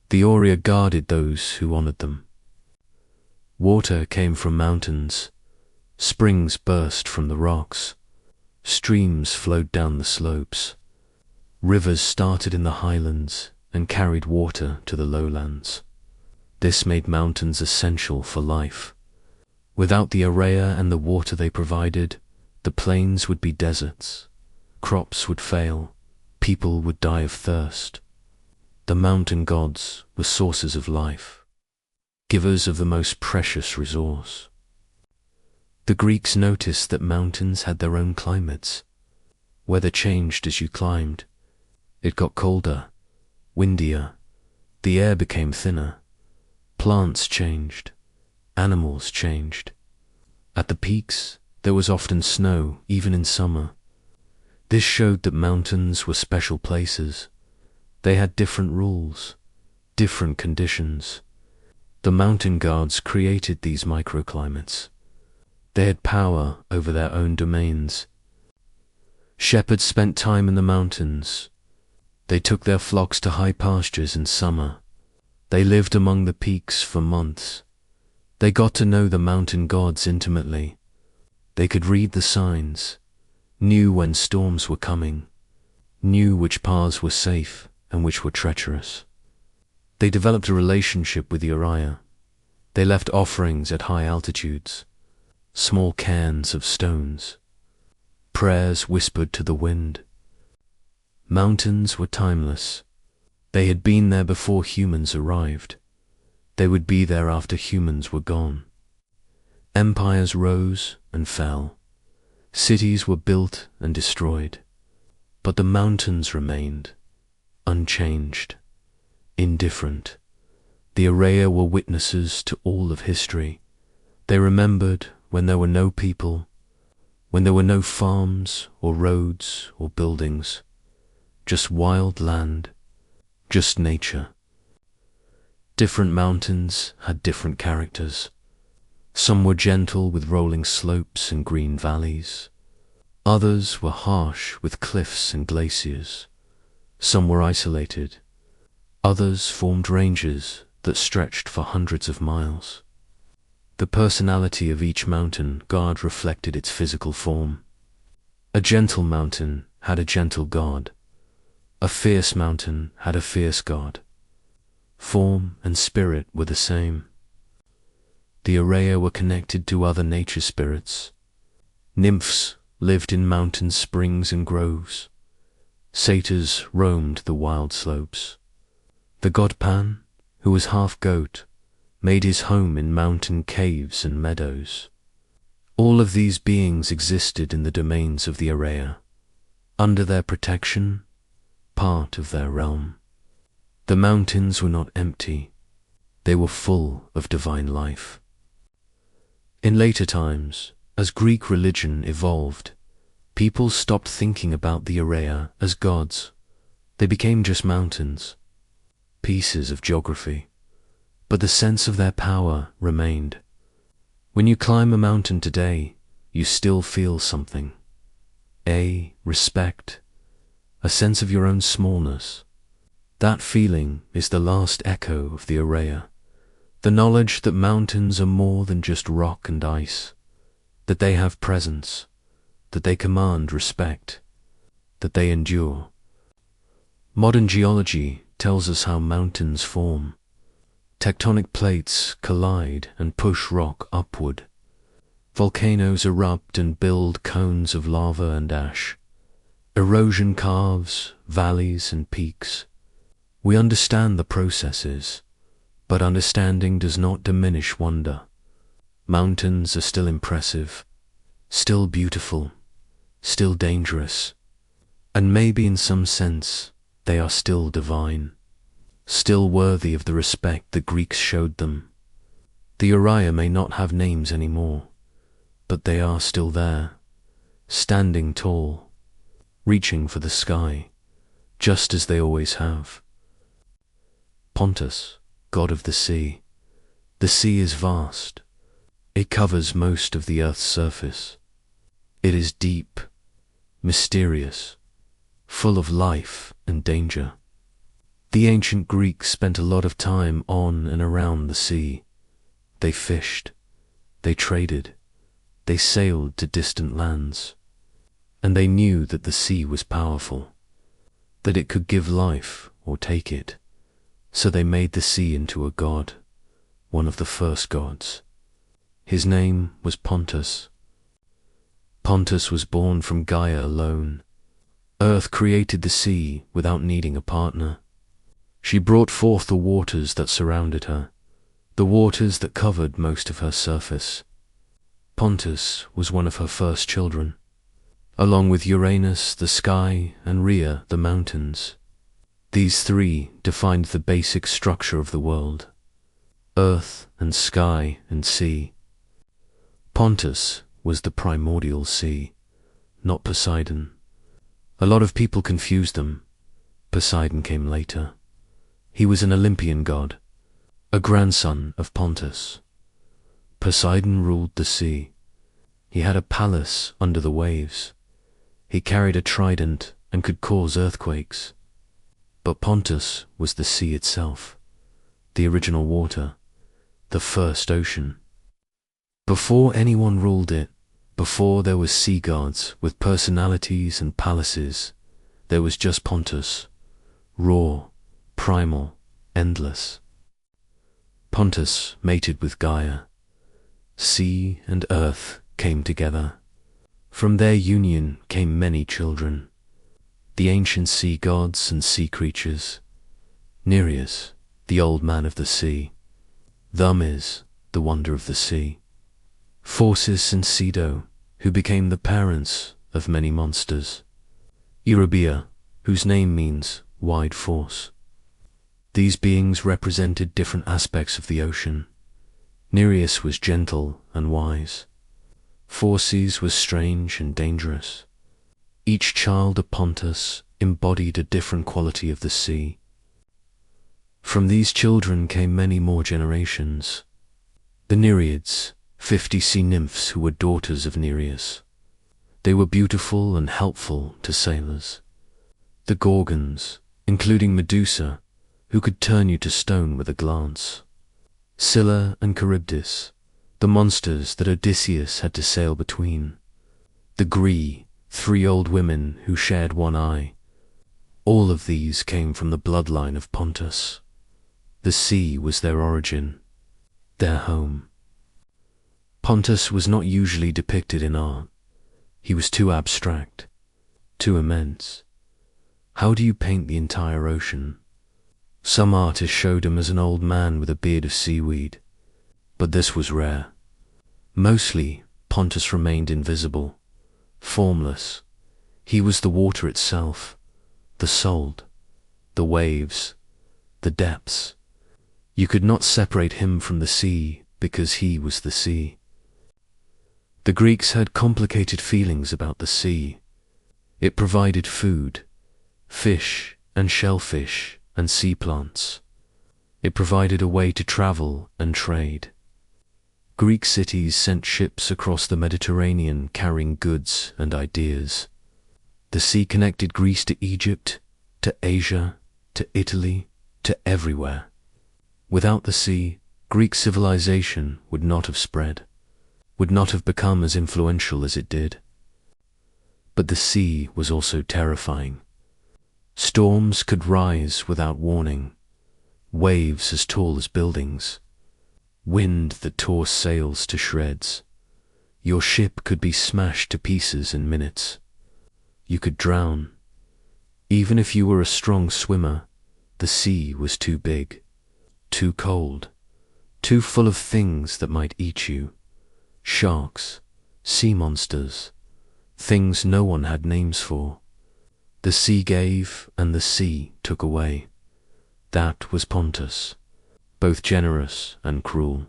The Oriya guarded those who honored them. Water came from mountains. Springs burst from the rocks. Streams flowed down the slopes. Rivers started in the highlands and carried water to the lowlands. This made mountains essential for life. Without the Oriya and the water they provided, the plains would be deserts. Crops would fail. People would die of thirst. The mountain gods were sources of life, givers of the most precious resource. The Greeks noticed that mountains had their own climates. Weather changed as you climbed. It got colder, windier. The air became thinner. Plants changed. Animals changed. At the peaks, there was often snow, even in summer. This showed that mountains were special places. They had different rules, different conditions. The mountain gods created these microclimates. They had power over their own domains. Shepherds spent time in the mountains. They took their flocks to high pastures in summer. They lived among the peaks for months. They got to know the mountain gods intimately. They could read the signs, knew when storms were coming, knew which paths were safe and which were treacherous. They developed a relationship with Uriah. They left offerings at high altitudes, small cairns of stones, prayers whispered to the wind. Mountains were timeless. They had been there before humans arrived. They would be there after humans were gone. Empires rose and fell. Cities were built and destroyed. But the mountains remained, unchanged, indifferent. The Araya were witnesses to all of history. They remembered when there were no people, when there were no farms or roads or buildings, just wild land, just nature. Different mountains had different characters. Some were gentle with rolling slopes and green valleys. Others were harsh with cliffs and glaciers. Some were isolated. Others formed ranges that stretched for hundreds of miles. The personality of each mountain god reflected its physical form. A gentle mountain had a gentle god. A fierce mountain had a fierce god. Form and spirit were the same. The Araya were connected to other nature spirits. Nymphs lived in mountain springs and groves. Satyrs roamed the wild slopes. The god Pan, who was half goat, made his home in mountain caves and meadows. All of these beings existed in the domains of the Araya, under their protection, part of their realm. The mountains were not empty. They were full of divine life. In later times, as Greek religion evolved, people stopped thinking about the Araya as gods. They became just mountains, pieces of geography, but the sense of their power remained. When you climb a mountain today, you still feel something. Respect, a sense of your own smallness. That feeling is the last echo of the Araya. The knowledge that mountains are more than just rock and ice, that they have presence, that they command respect, that they endure. Modern geology tells us how mountains form. Tectonic plates collide and push rock upward. Volcanoes erupt and build cones of lava and ash. Erosion carves valleys and peaks. We understand the processes, but understanding does not diminish wonder. Mountains are still impressive, still beautiful, still dangerous, and maybe in some sense they are still divine, still worthy of the respect the Greeks showed them. The Araya may not have names anymore, but they are still there, standing tall, reaching for the sky, just as they always have. Pontus, god of the sea. The sea is vast. It covers most of the earth's surface. It is deep, mysterious, full of life and danger. The ancient Greeks spent a lot of time on and around the sea. They fished, they traded, they sailed to distant lands, and they knew that the sea was powerful, that it could give life or take it. So they made the sea into a god, one of the first gods. His name was Pontus. Pontus was born from Gaia alone. Earth created the sea without needing a partner. She brought forth the waters that surrounded her, the waters that covered most of her surface. Pontus was one of her first children, along with Uranus, the sky, and Rhea, the mountains. These three defined the basic structure of the world: earth and sky and sea. Pontus was the primordial sea, not Poseidon. A lot of people confused them. Poseidon came later. He was an Olympian god, a grandson of Pontus. Poseidon ruled the sea. He had a palace under the waves. He carried a trident and could cause earthquakes. But Pontus was the sea itself, the original water, the first ocean. Before anyone ruled it, Before there was sea gods with personalities and palaces, there was just Pontus, raw, primal, endless. Pontus mated with Gaia. Sea and earth came together. From their union came many children, the ancient sea gods and sea creatures. Nereus, the old man of the sea. Thamys, the wonder of the sea. Phorcys and Cedo, who became the parents of many monsters. Erebus, whose name means wide force. These beings represented different aspects of the ocean. Nereus was gentle and wise. Phorcys was strange and dangerous. Each child of Pontus embodied a different quality of the sea. From these children came many more generations. The Nereids, 50 sea nymphs who were daughters of Nereus. They were beautiful and helpful to sailors. The Gorgons, including Medusa, who could turn you to stone with a glance. Scylla and Charybdis, the monsters that Odysseus had to sail between. The Gree, 3 old women who shared one eye. All of these came from the bloodline of Pontus. The sea was their origin, their home. Pontus was not usually depicted in art. He was too abstract, too immense. How do you paint the entire ocean? Some artists showed him as an old man with a beard of seaweed, but this was rare. Mostly, Pontus remained invisible, formless. He was the water itself, the salt, the waves, the depths. You could not separate him from the sea because he was the sea. The Greeks had complicated feelings about the sea. It provided food, fish and shellfish and sea plants. It provided a way to travel and trade. Greek cities sent ships across the Mediterranean carrying goods and ideas. The sea connected Greece to Egypt, to Asia, to Italy, to everywhere. Without the sea, Greek civilization would not have spread, would not have become as influential as it did. But the sea was also terrifying. Storms could rise without warning, waves as tall as buildings, wind that tore sails to shreds. Your ship could be smashed to pieces in minutes. You could drown. Even if you were a strong swimmer, the sea was too big, too cold, too full of things that might eat you. Sharks, sea monsters, things no one had names for. The sea gave and the sea took away. That was Pontus, both generous and cruel.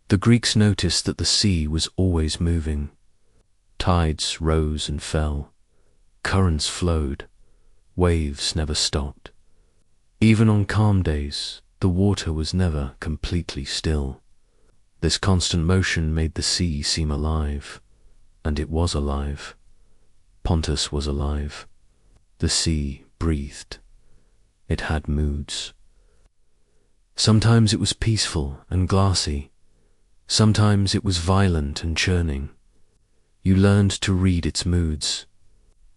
The Greeks noticed that the sea was always moving. Tides rose and fell. Currents flowed. Waves never stopped. Even on calm days, the water was never completely still. This constant motion made the sea seem alive, and it was alive. Pontus was alive. The sea breathed. It had moods. Sometimes it was peaceful and glassy. Sometimes it was violent and churning. You learned to read its moods,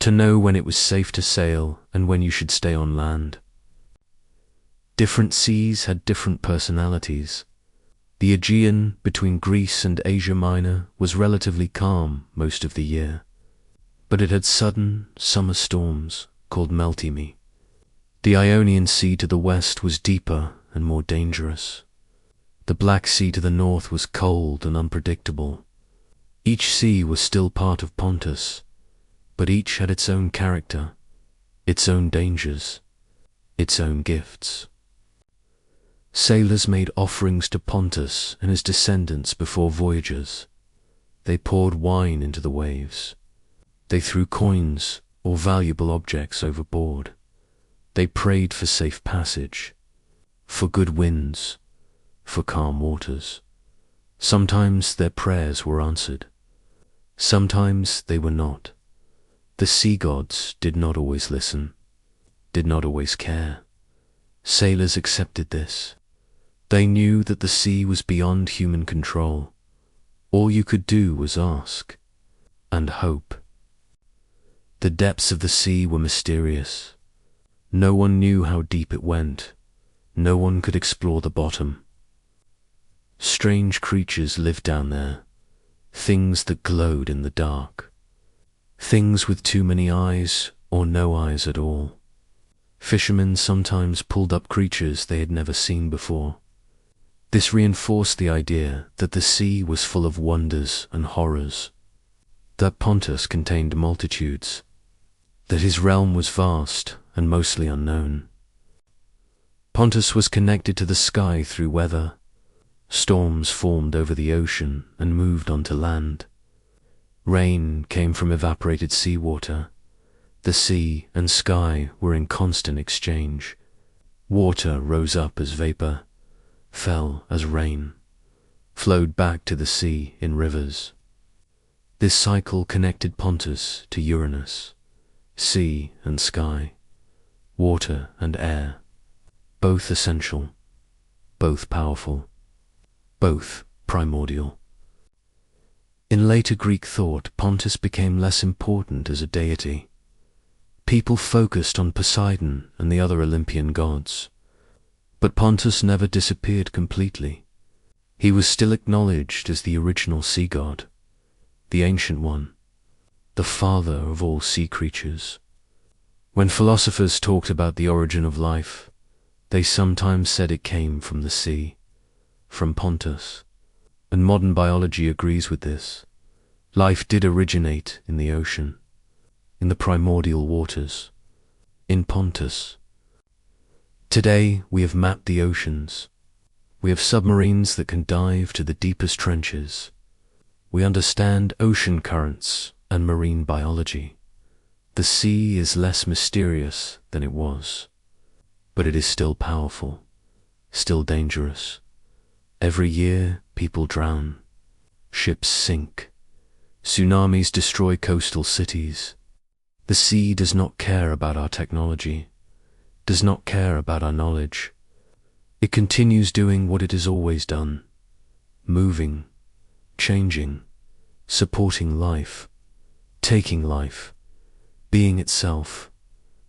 to know when it was safe to sail and when you should stay on land. Different seas had different personalities. The Aegean between Greece and Asia Minor was relatively calm most of the year, but it had sudden summer storms called meltemi. The Ionian Sea to the west was deeper and more dangerous. The Black Sea to the north was cold and unpredictable. Each sea was still part of Pontus, but each had its own character, its own dangers, its own gifts. Sailors made offerings to Pontus and his descendants before voyages. They poured wine into the waves. They threw coins or valuable objects overboard. They prayed for safe passage, for good winds, for calm waters. Sometimes their prayers were answered. Sometimes they were not. The sea gods did not always listen, did not always care. Sailors accepted this. They knew that the sea was beyond human control. All you could do was ask and hope. The depths of the sea were mysterious. No one knew how deep it went. No one could explore the bottom. Strange creatures lived down there, things that glowed in the dark, things with too many eyes or no eyes at all. Fishermen sometimes pulled up creatures they had never seen before. This reinforced the idea that the sea was full of wonders and horrors, that Pontus contained multitudes, that his realm was vast and mostly unknown. Pontus was connected to the sky through weather. Storms formed over the ocean and moved onto land. Rain came from evaporated seawater. The sea and sky were in constant exchange. Water rose up as vapor, fell as rain, flowed back to the sea in rivers. This cycle connected Pontus to Uranus, sea and sky, water and air, both essential, both powerful, both primordial. In later Greek thought, Pontus became less important as a deity. People focused on Poseidon and the other Olympian gods. But Pontus never disappeared completely. He was still acknowledged as the original sea god, the ancient one, the father of all sea creatures. When philosophers talked about the origin of life, they sometimes said it came from the sea, from Pontus, and modern biology agrees with this. Life did originate in the ocean, in the primordial waters, in Pontus. Today we have mapped the oceans. We have submarines that can dive to the deepest trenches. We understand ocean currents and marine biology. The sea is less mysterious than it was, but it is still powerful, still dangerous. Every year people drown, ships sink, tsunamis destroy coastal cities. The sea does not care about our technology, does not care about our knowledge. It continues doing what it has always done, moving, changing, supporting life, taking life, being itself,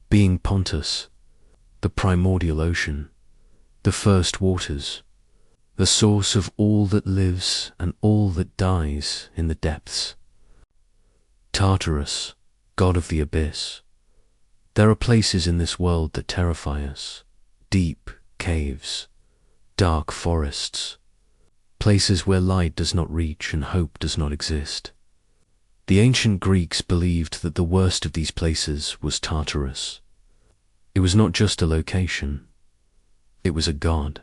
being Pontus, the primordial ocean, the first waters, the source of all that lives and all that dies in the depths. Tartarus, god of the abyss. There are places in this world that terrify us, deep caves, dark forests, places where light does not reach and hope does not exist. The ancient Greeks believed that the worst of these places was Tartarus. It was not just a location, it was a god,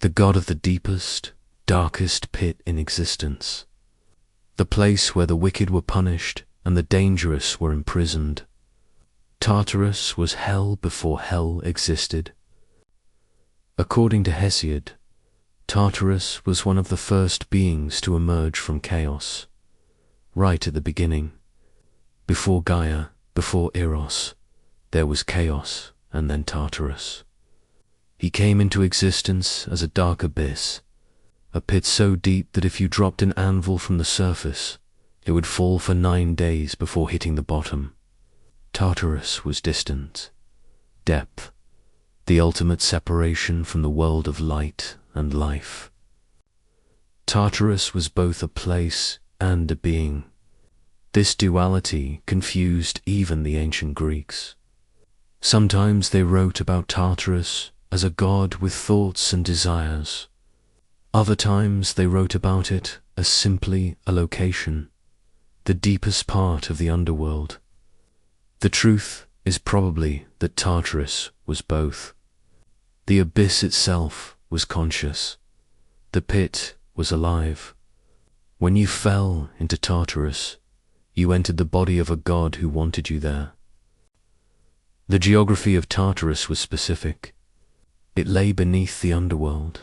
the god of the deepest, darkest pit in existence, the place where the wicked were punished and the dangerous were imprisoned. Tartarus was hell before hell existed. According to Hesiod, Tartarus was one of the first beings to emerge from chaos, right at the beginning. Before Gaia, before Eros, there was chaos and then Tartarus. He came into existence as a dark abyss, a pit so deep that if you dropped an anvil from the surface, it would fall for 9 days before hitting the bottom. Tartarus was distant, depth, the ultimate separation from the world of light and life. Tartarus was both a place and a being. This duality confused even the ancient Greeks. Sometimes they wrote about Tartarus as a god with thoughts and desires. Other times they wrote about it as simply a location, the deepest part of the underworld. The truth is probably that Tartarus was both. The abyss itself was conscious. The pit was alive. When you fell into Tartarus, you entered the body of a god who wanted you there. The geography of Tartarus was specific. It lay beneath the underworld,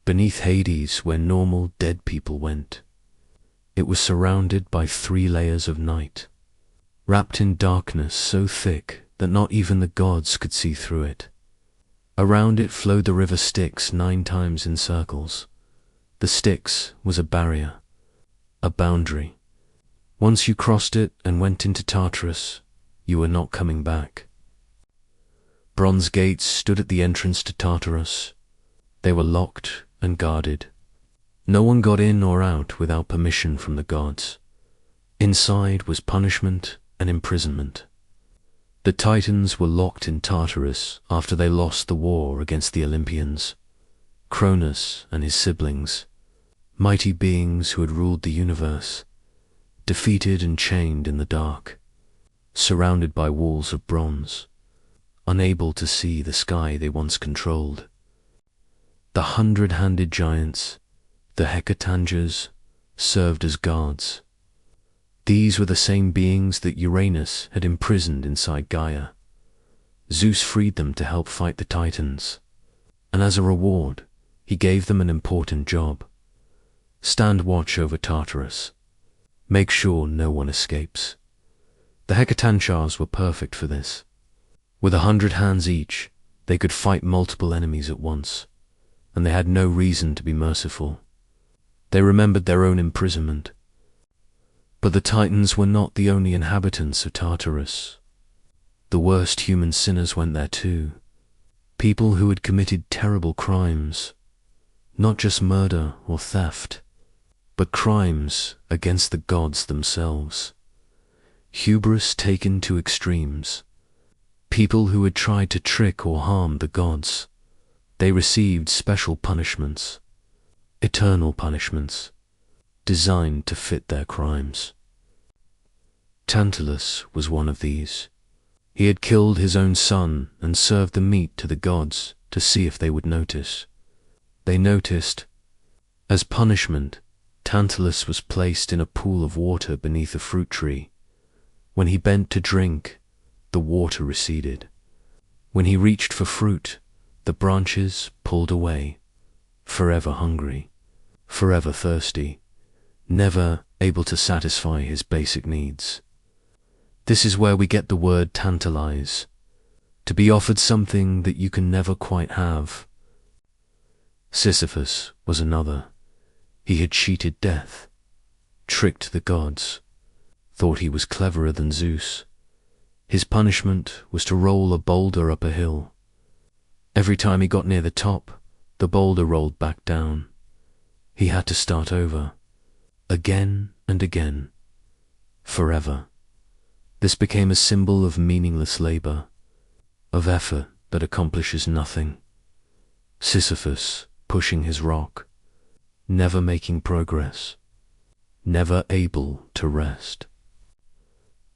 beneath Hades where normal dead people went. It was surrounded by 3 layers of night, wrapped in darkness so thick that not even the gods could see through it. Around it flowed the river Styx 9 times in circles. The Styx was a barrier, a boundary. Once you crossed it and went into Tartarus, you were not coming back. Bronze gates stood at the entrance to Tartarus. They were locked and guarded. No one got in or out without permission from the gods. Inside was punishment and imprisonment. The Titans were locked in Tartarus after they lost the war against the Olympians. Cronus and his siblings, mighty beings who had ruled the universe, defeated and chained in the dark, surrounded by walls of bronze, unable to see the sky they once controlled. The 100-handed giants, the hecatangers, served as guards. These were the same beings that Uranus had imprisoned inside Gaia. Zeus freed them to help fight the Titans, and as a reward, he gave them an important job. Stand watch over Tartarus. Make sure no one escapes. The hecatangers were perfect for this. With 100 hands each, they could fight multiple enemies at once, and they had no reason to be merciful. They remembered their own imprisonment. But the Titans were not the only inhabitants of Tartarus. The worst human sinners went there too. People who had committed terrible crimes, not just murder or theft, but crimes against the gods themselves. Hubris taken to extremes. People who had tried to trick or harm the gods. They received special punishments, eternal punishments, designed to fit their crimes. Tantalus was one of these. He had killed his own son and served the meat to the gods to see if they would notice. They noticed. As punishment, Tantalus was placed in a pool of water beneath a fruit tree. When he bent to drink, the water receded. When he reached for fruit, the branches pulled away, forever hungry, forever thirsty, never able to satisfy his basic needs. This is where we get the word tantalize, to be offered something that you can never quite have. Sisyphus was another. He had cheated death, tricked the gods, thought he was cleverer than Zeus. His punishment was to roll a boulder up a hill. Every time he got near the top, the boulder rolled back down. He had to start over, again and again, forever. This became a symbol of meaningless labor, of effort that accomplishes nothing. Sisyphus pushing his rock, never making progress, never able to rest.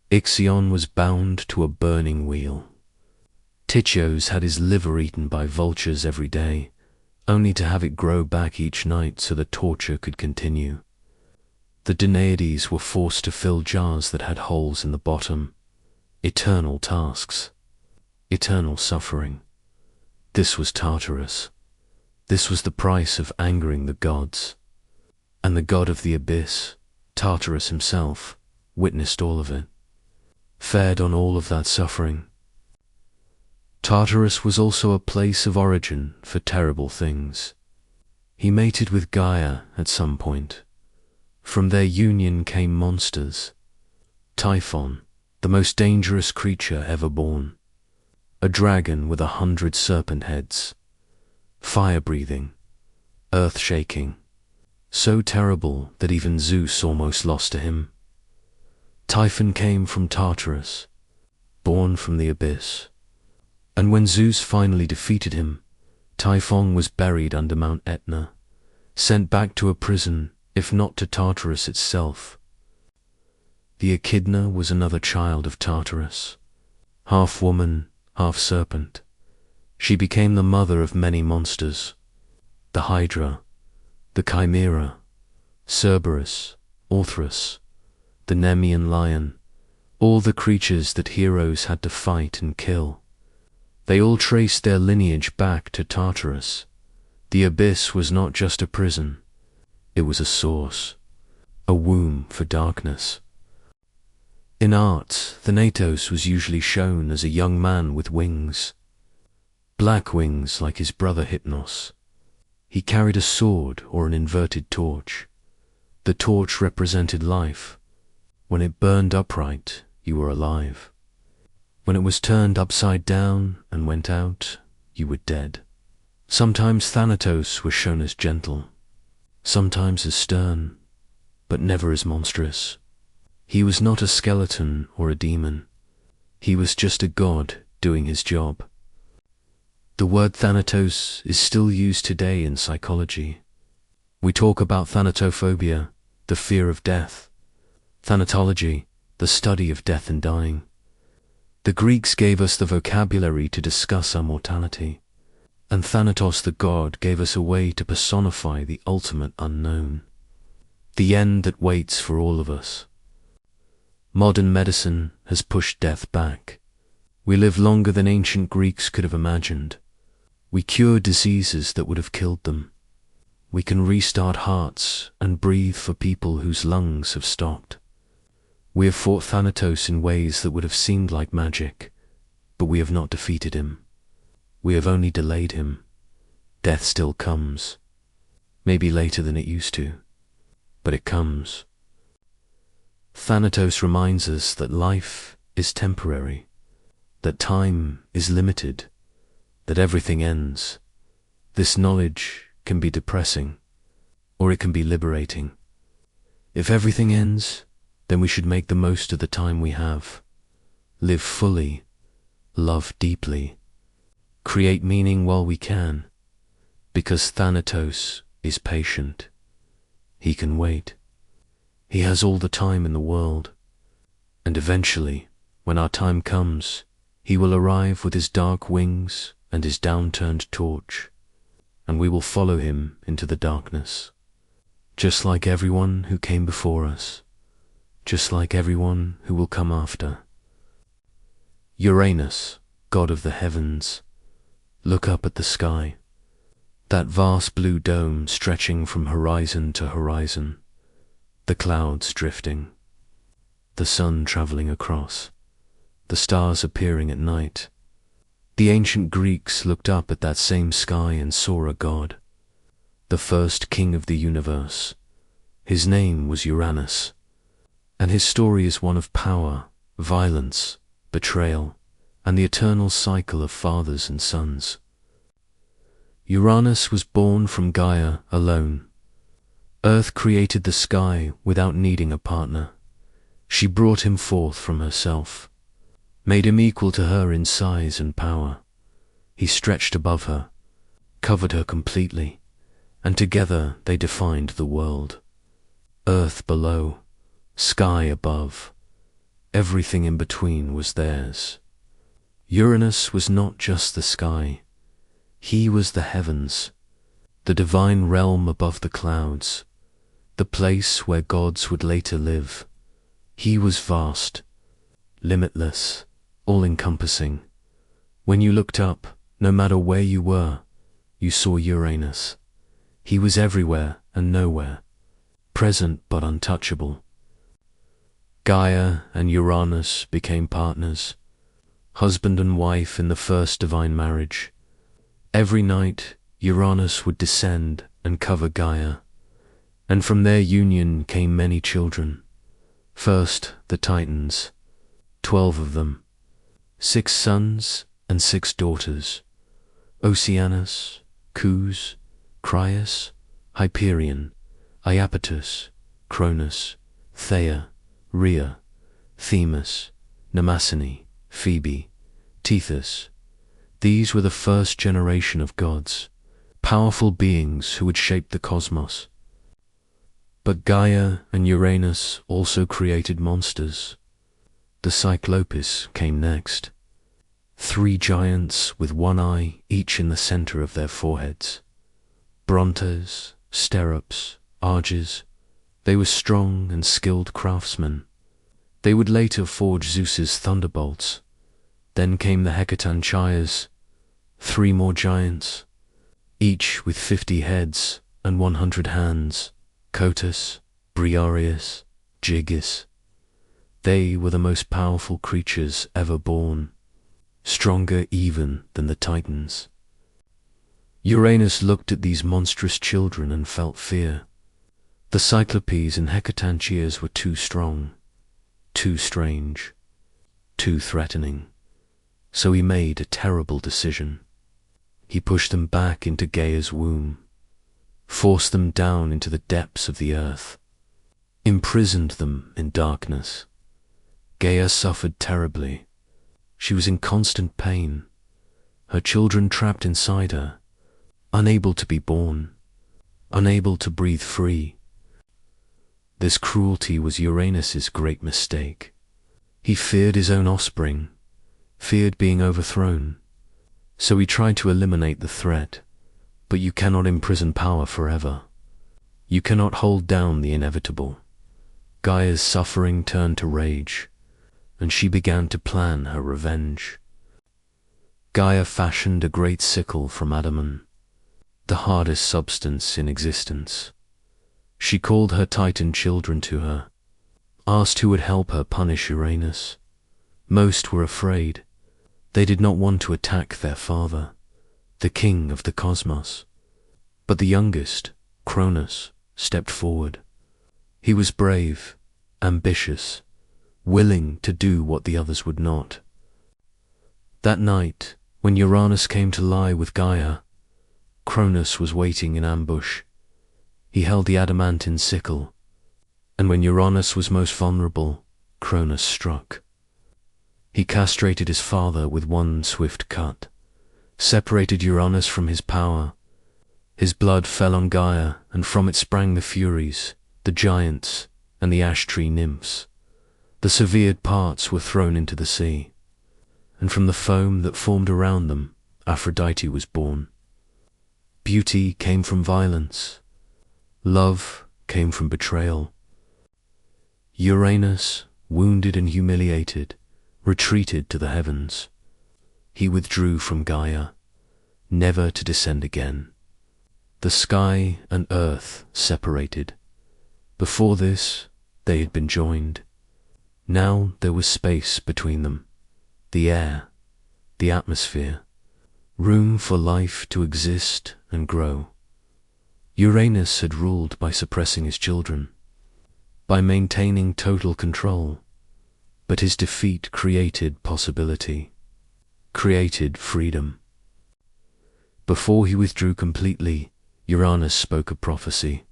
Ixion was bound to a burning wheel. Tychios had his liver eaten by vultures every day, only to have it grow back each night so the torture could continue. The deities were forced to fill jars that had holes in the bottom. Eternal tasks, eternal suffering. This was Tartarus. This was the price of angering the gods. And the god of the abyss, Tartarus himself, witnessed all of it, fed on all of that suffering. Tartarus was also a place of origin for terrible things. He mated with Gaia at some point. From their union came monsters. Typhon, the most dangerous creature ever born. A dragon with 100 serpent heads. Fire-breathing, earth-shaking. So terrible that even Zeus almost lost to him. Typhon came from Tartarus, born from the abyss. And when Zeus finally defeated him, Typhon was buried under Mount Etna, sent back to a prison, if not to Tartarus itself. The Echidna was another child of Tartarus, half woman, half serpent. She became the mother of many monsters, the Hydra, the Chimera, Cerberus, Orthrus, the Nemean lion, all the creatures that heroes had to fight and kill. They all traced their lineage back to Tartarus. The abyss was not just a prison. It was a source, a womb for darkness. In art, Thanatos was usually shown as a young man with wings. Black wings like his brother Hypnos. He carried a sword or an inverted torch. The torch represented life. When it burned upright, you were alive. When it was turned upside down and went out, you were dead. Sometimes Thanatos was shown as gentle, sometimes as stern, but never as monstrous. He was not a skeleton or a demon. He was just a god doing his job. The word Thanatos is still used today in psychology. We talk about thanatophobia, the fear of death; thanatology, the study of death and dying. The Greeks gave us the vocabulary to discuss our mortality, and Thanatos the god gave us a way to personify the ultimate unknown, the end that waits for all of us. Modern medicine has pushed death back. We live longer than ancient Greeks could have imagined. We cure diseases that would have killed them. We can restart hearts and breathe for people whose lungs have stopped. We have fought Thanatos in ways that would have seemed like magic, but we have not defeated him. We have only delayed him. Death still comes. Maybe later than it used to, but it comes. Thanatos reminds us that life is temporary, that time is limited, that everything ends. This knowledge can be depressing, or it can be liberating. If everything ends, then we should make the most of the time we have. Live fully, love deeply, create meaning while we can, because Thanatos is patient. He can wait. He has all the time in the world, and eventually, when our time comes, he will arrive with his dark wings and his downturned torch, and we will follow him into the darkness, just like everyone who came before us, just like everyone who will come after. Uranus, god of the heavens, look up at the sky, that vast blue dome stretching from horizon to horizon, the clouds drifting, the sun traveling across, the stars appearing at night. The ancient Greeks looked up at that same sky and saw a god, the first king of the universe. His name was Uranus, and his story is one of power, violence, betrayal, and the eternal cycle of fathers and sons. Uranus was born from Gaia alone. Earth created the sky without needing a partner. She brought him forth from herself, made him equal to her in size and power. He stretched above her, covered her completely, and together they defined the world. Earth below, sky above, everything in between was theirs. Uranus was not just the sky. He was the heavens, the divine realm above the clouds, the place where gods would later live. He was vast, limitless, all-encompassing. When you looked up, no matter where you were, you saw Uranus. He was everywhere and nowhere, present but untouchable. Gaia and Uranus became partners, husband and wife in the first divine marriage. Every night, Uranus would descend and cover Gaia, and from their union came many children. First, the Titans, 12 of them, 6 sons and 6 daughters: Oceanus, Cous, Crius, Hyperion, Iapetus, Cronus, Thea, Rhea, Themis, Mnemosyne, Phoebe, Tethys. These were the first generation of gods, powerful beings who would shape the cosmos. But Gaia and Uranus also created monsters. The Cyclopes came next, 3 giants with 1 eye each in the center of their foreheads. Brontes, Sterops, Arges, they were strong and skilled craftsmen. They would later forge Zeus's thunderbolts. Then came the Hecatonchires, 3 more giants, each with 50 heads and 100 hands: Cotus, Briareus, Gyges. They were the most powerful creatures ever born, stronger even than the Titans. Uranus looked at these monstrous children and felt fear. The Cyclopes and Hecatancheas were too strong, too strange, too threatening. So he made a terrible decision. He pushed them back into Gaia's womb, forced them down into the depths of the earth, imprisoned them in darkness. Gaia suffered terribly. She was in constant pain, her children trapped inside her, unable to be born, unable to breathe free. This cruelty was Uranus's great mistake. He feared his own offspring, feared being overthrown. So he tried to eliminate the threat, but you cannot imprison power forever. You cannot hold down the inevitable. Gaia's suffering turned to rage, and she began to plan her revenge. Gaia fashioned a great sickle from adamant, the hardest substance in existence. She called her Titan children to her, asked who would help her punish Uranus. Most were afraid. They did not want to attack their father, the king of the cosmos. But the youngest, Cronus, stepped forward. He was brave, ambitious, willing to do what the others would not. That night, when Uranus came to lie with Gaia, Cronus was waiting in ambush. He held the adamantine sickle, and when Uranus was most vulnerable, Cronus struck. He castrated his father with one swift cut, separated Uranus from his power. His blood fell on Gaia, and from it sprang the Furies, the giants, and the ash tree nymphs. The severed parts were thrown into the sea, and from the foam that formed around them, Aphrodite was born. Beauty came from violence. Love came from betrayal. Uranus, wounded and humiliated, retreated to the heavens. He withdrew from Gaia, never to descend again. The sky and earth separated. Before this, they had been joined. Now there was space between them, the air, the atmosphere, room for life to exist and grow. Uranus had ruled by suppressing his children, by maintaining total control, but his defeat created possibility, created freedom. Before he withdrew completely, Uranus spoke a prophecy,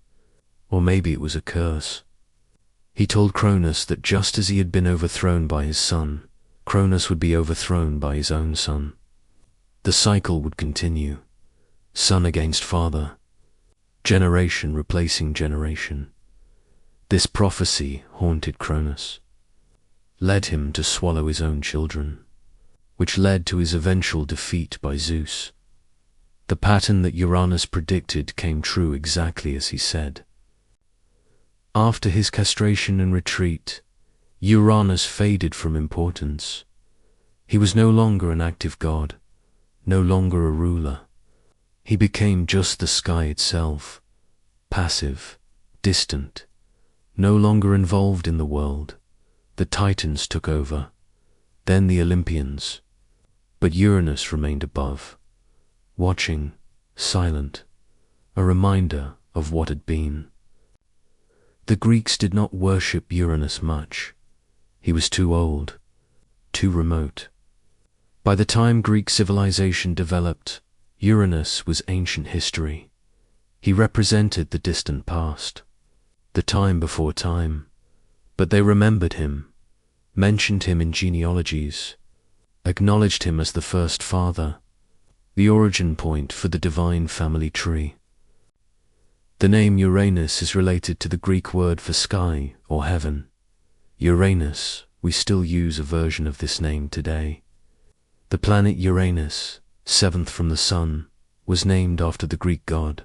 or maybe it was a curse. He told Cronus that just as he had been overthrown by his son, Cronus would be overthrown by his own son. The cycle would continue, son against father, generation replacing generation. This prophecy haunted Cronus, led him to swallow his own children, which led to his eventual defeat by Zeus. The pattern that Uranus predicted came true exactly as he said. After his castration and retreat, Uranus faded from importance. He was no longer an active god, no longer a ruler. He became just the sky itself, passive, distant, no longer involved in the world. The Titans took over, then the Olympians, but Uranus remained above, watching, silent, a reminder of what had been. The Greeks did not worship Uranus much. He was too old, too remote. By the time Greek civilization developed, Uranus was ancient history. He represented the distant past, the time before time, but they remembered him, mentioned him in genealogies, acknowledged him as the first father, the origin point for the divine family tree. The name Uranus is related to the Greek word for sky or heaven. Uranus, we still use a version of this name today. The planet Uranus, seventh from the sun, was named after the Greek god.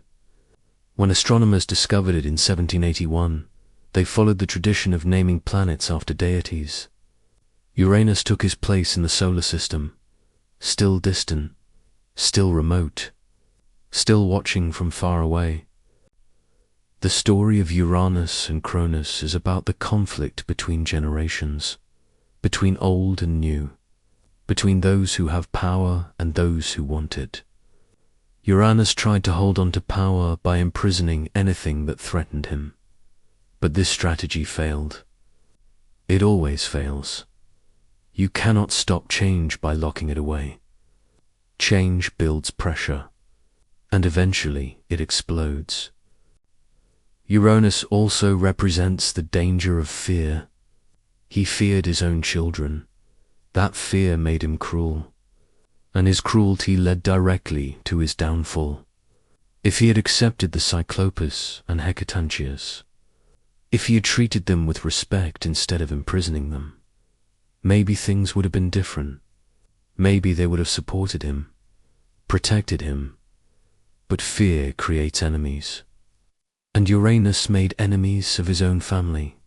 When astronomers discovered it in 1781, they followed the tradition of naming planets after deities. Uranus took his place in the solar system, still distant, still remote, still watching from far away. The story of Uranus and Cronus is about the conflict between generations, between old and new, between those who have power and those who want it. Uranus tried to hold on to power by imprisoning anything that threatened him. But this strategy failed. It always fails. You cannot stop change by locking it away. Change builds pressure, and eventually it explodes. Uranus also represents the danger of fear. He feared his own children. That fear made him cruel, and his cruelty led directly to his downfall. If he had accepted the Cyclopus and Hecatantius, if he had treated them with respect instead of imprisoning them, maybe things would have been different. Maybe they would have supported him, protected him. But fear creates enemies. And Uranus made enemies of his own family.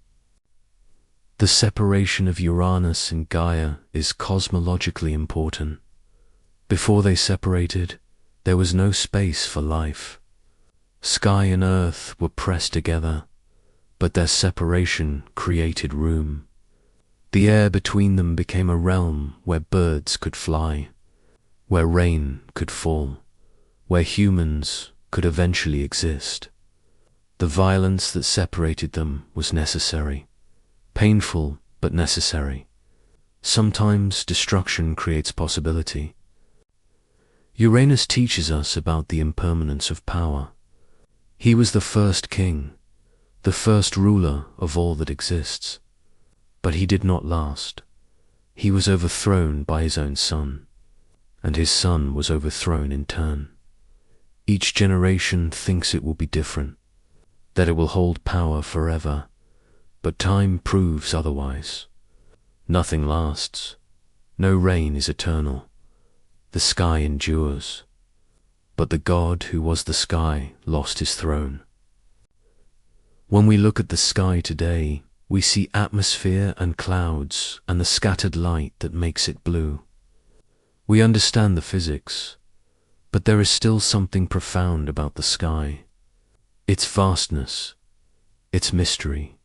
The separation of Uranus and Gaia is cosmologically important. Before they separated, there was no space for life. Sky and earth were pressed together, but their separation created room. The air between them became a realm where birds could fly, where rain could fall, where humans could eventually exist. The violence that separated them was necessary, painful but necessary. Sometimes destruction creates possibility. Uranus teaches us about the impermanence of power. He was the first king, the first ruler of all that exists. But he did not last. He was overthrown by his own son, and his son was overthrown in turn. Each generation thinks it will be different, that it will hold power forever, but time proves otherwise. Nothing lasts. No rain is eternal. The sky endures. But the god who was the sky lost his throne. When we look at the sky today, we see atmosphere and clouds and the scattered light that makes it blue. We understand the physics, but there is still something profound about the sky. Its vastness, its mystery,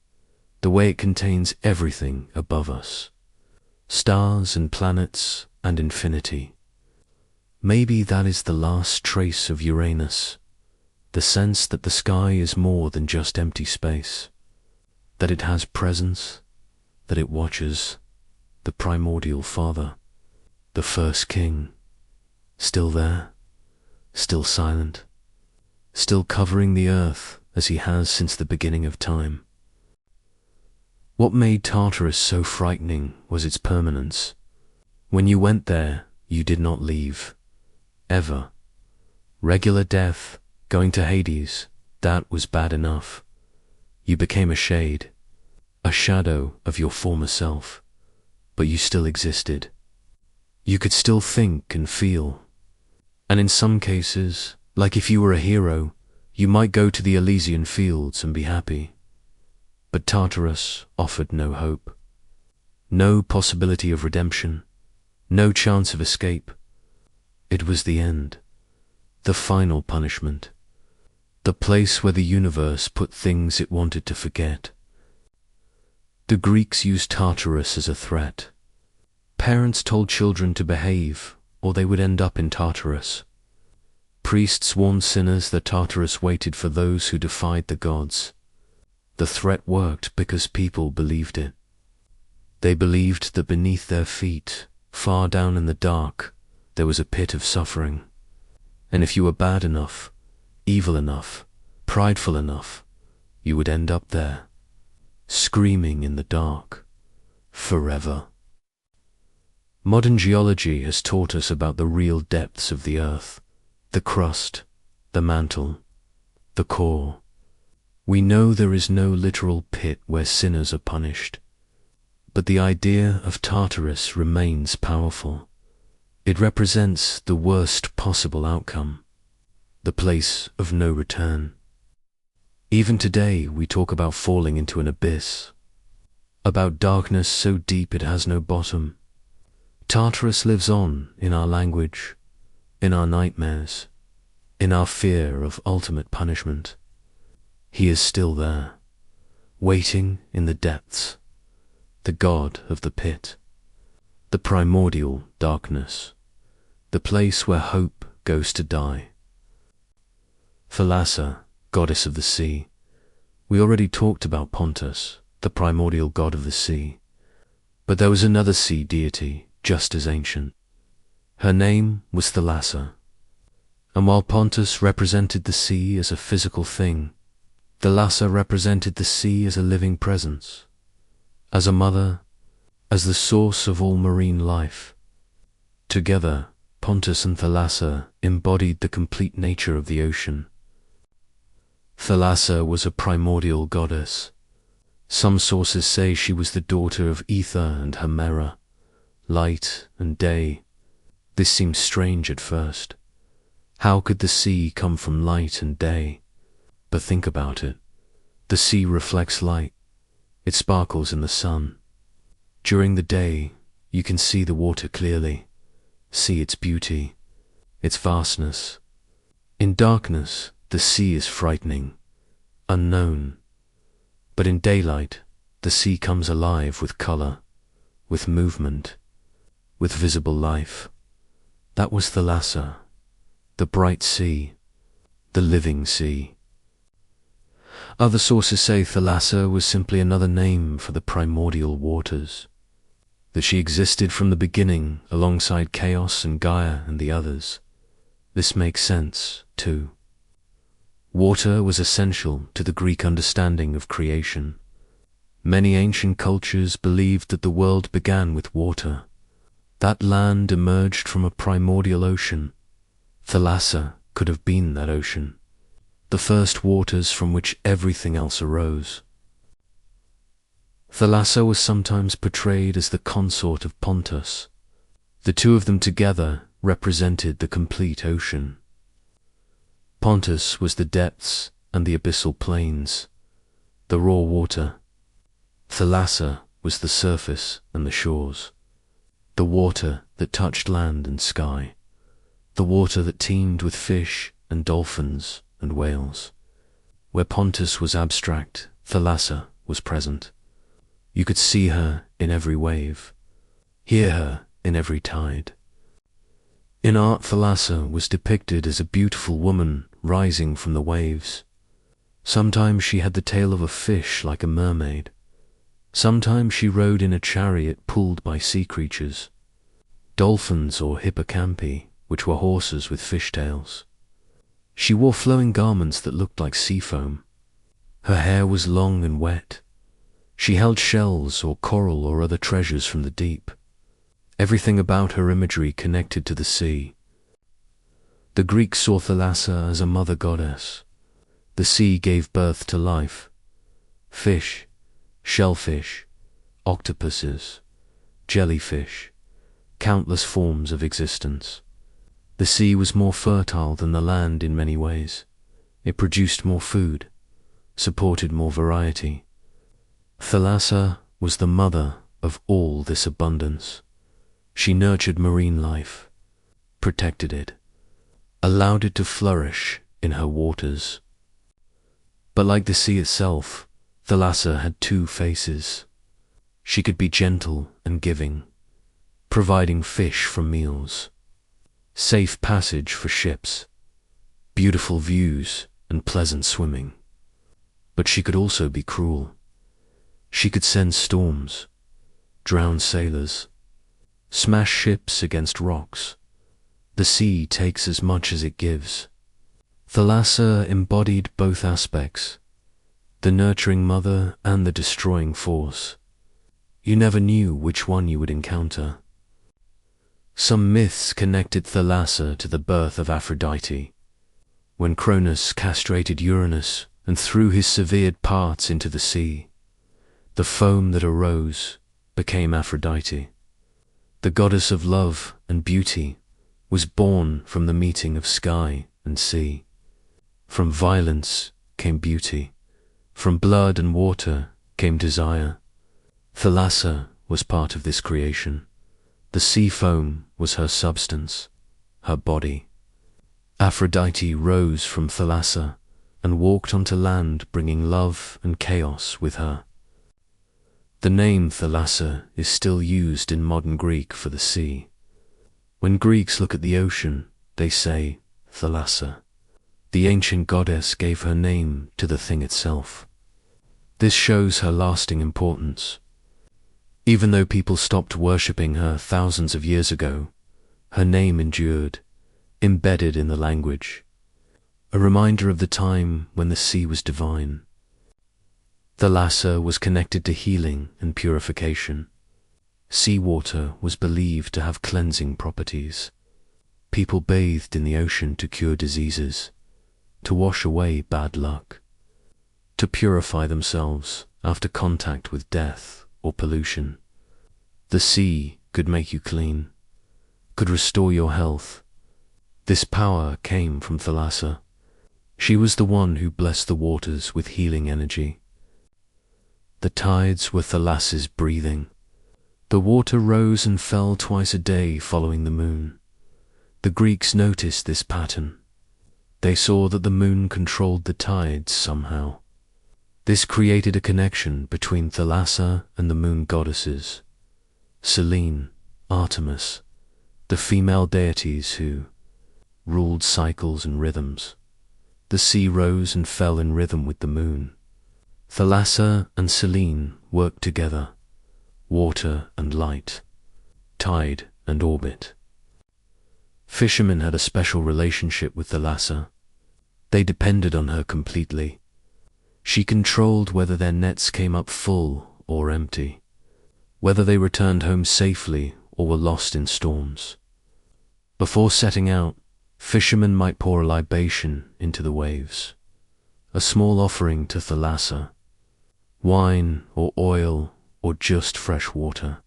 the way it contains everything above us. Stars and planets and infinity. Maybe that is the last trace of Uranus, the sense that the sky is more than just empty space. That it has presence, that it watches, the primordial father, the first king, still there, still silent, still covering the earth as he has since the beginning of time. What made Tartarus so frightening was its permanence. When you went there, you did not leave, ever. Regular death, going to Hades, that was bad enough. You became a shade, a shadow of your former self, but you still existed. You could still think and feel. And in some cases, like if you were a hero, you might go to the Elysian fields and be happy. But Tartarus offered no hope. No possibility of redemption, no chance of escape. It was the end, the final punishment. The place where the universe put things it wanted to forget. The Greeks used Tartarus as a threat. Parents told children to behave, or they would end up in Tartarus. Priests warned sinners that Tartarus waited for those who defied the gods. The threat worked because people believed it. They believed that beneath their feet, far down in the dark, there was a pit of suffering. And if you were bad enough, evil enough, prideful enough, you would end up there, screaming in the dark, forever. Modern geology has taught us about the real depths of the earth, the crust, the mantle, the core. We know there is no literal pit where sinners are punished, but the idea of Tartarus remains powerful. It represents the worst possible outcome, the place of no return. Even today we talk about falling into an abyss, about darkness so deep it has no bottom. Tartarus lives on in our language, in our nightmares, in our fear of ultimate punishment. He is still there, waiting in the depths, the god of the pit, the primordial darkness, the place where hope goes to die. Thalassa, goddess of the sea, We already talked about Pontus, the primordial god of the sea. But there was another sea deity, just as ancient. Her name was Thalassa. And while Pontus represented the sea as a physical thing, Thalassa represented the sea as a living presence, as a mother, as the source of all marine life. Together, Pontus and Thalassa embodied the complete nature of the ocean. Thalassa was a primordial goddess. Some sources say she was the daughter of Ether and Hemera, light and day. This seems strange at first. How could the sea come from light and day? But think about it. The sea reflects light. It sparkles in the sun. During the day, you can see the water clearly, see its beauty, its vastness. In darkness, the sea is frightening, unknown. But in daylight, the sea comes alive with color, with movement, with visible life. That was Thalassa, the bright sea, the living sea. Other sources say Thalassa was simply another name for the primordial waters, that she existed from the beginning alongside Chaos and Gaia and the others. This makes sense, too. Water was essential to the Greek understanding of creation. Many ancient cultures believed that the world began with water. That land emerged from a primordial ocean. Thalassa could have been that ocean, the first waters from which everything else arose. Thalassa was sometimes portrayed as the consort of Pontus. The two of them together represented the complete ocean. Pontus was the depths and the abyssal plains, the raw water. Thalassa was the surface and the shores, the water that touched land and sky, the water that teemed with fish and dolphins and whales. Where Pontus was abstract, Thalassa was present. You could see her in every wave, hear her in every tide. In art, Thalassa was depicted as a beautiful woman rising from the waves. Sometimes she had the tail of a fish like a mermaid. Sometimes she rode in a chariot pulled by sea creatures, dolphins or hippocampi, which were horses with fishtails. She wore flowing garments that looked like sea foam. Her hair was long and wet. She held shells or coral or other treasures from the deep. Everything about her imagery connected to the sea. The Greeks saw Thalassa as a mother goddess. The sea gave birth to life. Fish, shellfish, octopuses, jellyfish, countless forms of existence. The sea was more fertile than the land in many ways. It produced more food, supported more variety. Thalassa was the mother of all this abundance. She nurtured marine life, protected it, allowed it to flourish in her waters. But like the sea itself, Thalassa had two faces. She could be gentle and giving, providing fish for meals, safe passage for ships, beautiful views and pleasant swimming. But she could also be cruel. She could send storms, drown sailors, smash ships against rocks. The sea takes as much as it gives. Thalassa embodied both aspects, the nurturing mother and the destroying force. You never knew which one you would encounter. Some myths connected Thalassa to the birth of Aphrodite. When Cronus castrated Uranus and threw his severed parts into the sea, the foam that arose became Aphrodite. The goddess of love and beauty was born from the meeting of sky and sea. From violence came beauty. From blood and water came desire. Thalassa was part of this creation. The sea foam was her substance, her body. Aphrodite rose from Thalassa and walked onto land, bringing love and chaos with her. The name Thalassa is still used in modern Greek for the sea. When Greeks look at the ocean, they say Thalassa. The ancient goddess gave her name to the thing itself. This shows her lasting importance. Even though people stopped worshipping her thousands of years ago, her name endured, embedded in the language, a reminder of the time when the sea was divine. Thalassa was connected to healing and purification. Seawater was believed to have cleansing properties. People bathed in the ocean to cure diseases, to wash away bad luck, to purify themselves after contact with death or pollution. The sea could make you clean, could restore your health. This power came from Thalassa. She was the one who blessed the waters with healing energy. The tides were Thalassa's breathing. The water rose and fell twice a day following the moon. The Greeks noticed this pattern. They saw that the moon controlled the tides somehow. This created a connection between Thalassa and the moon goddesses, Selene, Artemis, the female deities who ruled cycles and rhythms. The sea rose and fell in rhythm with the moon. Thalassa and Selene worked together, water and light, tide and orbit. Fishermen had a special relationship with Thalassa. They depended on her completely. She controlled whether their nets came up full or empty, whether they returned home safely or were lost in storms. Before setting out, fishermen might pour a libation into the waves, a small offering to Thalassa, wine or oil or just fresh water,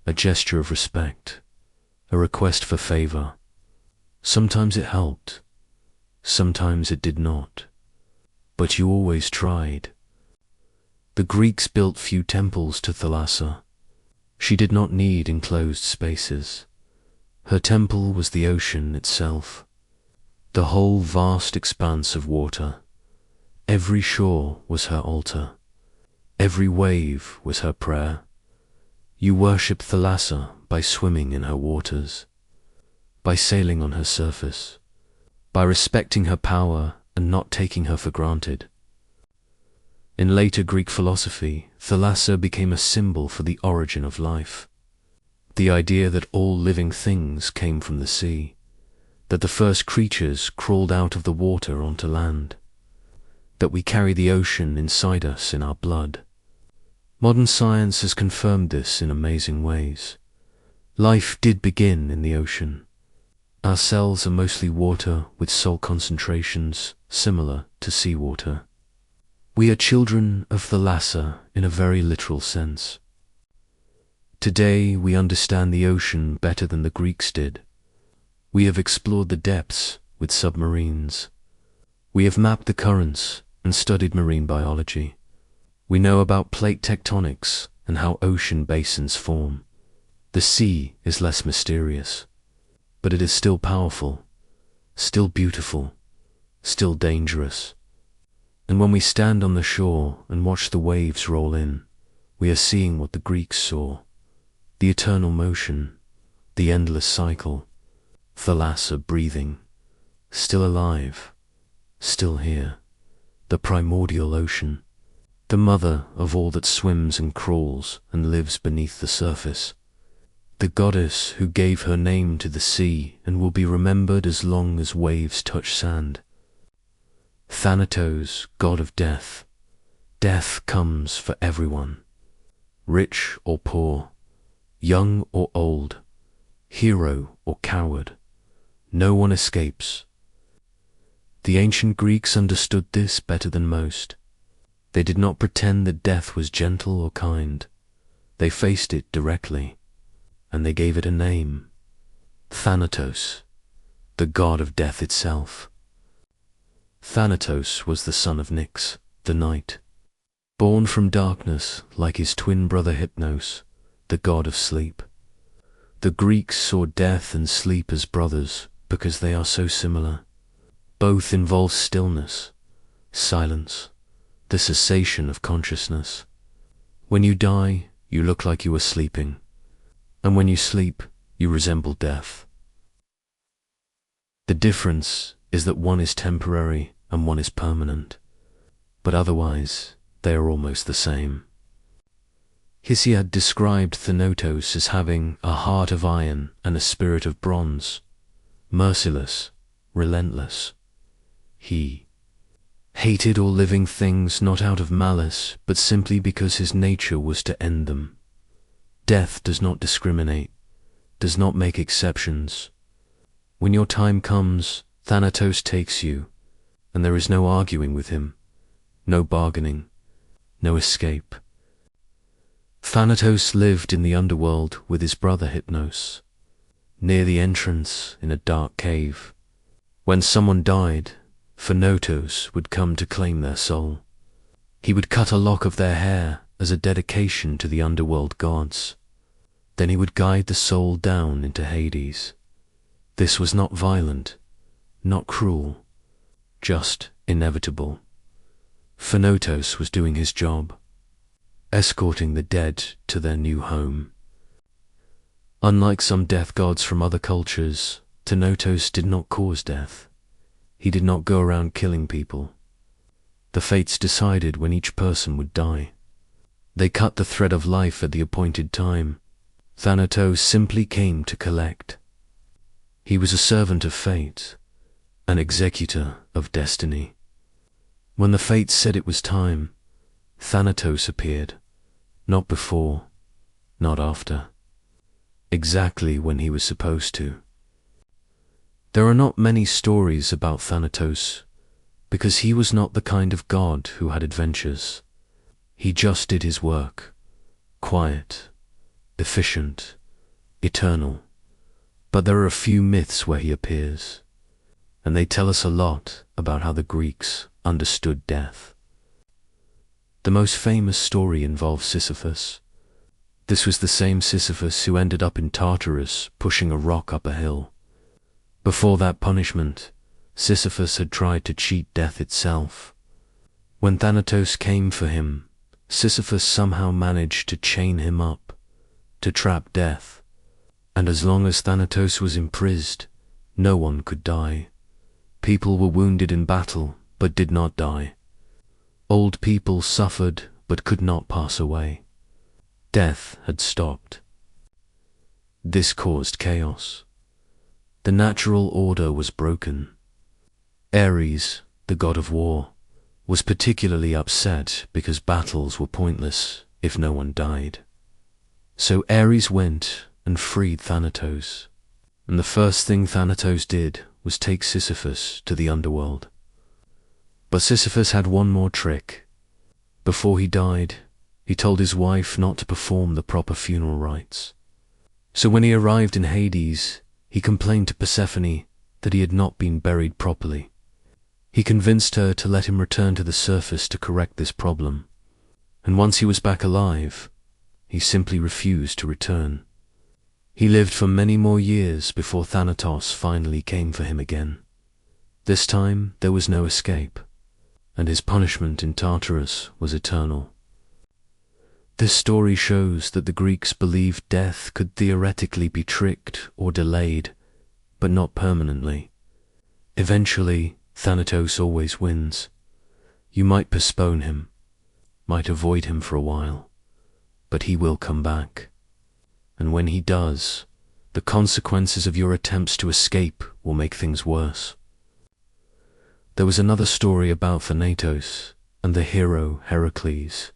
a gesture of respect, a request for favor. Sometimes it helped, sometimes it did not, but you always tried. The Greeks built few temples to Thalassa. She did not need enclosed spaces. Her temple was the ocean itself, the whole vast expanse of water. Every shore was her altar. Every wave was her prayer. You worship Thalassa by swimming in her waters, by sailing on her surface, by respecting her power and not taking her for granted. In later Greek philosophy, Thalassa became a symbol for the origin of life. The idea that all living things came from the sea, that the first creatures crawled out of the water onto land, that we carry the ocean inside us in our blood. Modern science has confirmed this in amazing ways. Life did begin in the ocean. Our cells are mostly water with salt concentrations similar to seawater. We are children of Thalassa in a very literal sense. Today we understand the ocean better than the Greeks did. We have explored the depths with submarines. We have mapped the currents and studied marine biology. We know about plate tectonics and how ocean basins form. The sea is less mysterious, but it is still powerful, still beautiful, still dangerous. And when we stand on the shore and watch the waves roll in, we are seeing what the Greeks saw: the eternal motion, the endless cycle, Thalassa breathing, still alive, still here, the primordial ocean, the mother of all that swims and crawls and lives beneath the surface, the goddess who gave her name to the sea and will be remembered as long as waves touch sand. Thanatos, god of death. Death comes for everyone, rich or poor, young or old, hero or coward. No one escapes. The ancient Greeks understood this better than most. They did not pretend that death was gentle or kind. They faced it directly, and they gave it a name: Thanatos, the god of death itself. Thanatos was the son of Nyx, the night, born from darkness like his twin brother Hypnos, the god of sleep. The Greeks saw death and sleep as brothers because they are so similar. Both involve stillness, silence, the cessation of consciousness. When you die, you look like you are sleeping, and when you sleep, you resemble death. The difference is that one is temporary and one is permanent, but otherwise they are almost the same. Hesiod described Thanatos as having a heart of iron and a spirit of bronze, merciless, relentless. He hated all living things not out of malice, but simply because his nature was to end them. Death does not discriminate, does not make exceptions. When your time comes, Thanatos takes you, and there is no arguing with him, no bargaining, no escape. Thanatos lived in the underworld with his brother Hypnos, near the entrance in a dark cave. When someone died, Thanatos would come to claim their soul. He would cut a lock of their hair as a dedication to the underworld gods. Then he would guide the soul down into Hades. This was not violent, not cruel, just inevitable. Thanatos was doing his job, escorting the dead to their new home. Unlike some death gods from other cultures, Thanatos did not cause death. He did not go around killing people. The fates decided when each person would die. They cut the thread of life at the appointed time. Thanatos simply came to collect. He was a servant of fate, an executor of destiny. When the fates said it was time, Thanatos appeared, not before, not after, exactly when he was supposed to. There are not many stories about Thanatos, because he was not the kind of god who had adventures. He just did his work, quiet, efficient, eternal. But there are a few myths where he appears, and they tell us a lot about how the Greeks understood death. The most famous story involves Sisyphus. This was the same Sisyphus who ended up in Tartarus pushing a rock up a hill. Before that punishment, Sisyphus had tried to cheat death itself. When Thanatos came for him, Sisyphus somehow managed to chain him up, to trap death, and as long as Thanatos was imprisoned, no one could die. People were wounded in battle, but did not die. Old people suffered, but could not pass away. Death had stopped. This caused chaos. The natural order was broken. Ares, the god of war, was particularly upset because battles were pointless if no one died. So Ares went and freed Thanatos, and the first thing Thanatos did was take Sisyphus to the underworld. But Sisyphus had one more trick. Before he died, he told his wife not to perform the proper funeral rites. So when he arrived in Hades, he complained to Persephone that he had not been buried properly. He convinced her to let him return to the surface to correct this problem, and once he was back alive, he simply refused to return. He lived for many more years before Thanatos finally came for him again. This time there was no escape, and his punishment in Tartarus was eternal. This story shows that the Greeks believed death could theoretically be tricked or delayed, but not permanently. Eventually, Thanatos always wins. You might postpone him, might avoid him for a while, but he will come back. And when he does, the consequences of your attempts to escape will make things worse. There was another story about Thanatos and the hero Heracles.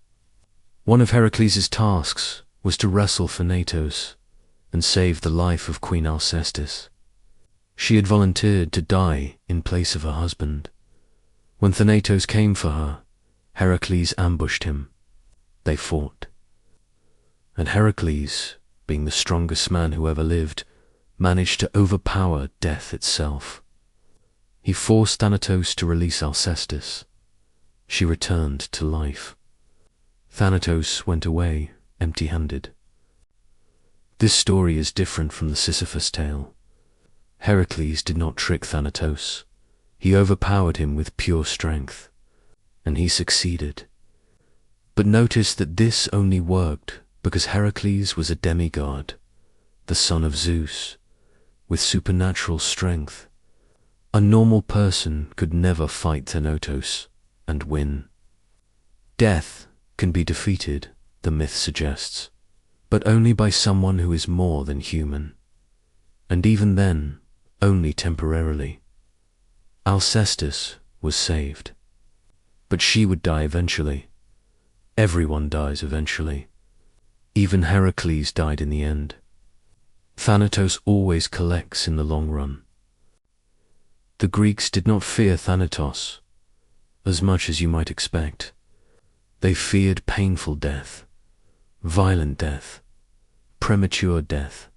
One of Heracles' tasks was to wrestle Thanatos and save the life of Queen Alcestis. She had volunteered to die in place of her husband. When Thanatos came for her, Heracles ambushed him. They fought. And Heracles, being the strongest man who ever lived, managed to overpower death itself. He forced Thanatos to release Alcestis. She returned to life. Thanatos went away empty-handed. This story is different from the Sisyphus tale. Heracles did not trick Thanatos. He overpowered him with pure strength, and he succeeded. But notice that this only worked because Heracles was a demigod, the son of Zeus, with supernatural strength. A normal person could never fight Thanatos and win. Death can be defeated, the myth suggests, but only by someone who is more than human. And even then, only temporarily. Alcestis was saved. But she would die eventually. Everyone dies eventually. Even Heracles died in the end. Thanatos always collects in the long run. The Greeks did not fear Thanatos, as much as you might expect. They feared painful death, violent death, premature death.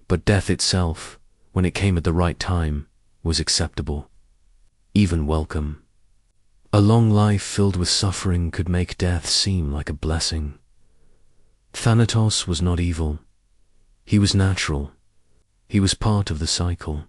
But death itself, when it came at the right time, was acceptable, even welcome. A long life filled with suffering could make death seem like a blessing. Thanatos was not evil. He was natural. He was part of the cycle.